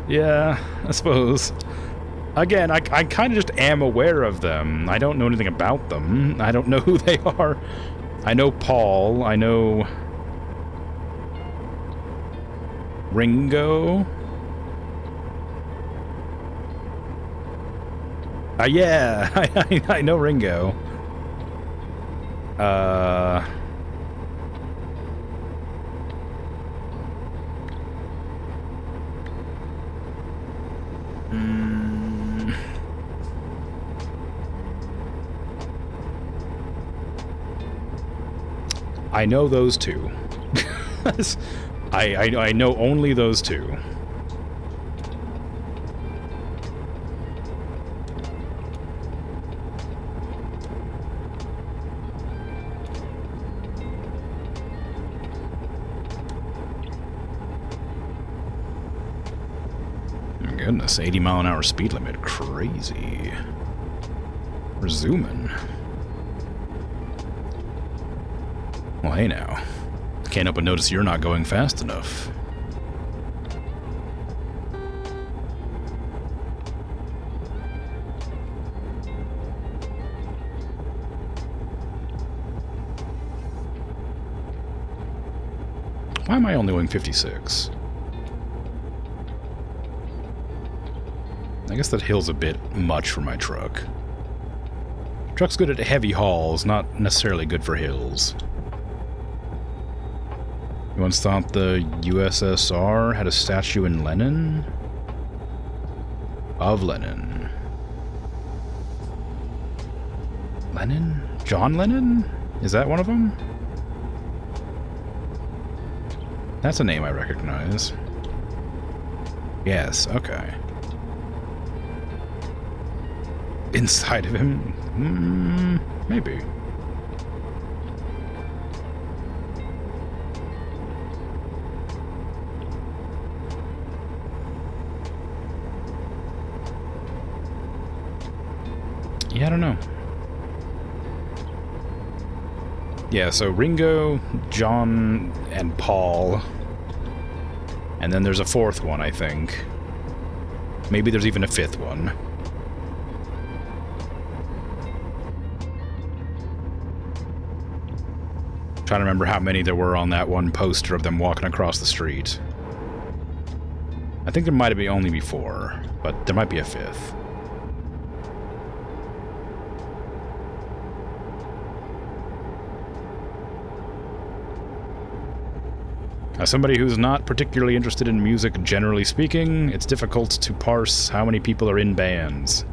Yeah, I suppose. Again, I kind of just am aware of them. I don't know anything about them. I don't know who they are. I know Paul. I know Ringo. Yeah, I know Ringo. I know those two. I know only those two. goodness, 80-mile-an-hour speed limit. Crazy. We're zooming. Well, hey now. Can't help but notice you're not going fast enough. Why am I only going 56? I guess that hill's a bit much for my truck. Truck's good at heavy hauls, not necessarily good for hills. You once thought the USSR had a statue in Lenin? Of Lenin. Lenin? John Lennon? Is that one of them? That's a name I recognize. Yes, okay. Inside of him? Maybe. Yeah, I don't know. Yeah, so Ringo, John, and Paul. And then there's a fourth one, I think. Maybe there's even a fifth one. Trying to remember how many there were on that one poster of them walking across the street. I think there might have only be 4, but there might be a fifth. As somebody who's not particularly interested in music, generally speaking, it's difficult to parse how many people are in bands.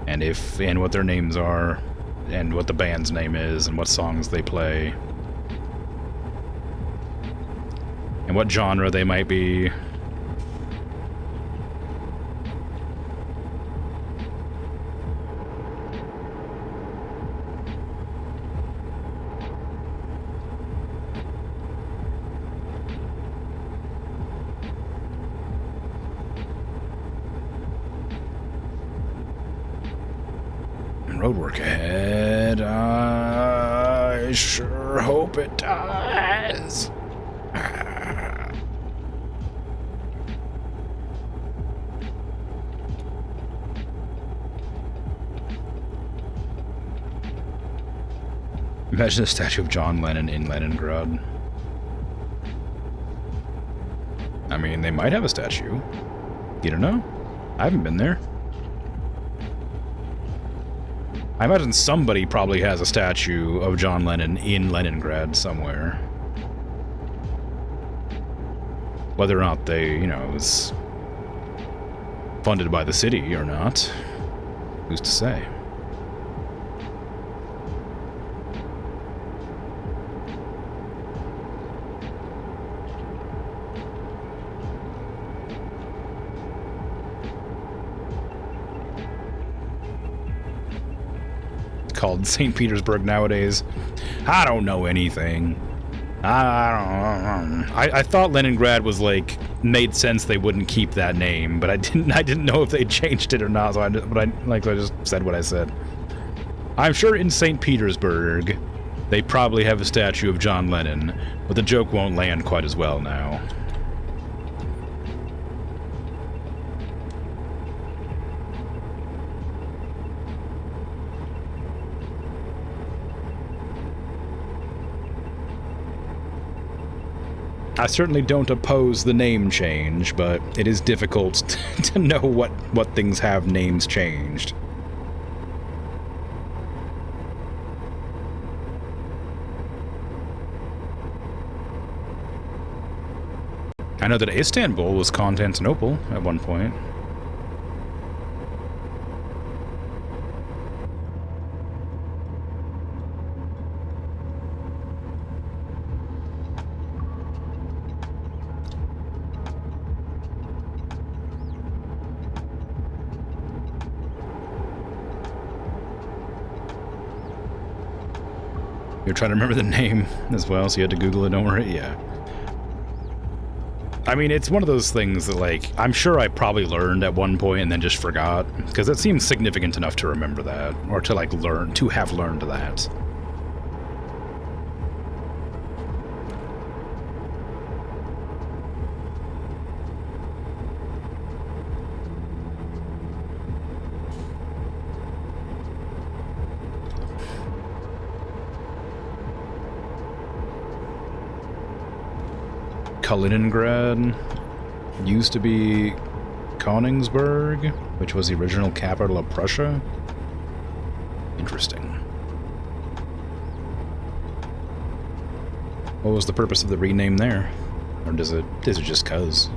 And what their names are, and what the band's name is, and what songs they play. And what genre they might be. Roadwork ahead. I sure hope it does. Imagine a statue of John Lennon in Leningrad. I mean, they might have a statue. You don't know? I haven't been there. I imagine somebody probably has a statue of John Lennon in Leningrad somewhere. Whether or not they, you know, was funded by the city or not, who's to say? Called St. Petersburg nowadays. I don't know anything. I thought Leningrad was like made sense they wouldn't keep that name, but I didn't know if they changed it or not. So I just said what I said. I'm sure in St. Petersburg they probably have a statue of John Lennon, but the joke won't land quite as well now. I certainly don't oppose the name change, but it is difficult to know what things have names changed. I know that Istanbul was Constantinople at one point. You're trying to remember the name as well, so you had to Google it, don't worry? Yeah. I mean, it's one of those things that, like, I'm sure I probably learned at one point and then just forgot, because it seems significant enough to remember that, or to, like, have learned that. Kaliningrad used to be Königsberg, which was the original capital of Prussia. Interesting. What was the purpose of the rename there? Or is it just 'cause?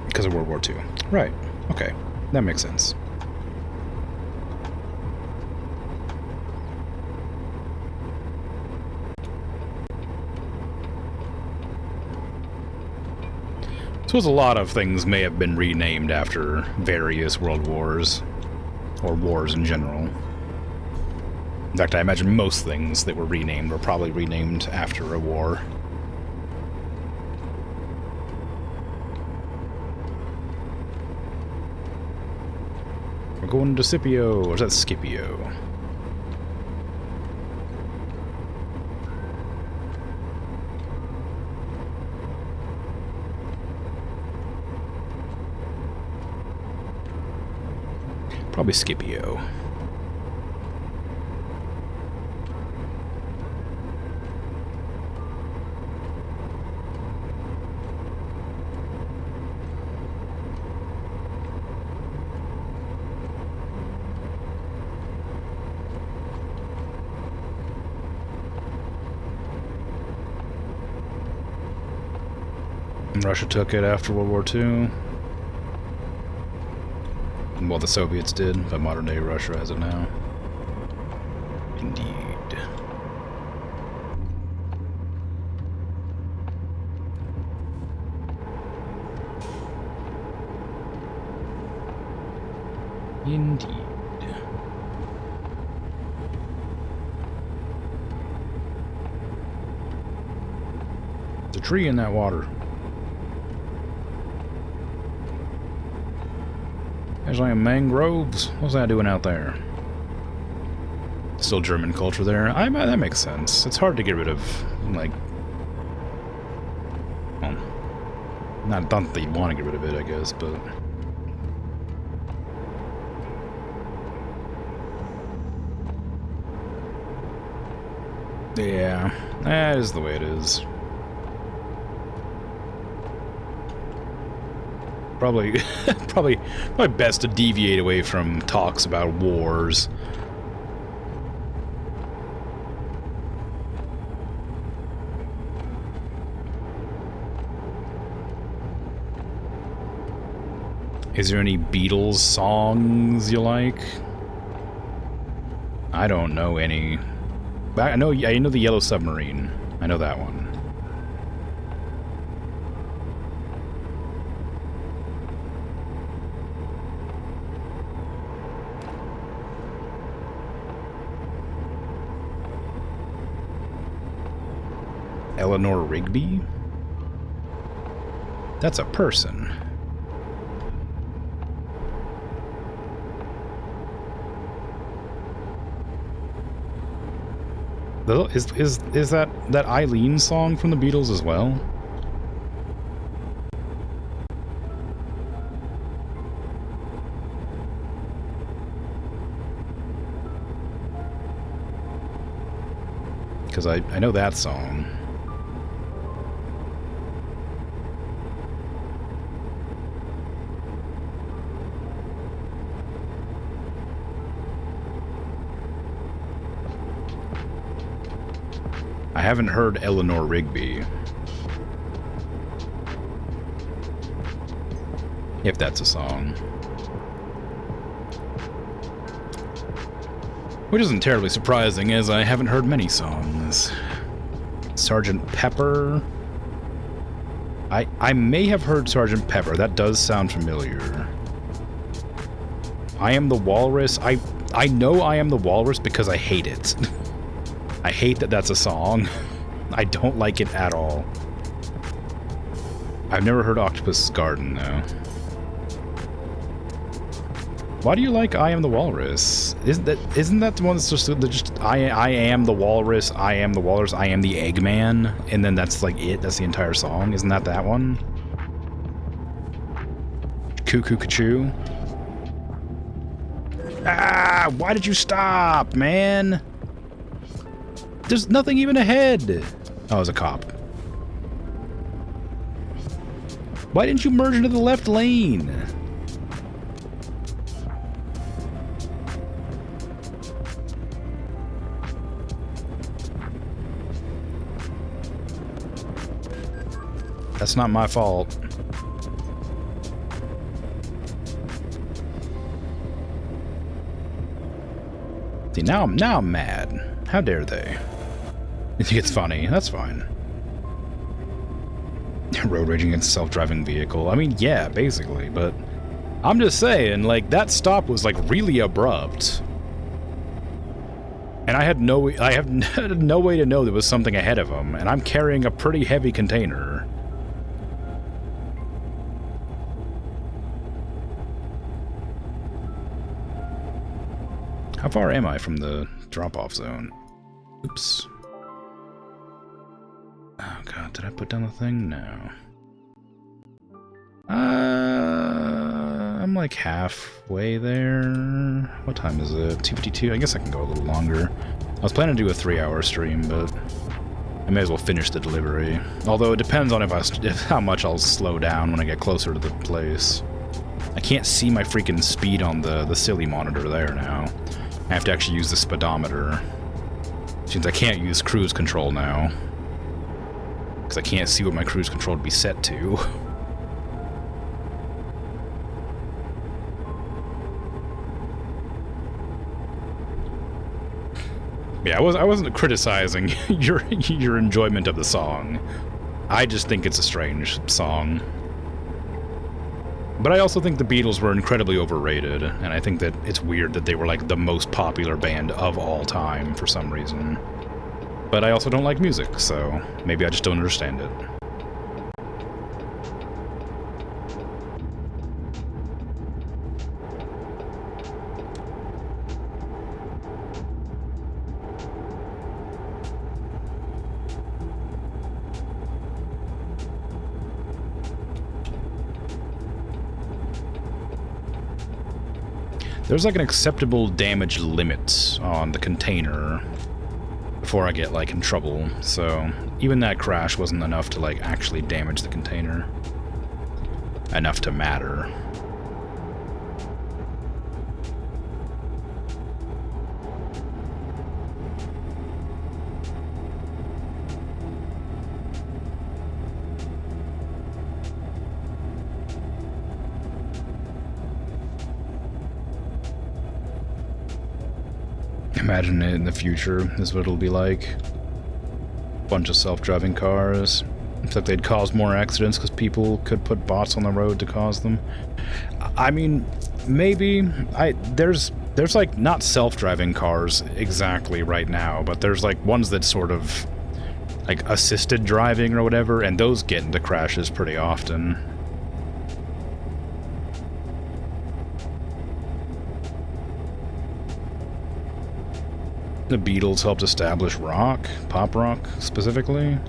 Because of World War II. Right. Okay. That makes sense. I suppose a lot of things may have been renamed after various world wars, or wars in general. In fact, I imagine most things that were renamed were probably renamed after a war. We're going to Scipio, or is that Scipio? Probably Scipio. Russia took it after World War II. Well, the Soviets did, but modern-day Russia has it now. Indeed. Indeed. There's a tree in that water. There's like mangroves. What's that doing out there? Still German culture there. That makes sense. It's hard to get rid of, like... Well, not that you want to get rid of it, I guess, but... Yeah, that is the way it is. Probably best to deviate away from talks about wars. Is there any Beatles songs you like? I don't know any. I know the Yellow Submarine. I know that one. Eleanor Rigby? That's a person. Is that Eileen song from the Beatles as well? Because I know that song. I haven't heard Eleanor Rigby. If that's a song. Which isn't terribly surprising, as I haven't heard many songs. Sgt. Pepper. I may have heard Sgt. Pepper. That does sound familiar. I Am the Walrus. I know I Am the Walrus because I hate it. I hate that that's a song. I don't like it at all. I've never heard Octopus's Garden, though. Why do you like I Am the Walrus? Isn't that the one that's just I am the walrus, I am the walrus, I am the Eggman, and then that's like it, that's the entire song? Isn't that one? Cuckoo Cachoo. Ah, why did you stop, man? There's nothing even ahead. Oh, it's a cop. Why didn't you merge into the left lane? That's not my fault. See, now I'm mad. How dare they? You think it's funny? That's fine. Road raging against a self-driving vehicle. I mean, yeah, basically, but I'm just saying, like, that stop was like really abrupt. And I have no way to know there was something ahead of him, and I'm carrying a pretty heavy container. How far am I from the drop-off zone? Oops. Oh god, did I put down the thing? No. I'm like halfway there. What time is it? 2:52? I guess I can go a little longer. I was planning to do a 3-hour stream, but I may as well finish the delivery. Although it depends on how much I'll slow down when I get closer to the place. I can't see my freaking speed on the silly monitor there now. I have to actually use the speedometer. Since I can't use cruise control now. Because I can't see what my cruise control would be set to. Yeah, I wasn't criticizing your enjoyment of the song. I just think it's a strange song. But I also think the Beatles were incredibly overrated, and I think that it's weird that they were like the most popular band of all time for some reason. But I also don't like music, so maybe I just don't understand it. There's like an acceptable damage limit on the container before I get like in trouble, so even that crash wasn't enough to like actually damage the container. Enough to matter. Imagine it in the future is what it'll be like. Bunch of self-driving cars. Except they'd cause more accidents because people could put bots on the road to cause them. I mean, maybe. There's like not self-driving cars exactly right now, but there's like ones that sort of like assisted driving or whatever, and those get into crashes pretty often. The Beatles helped establish rock, pop rock specifically.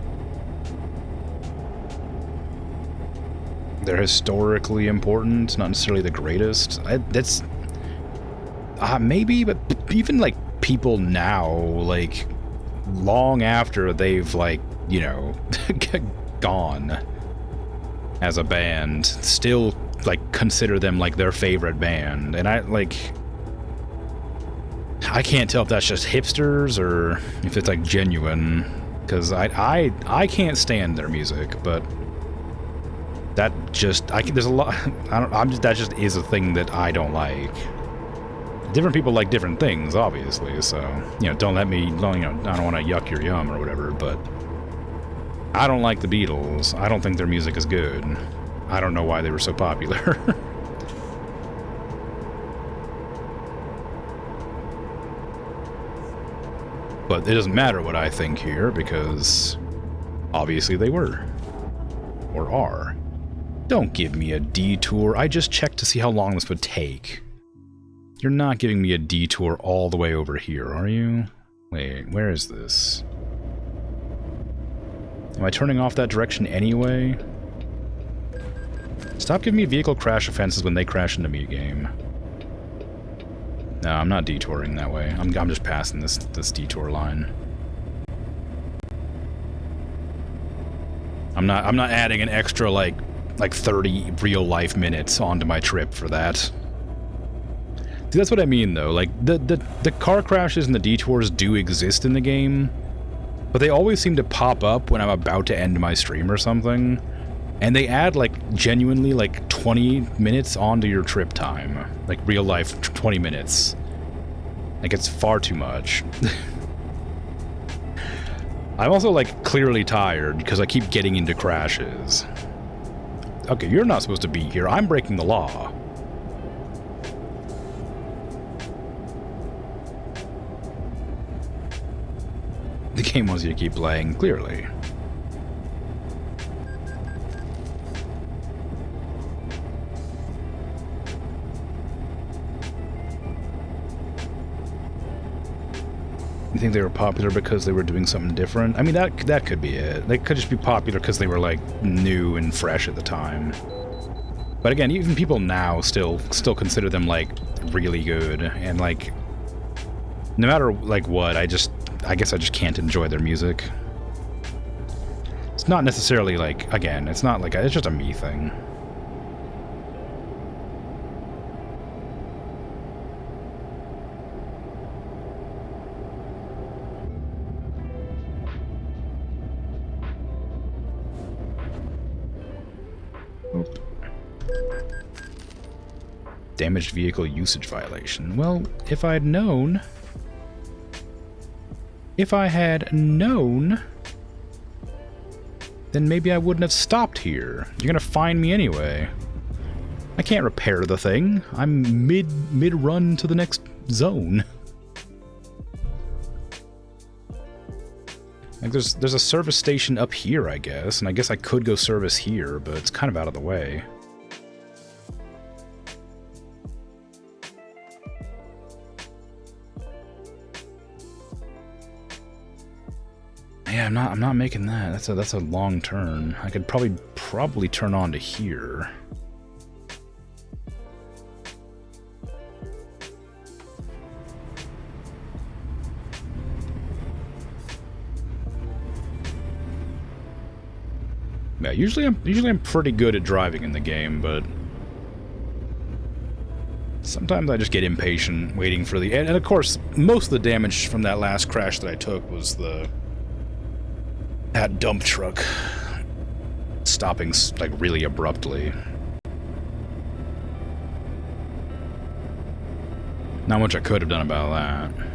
They're historically important, not necessarily the greatest. That's maybe, but even like people now, like long after they've like, you know, gone as a band, still like consider them like their favorite band, and I can't tell if that's just hipsters or if it's like genuine, because I can't stand their music, but that just there's a lot. That just is a thing that I don't like. Different people like different things, obviously. So I don't want to yuck your yum or whatever. But I don't like the Beatles. I don't think their music is good. I don't know why they were so popular. But it doesn't matter what I think here, because obviously they were. Or are. Don't give me a detour. I just checked to see how long this would take. You're not giving me a detour all the way over here, are you? Wait, where is this? Am I turning off that direction anyway? Stop giving me vehicle crash offenses when they crash into me, game. No, I'm not detouring that way. I'm just passing this detour line. I'm not adding an extra like 30 real life minutes onto my trip for that. See, that's what I mean though. Like the car crashes and the detours do exist in the game, but they always seem to pop up when I'm about to end my stream or something. And they add, like, genuinely, like, 20 minutes onto your trip time. Like, real life 20 minutes. Like, it's far too much. I'm also, like, clearly tired because I keep getting into crashes. Okay, you're not supposed to be here. I'm breaking the law. The game wants you to keep playing, clearly. You think they were popular because they were doing something different? I mean, that could be it. They could just be popular because they were, like, new and fresh at the time. But again, even people now still consider them, like, really good. And, like, no matter, like, what, I guess I just can't enjoy their music. It's not necessarily, like, again, it's not like, it's just a me thing. Damaged vehicle usage violation. Well, if I had known, then maybe I wouldn't have stopped here. You're gonna find me anyway. I can't repair the thing. I'm mid-run to the next zone. Like there's a service station up here, I guess, and I guess I could go service here, but it's kind of out of the way. Yeah, I'm not making that. That's a long turn. I could probably turn on to here. Yeah, usually I'm pretty good at driving in the game, but sometimes I just get impatient waiting for the... And of course, most of the damage from that last crash that I took was that dump truck stopping, like, really abruptly. Not much I could have done about that.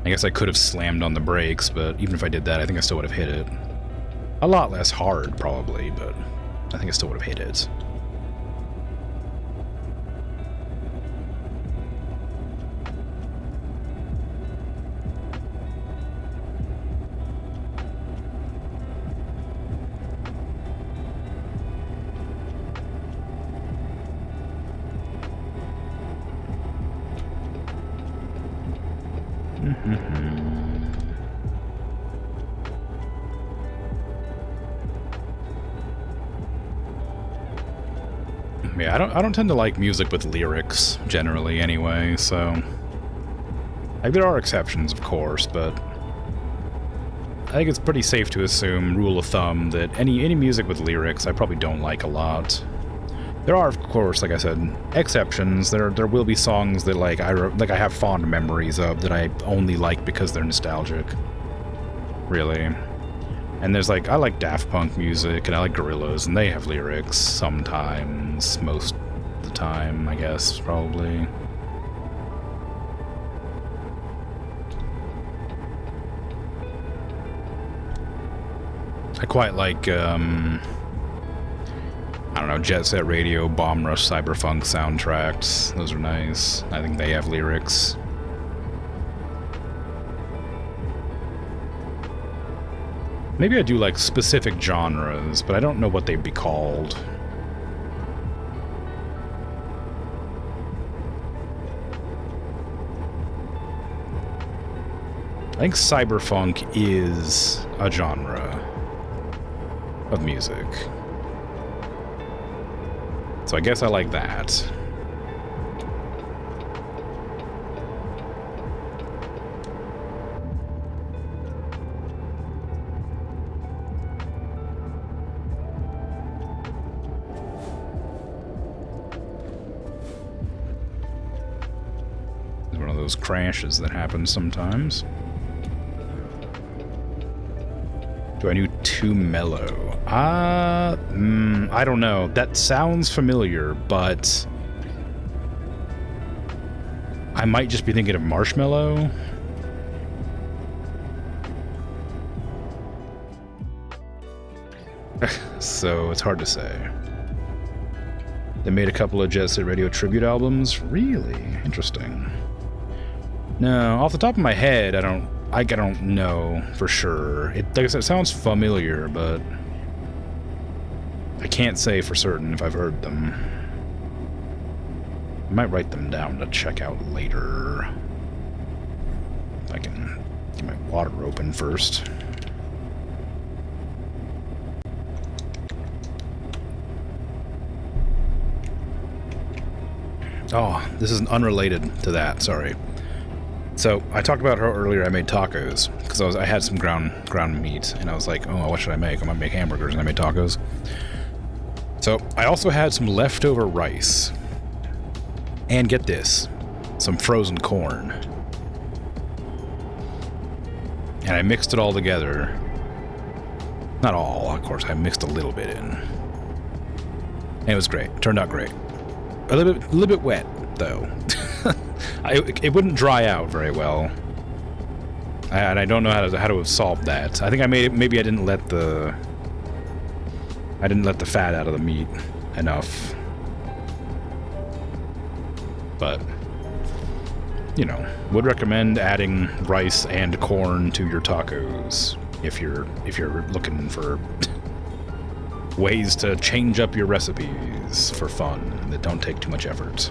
I guess I could have slammed on the brakes, but even if I did that, I think I still would have hit it. A lot less hard, probably, but I think I still would have hit it. Yeah, I don't tend to like music with lyrics, generally, anyway, so... Like, there are exceptions, of course, but... I think it's pretty safe to assume, rule of thumb, that any music with lyrics I probably don't like a lot. There are, of course, like I said, exceptions. There will be songs that, like, I have fond memories of that I only like because they're nostalgic. Really. And there's, like, I like Daft Punk music, and I like Gorillaz, and they have lyrics sometimes, most of the time, I guess, probably. I quite like, I don't know, Jet Set Radio, Bomb Rush, Cyberpunk soundtracks. Those are nice. I think they have lyrics. Maybe I do like specific genres, but I don't know what they'd be called. I think cyberpunk is a genre of music. So I guess I like that. It's one of those crashes that happen sometimes. Do I do too mellow? I don't know. That sounds familiar, but I might just be thinking of Marshmallow. So it's hard to say. They made a couple of Jet Set Radio tribute albums. Really interesting. No, off the top of my head, I don't know for sure. Like I said, it sounds familiar, but I can't say for certain if I've heard them. I might write them down to check out later. I can get my water open first. Oh, this is unrelated to that, sorry. So I talked about how earlier I made tacos because I had some ground meat and I was like, oh, what should I make? I'm gonna make hamburgers, and I made tacos. So I also had some leftover rice, and get this, some frozen corn, and I mixed it all together. Not all, of course. I mixed a little bit in, and it was great. Turned out great. A little bit wet though. It wouldn't dry out very well, and I don't know how to have solved that. I think maybe I didn't let the fat out of the meat enough, but you know, would recommend adding rice and corn to your tacos if you're looking for ways to change up your recipes for fun that don't take too much effort.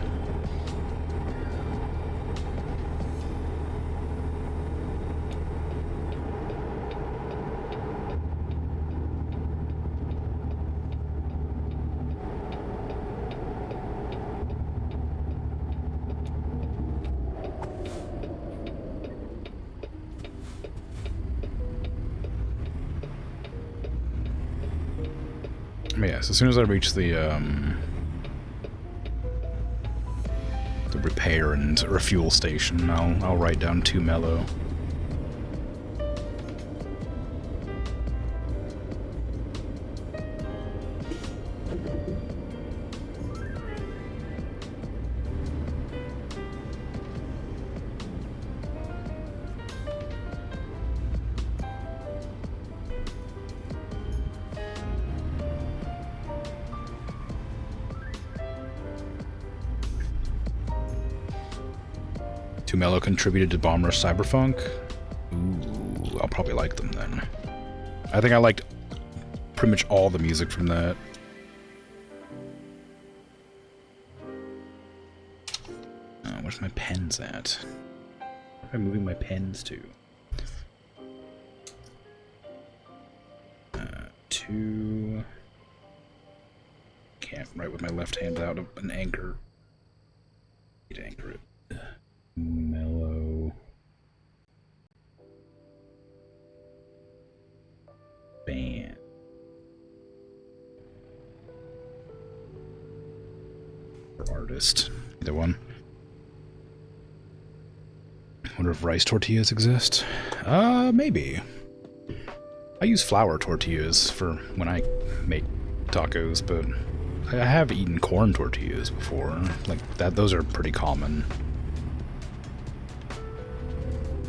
Yes, as soon as I reach the repair and refuel station, I'll write down too mellow. Too Mellow contributed to Bomber Cyberpunk. Ooh, I'll probably like them then. I think I liked pretty much all the music from that. Where's my pens at? Where am I moving my pens to? Two. Can't write with my left hand out of an anchor. Need to anchor it. Mellow. Band. Or artist. Either one. Wonder if rice tortillas exist? Maybe. I use flour tortillas for when I make tacos, but I have eaten corn tortillas before. Like that, those are pretty common.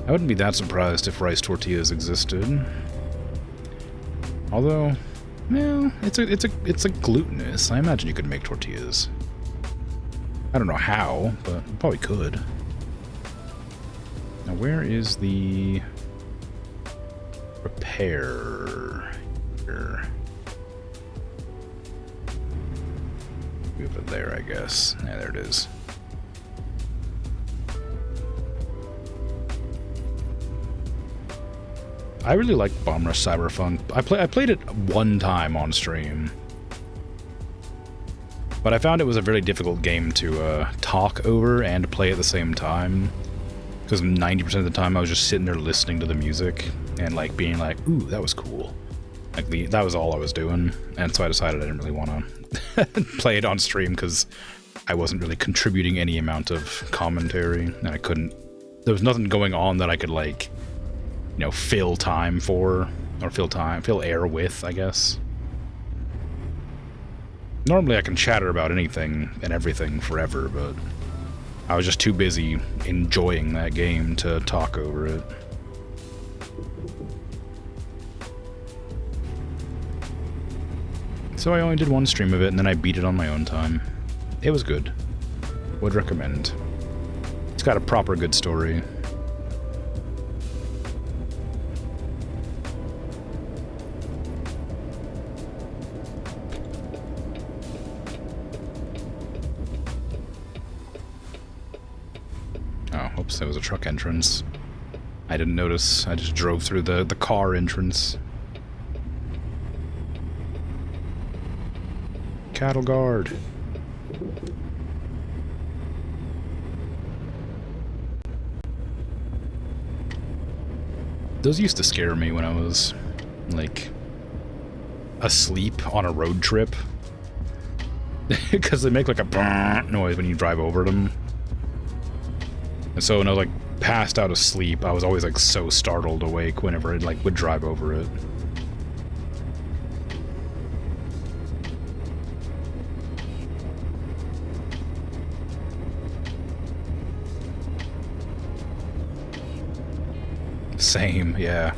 I wouldn't be that surprised if rice tortillas existed. Although, well, it's a glutinous. I imagine you could make tortillas. I don't know how, but you probably could. Now, where is the repair repair here. Over there, I guess. Yeah, there it is. I really like Bomb Rush Cyberpunk. I played it one time on stream, but I found it was a very difficult game to talk over and play at the same time, because 90% of the time I was just sitting there listening to the music and like being like, "Ooh, that was cool." Like that was all I was doing, and so I decided I didn't really want to play it on stream because I wasn't really contributing any amount of commentary, and I couldn't. There was nothing going on that I could like, you know, fill time for, or fill air with, I guess. Normally I can chatter about anything and everything forever, but I was just too busy enjoying that game to talk over it. So I only did one stream of it, and then I beat it on my own time. It was good. Would recommend. It's got a proper good story. Oh, oops, there was a truck entrance. I didn't notice. I just drove through the car entrance. Cattle guard. Those used to scare me when I was, like, asleep on a road trip. Because they make like a noise when you drive over them. And so when I was like passed out asleep, I was always like so startled awake whenever it like would drive over it. Same, yeah.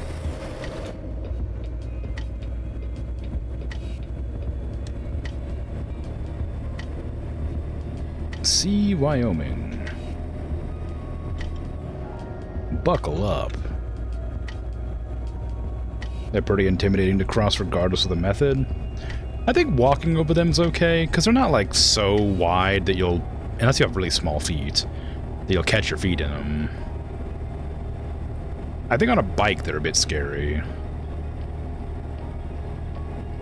See Wyoming. Buckle up. They're pretty intimidating to cross regardless of the method. I think walking over them's okay, because they're not like so wide that you'll, unless you have really small feet, that you'll catch your feet in them. I think on a bike they're a bit scary.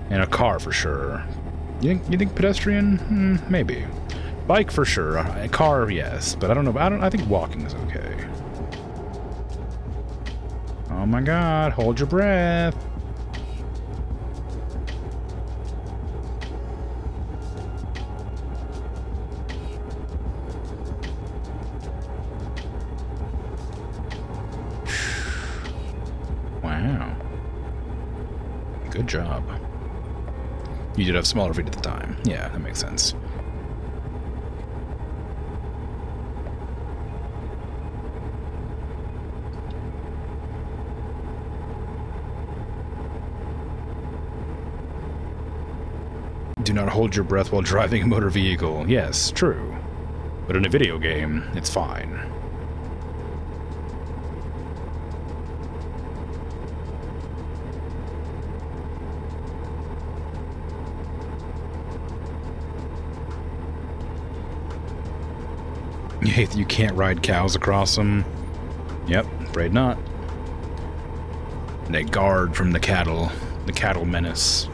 In a car for sure. You think pedestrian? Maybe. Bike for sure. A car, yes, but I don't know. I think walking is okay. Oh my god, hold your breath. Wow. Good job. You did have smaller feet at the time. Yeah, that makes sense. Do not hold your breath while driving a motor vehicle. Yes, true. But in a video game, it's fine. You can't ride cows across them. Yep, afraid not. They guard from the cattle menace.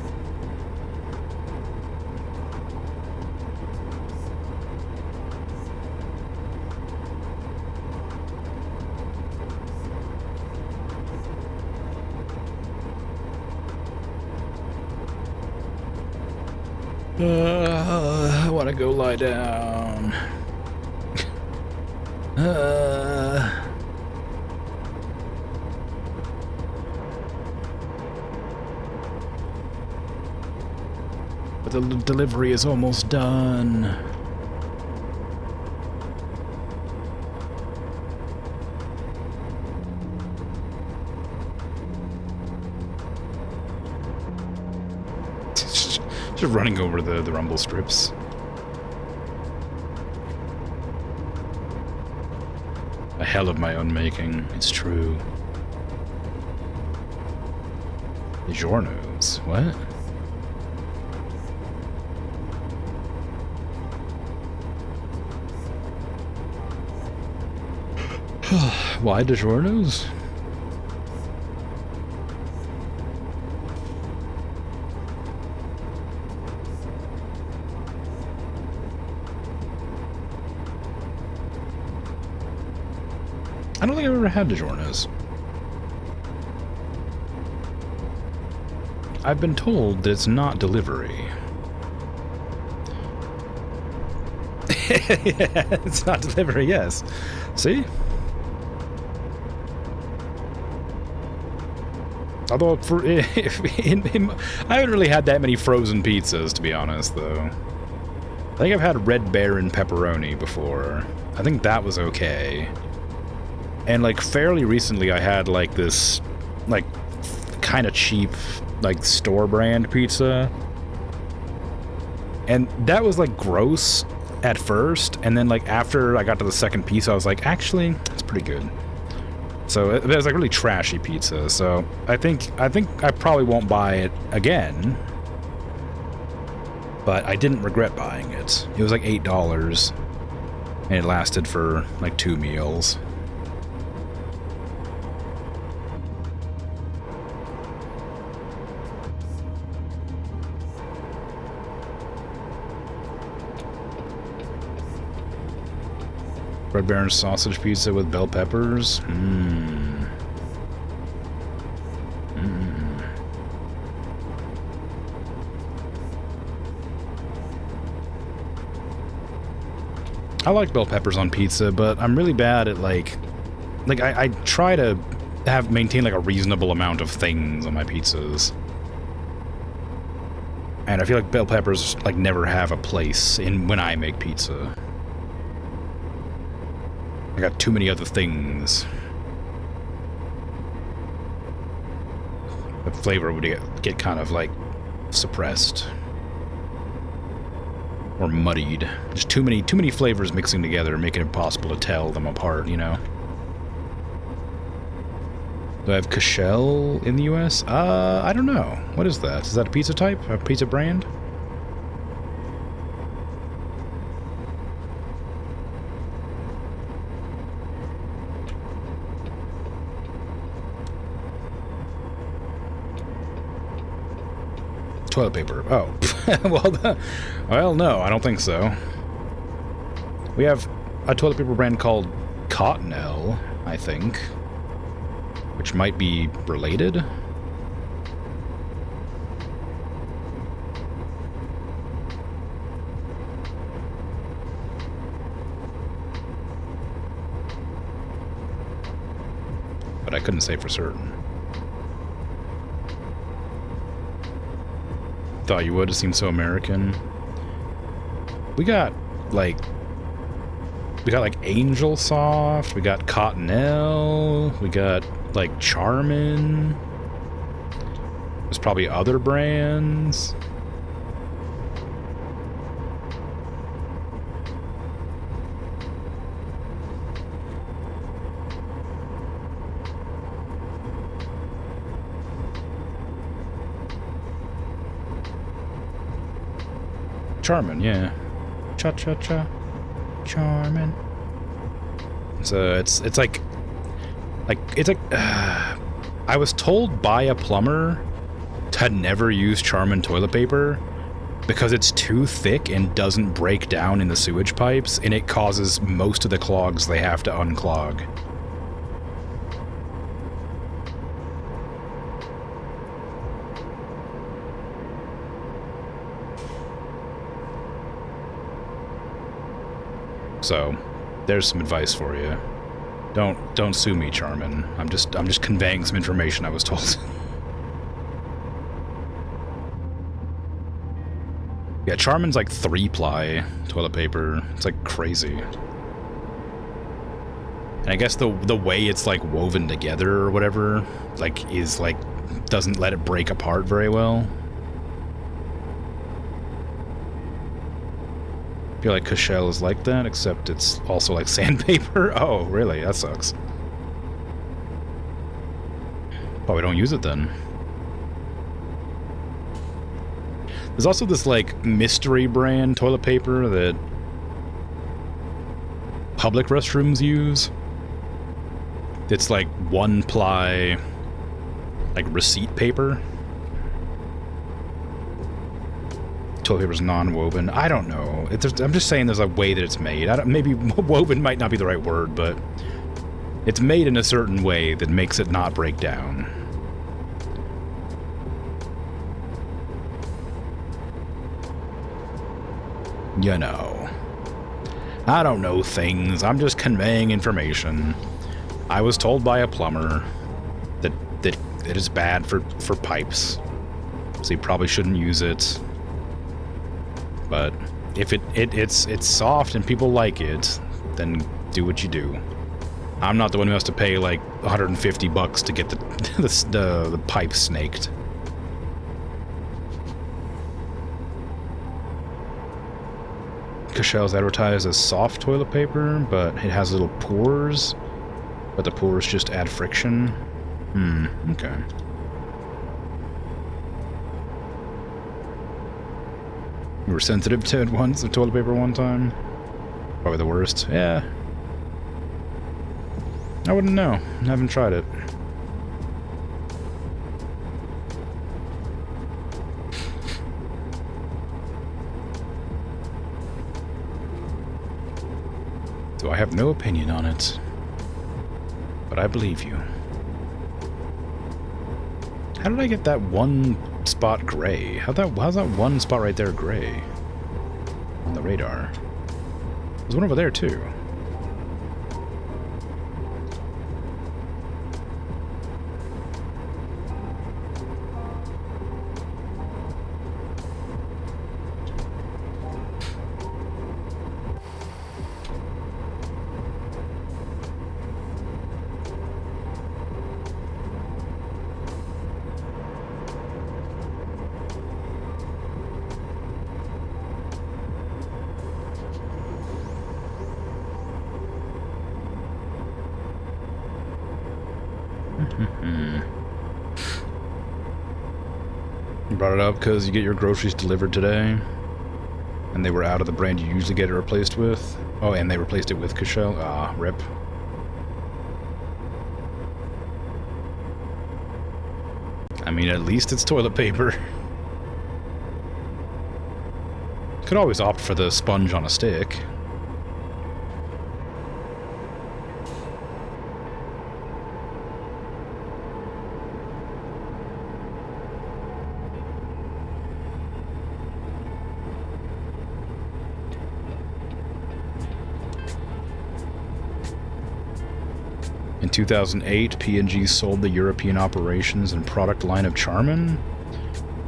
I want to go lie down. But the delivery is almost done. Just running over the rumble strips. A hell of my own making, it's true. DiGiorno's. What? Why DiGiorno's? I don't think I've ever had DiGiorno's. I've been told that it's not delivery. Yeah, it's not delivery, yes. See? Although, I haven't really had that many frozen pizzas, to be honest, though. I think I've had Red Baron pepperoni before. I think that was okay. And, like, fairly recently I had, like, this, like, kind of cheap, like, store-brand pizza. And that was, like, gross at first, and then, like, after I got to the second piece, I was like, actually, it's pretty good. So it was, like, really trashy pizza, so I think I probably won't buy it again. But I didn't regret buying it. It was, like, $8, and it lasted for, like, 2 meals. Red Baron sausage pizza with bell peppers. I like bell peppers on pizza, but I'm really bad at like I try to maintain like a reasonable amount of things on my pizzas. And I feel like bell peppers like never have a place in when I make pizza. I got too many other things. The flavor would get kind of like suppressed or muddied. Just too many flavors mixing together, making it impossible to tell them apart, you know. Do I have Cashel in the US? I don't know. What is that? Is that a pizza type? A pizza brand? Toilet paper. Oh. Well, no, I don't think so. We have a toilet paper brand called Cottonelle, I think, which might be related. But I couldn't say for certain. Thought you would. It seemed so American. We got like Angel Soft, we got Cottonelle, we got like Charmin. There's probably other brands. Charmin, yeah. Cha-cha-cha. Charmin. So it's like I was told by a plumber to never use Charmin toilet paper because it's too thick and doesn't break down in the sewage pipes, and it causes most of the clogs they have to unclog. So, there's some advice for you. Don't sue me, Charmin. I'm just conveying some information I was told. Yeah, Charmin's like 3-ply toilet paper. It's like crazy. And I guess the way it's like woven together or whatever, like is like doesn't let it break apart very well. I feel like Cashel is like that, except it's also like sandpaper. Oh, really? That sucks. Probably don't use it then. There's also this, like, mystery brand toilet paper that public restrooms use. It's, like, one-ply, like, receipt paper. Toilet paper's non-woven. I don't know. I'm just saying there's a way that it's made. Maybe woven might not be the right word, but it's made in a certain way that makes it not break down. You know. I don't know things. I'm just conveying information. I was told by a plumber that it is bad for pipes. So you probably shouldn't use it. But if it's soft and people like it, then do what you do. I'm not the one who has to pay like $150 to get the pipe snaked. Cachel's advertised as soft toilet paper, but it has little pores. But the pores just add friction. Okay. You were sensitive to it once, the toilet paper one time? Probably the worst. Yeah. I wouldn't know. I haven't tried it. So I have no opinion on it. But I believe you. How did I get that one spot gray? How's that one spot right there gray? On the radar. There's one over there too. You brought it up because you get your groceries delivered today, and they were out of the brand you usually get it replaced with. Oh, and they replaced it with Cashel. Ah, rip. I mean, at least it's toilet paper. Could always opt for the sponge on a stick. In 2008, P&G sold the European operations and product line of Charmin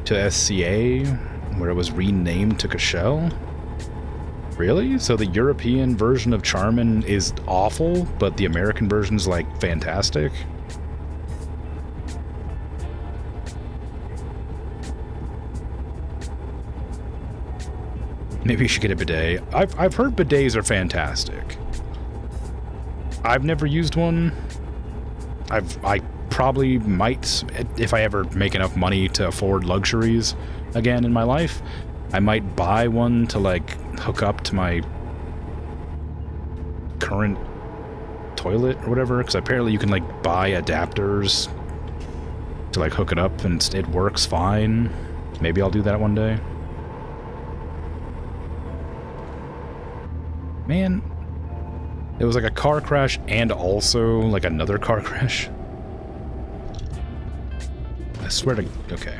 to SCA, where it was renamed to Cashel. Really? So the European version of Charmin is awful, but the American version's like fantastic? Maybe you should get a bidet. I've heard bidets are fantastic. I've never used one. I probably might, if I ever make enough money to afford luxuries again in my life, I might buy one to like hook up to my current toilet or whatever, because apparently you can like buy adapters to like hook it up and it works fine. Maybe I'll do that one day. Man, it was like a car crash and also like another car crash. I swear to... Okay.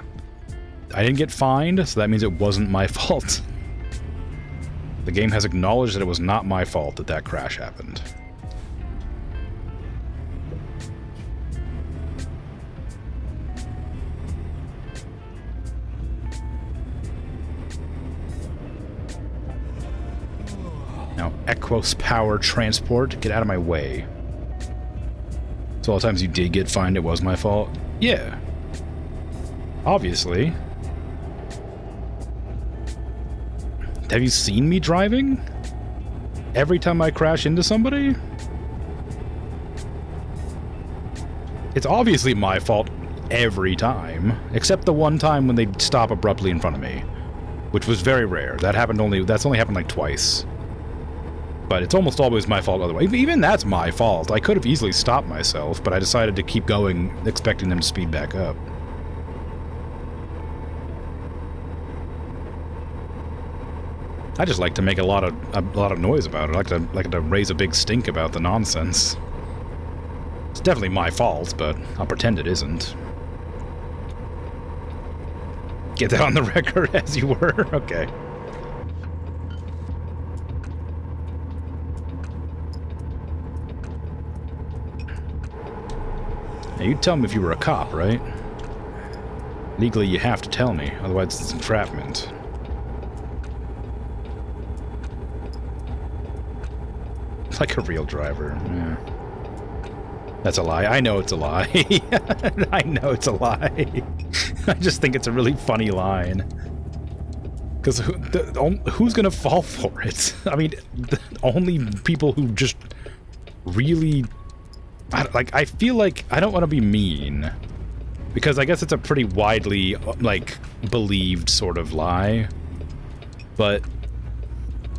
I didn't get fined, so that means it wasn't my fault. The game has acknowledged that it was not my fault that that crash happened. Now, Equos Power Transport, get out of my way. So all the times you did get fined, it was my fault? Yeah. Obviously. Have you seen me driving? Every time I crash into somebody? It's obviously my fault every time, except the one time when they stop abruptly in front of me. which was very rare. That's only happened like twice. But it's almost always my fault otherwise. Even that's my fault. I could have easily stopped myself, but I decided to keep going, expecting them to speed back up. I just like to make a lot of noise about it. I like to raise a big stink about the nonsense. It's definitely my fault, but I'll pretend it isn't. Get that on the record as you were? Okay. Now, you'd tell me if you were a cop, right? Legally, you have to tell me, otherwise it's entrapment. Like a real driver, yeah. That's a lie. I know it's a lie. I know it's a lie. I just think it's a really funny line. Because who's gonna fall for it? I mean, only people who just really... I feel like I don't want to be mean, because I guess it's a pretty widely, like, believed sort of lie. But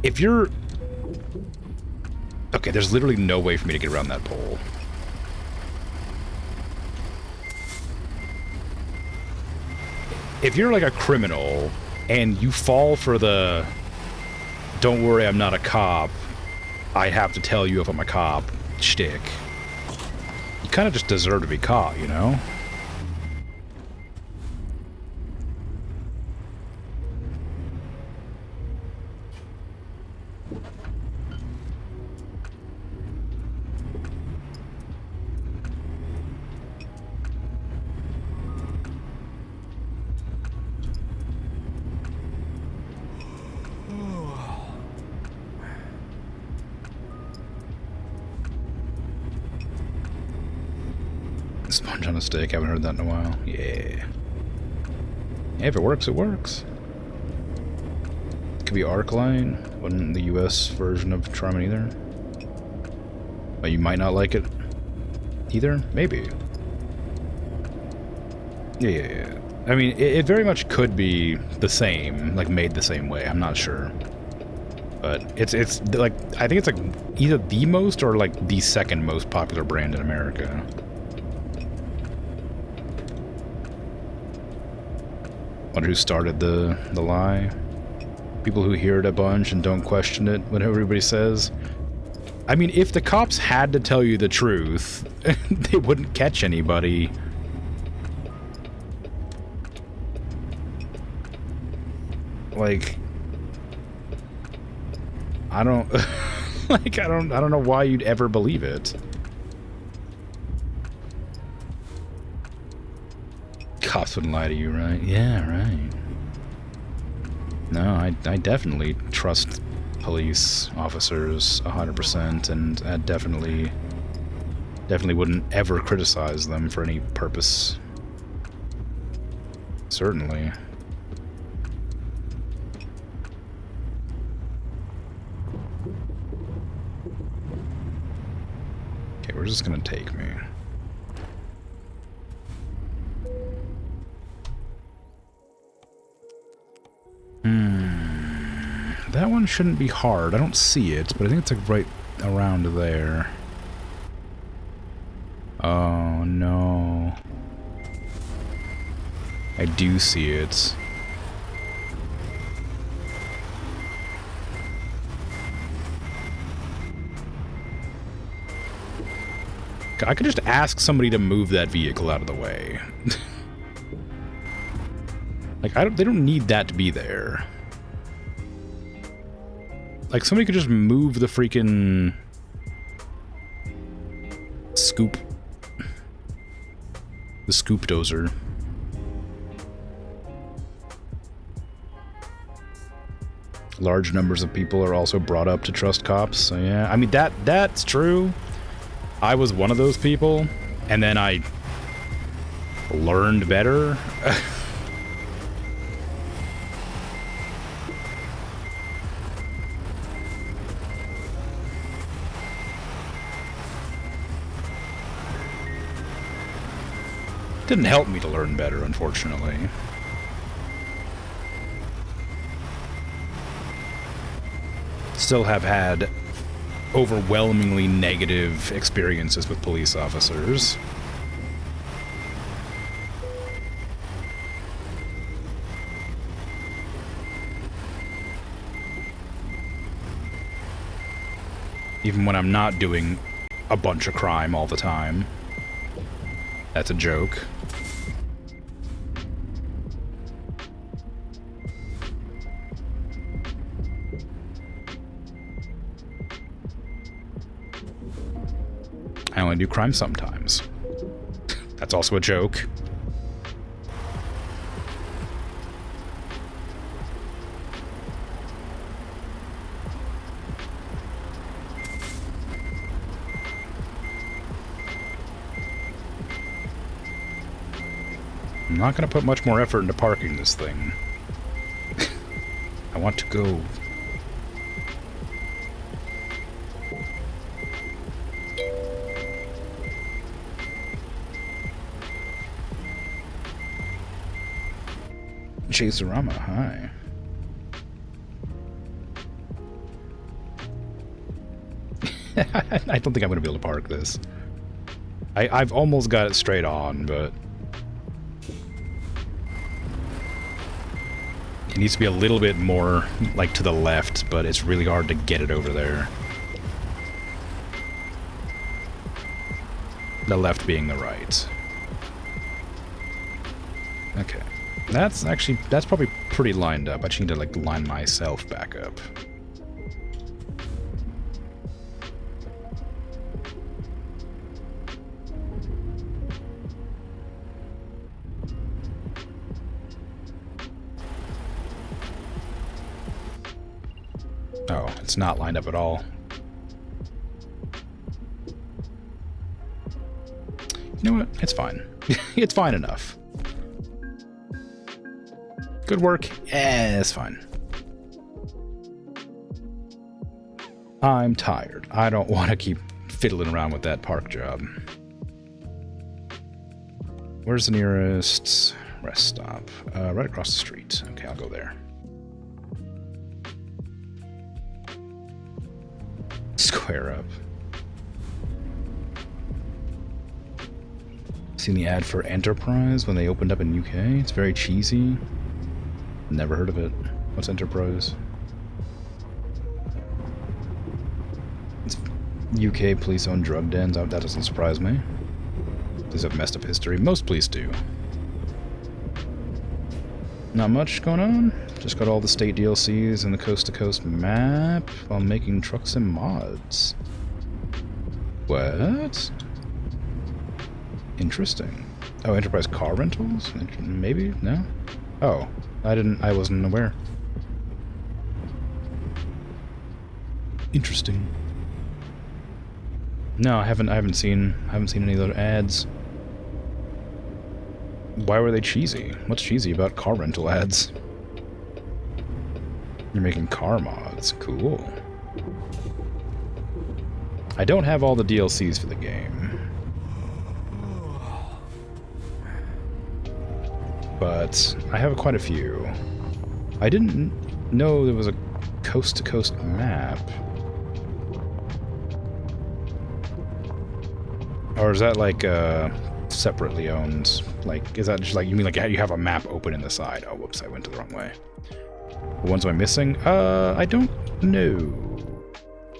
if you're... Okay, there's literally no way for me to get around that pole. If you're like a criminal and you fall for the "don't worry, I'm not a cop, I have to tell you if I'm a cop" shtick, you kind of just deserve to be caught, you know? Sponge on a stick, haven't heard that in a while. Yeah. If it works, it works. It could be Arcline, wasn't the US version of Charmin either. But you might not like it either? Maybe. Yeah. I mean, it very much could be the same, like made the same way, I'm not sure. But it's like, I think it's like either the most or like the second most popular brand in America. Wonder who started the lie? People who hear it a bunch and don't question it when everybody says. I mean, if the cops had to tell you the truth, they wouldn't catch anybody. Like, I don't like I don't know why you'd ever believe it. Cops wouldn't lie to you, right? Yeah, right. No, I definitely trust police officers 100%, and I definitely wouldn't ever criticize them for any purpose. Certainly. Okay, where's this gonna take me? That one shouldn't be hard. I don't see it, but I think it's like right around there. Oh no. I do see it. I could just ask somebody to move that vehicle out of the way. Like, they don't need that to be there. Like, somebody could just move the freaking scoop. The scoop dozer. Large numbers of people are also brought up to trust cops, so yeah. I mean, that's true. I was one of those people, and then I learned better. Didn't help me to learn better, unfortunately. still have had overwhelmingly negative experiences with police officers. Even when I'm not doing a bunch of crime all the time. That's a joke. I only do crime sometimes. That's also a joke. I'm not going to put much more effort into parking this thing. I want to go. Chaserama, hi. I don't think I'm going to be able to park this. I've almost got it straight on, but it needs to be a little bit more, like, to the left, but it's really hard to get it over there. The left being the right. Okay. That's probably pretty lined up. I just need to, like, line myself back up. Oh, it's not lined up at all. You know what? It's fine. It's fine enough. Good work. Yeah, it's fine. I'm tired. I don't want to keep fiddling around with that park job. Where's the nearest rest stop? Right across the street. Okay, I'll go there. Square up. Seen the ad for Enterprise when they opened up in UK? It's very cheesy. Never heard of it. What's Enterprise? It's UK police-owned drug dens. That doesn't surprise me. These have messed up history. Most police do. Not much going on. Just got all the state DLCs and the coast-to-coast map while making trucks and mods. What? Interesting. Oh, Enterprise car rentals? Maybe? No? Oh, I wasn't aware. Interesting. No, I haven't seen any other ads. Why were they cheesy? What's cheesy about car rental ads? You're making car mods. Cool. I don't have all the DLCs for the game. But I have quite a few. I didn't know there was a coast-to-coast map. Or is that like separately owned? Like, is that just like, you mean like you have a map open in the side? Oh, whoops, I went to the wrong way. What ones am I missing? I don't know.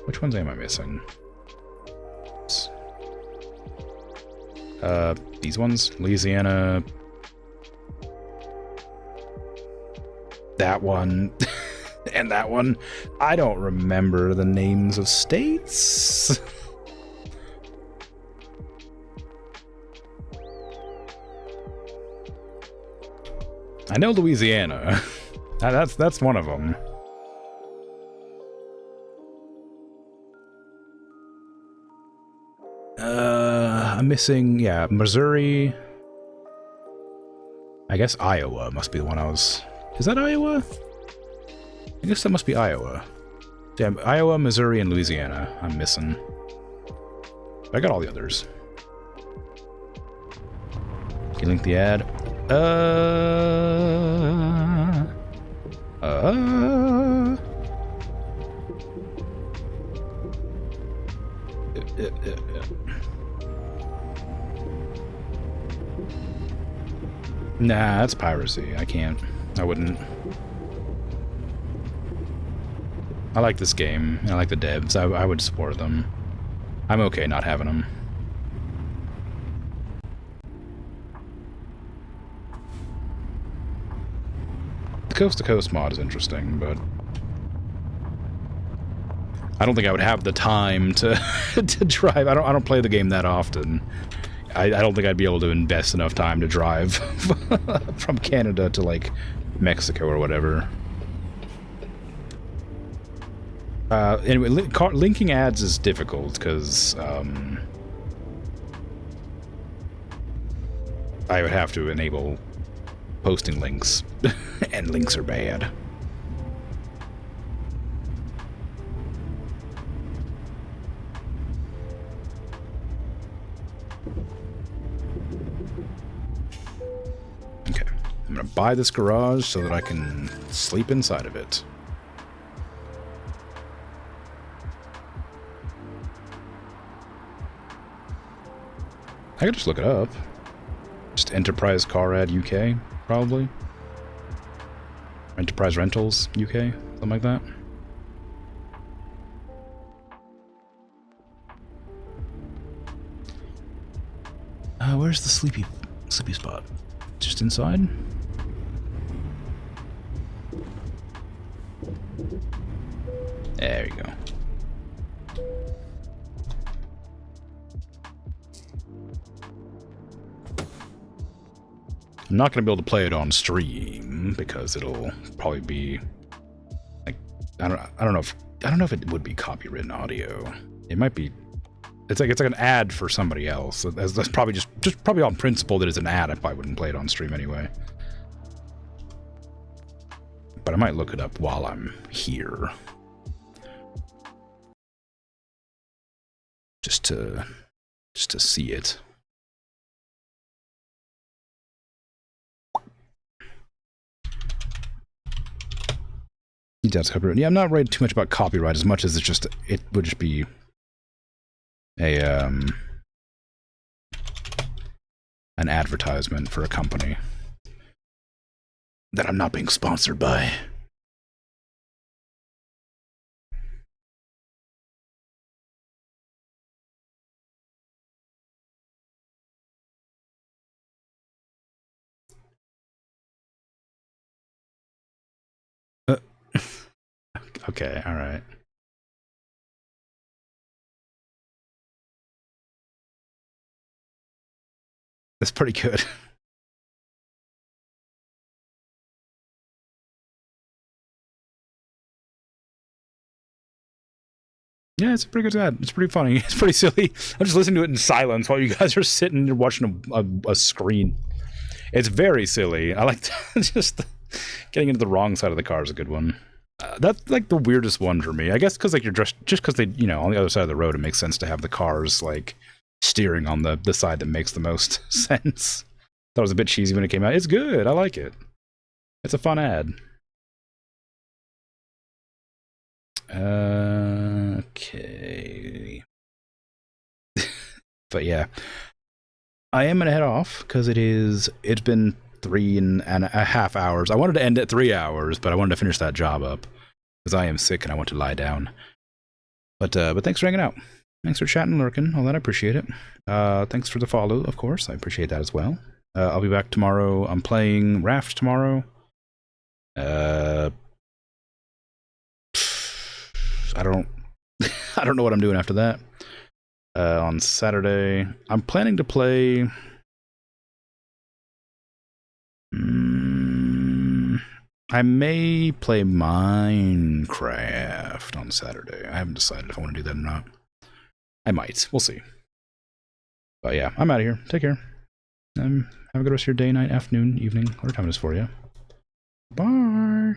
Which ones am I missing? These ones? Louisiana. That one. And that one. I don't remember the names of states. I know Louisiana. That's one of them. I'm missing, yeah, Missouri. I guess Iowa must be the one I was... Is that Iowa? I guess that must be Iowa. Yeah, Iowa, Missouri, and Louisiana I'm missing. I got all the others. Can you link the ad? Nah, that's piracy. I can't. I wouldn't. I like this game. I like the devs. I would support them. I'm okay not having them. The Coast to Coast mod is interesting, but I don't think I would have the time to to drive. I don't play the game that often. I don't think I'd be able to invest enough time to drive from Canada to, like, Mexico or whatever. Anyway, linking ads is difficult because I would have to enable posting links, and links are bad. Okay, I'm gonna buy this garage so that I can sleep inside of it. I could just look it up. Just Enterprise Car Ad UK, probably. Enterprise Rentals UK, something like that. Where's the sleepy spot? Just inside? There you go. I'm not going to be able to play it on stream because it'll probably be like I don't know if it would be copywritten audio. It might be. It's like an ad for somebody else. That's probably just probably on principle that it's an ad. I probably wouldn't play it on stream anyway. But I might look it up while I'm here, just to see it. That's copyright. Yeah, I'm not writing too much about copyright as much as it would just be a an advertisement for a company that I'm not being sponsored by. Okay, all right. That's pretty good. Yeah, it's a pretty good ad. It's pretty funny. It's pretty silly. I'm just listening to it in silence while you guys are sitting and watching a screen. It's very silly. I like just getting into the wrong side of the car is a good one. That's like the weirdest one for me. I guess because like you're just because they, you know, on the other side of the road, it makes sense to have the cars like steering on the side that makes the most sense. Thought it was a bit cheesy when it came out. It's good. I like it. It's a fun ad. Okay. But yeah, I am gonna head off because it's been 3.5 hours. I wanted to end at 3 hours, but I wanted to finish that job up because I am sick and I want to lie down. But thanks for hanging out. Thanks for chatting, lurking, all that. I appreciate it. Thanks for the follow, of course. I appreciate that as well. I'll be back tomorrow. I'm playing Raft tomorrow. I don't I don't know what I'm doing after that. On Saturday, I'm planning to play. I may play Minecraft on Saturday. I haven't decided if I want to do that or not. I might. We'll see. But yeah, I'm out of here. Take care. Have a good rest of your day, night, afternoon, evening, whatever time it is for you. Bye.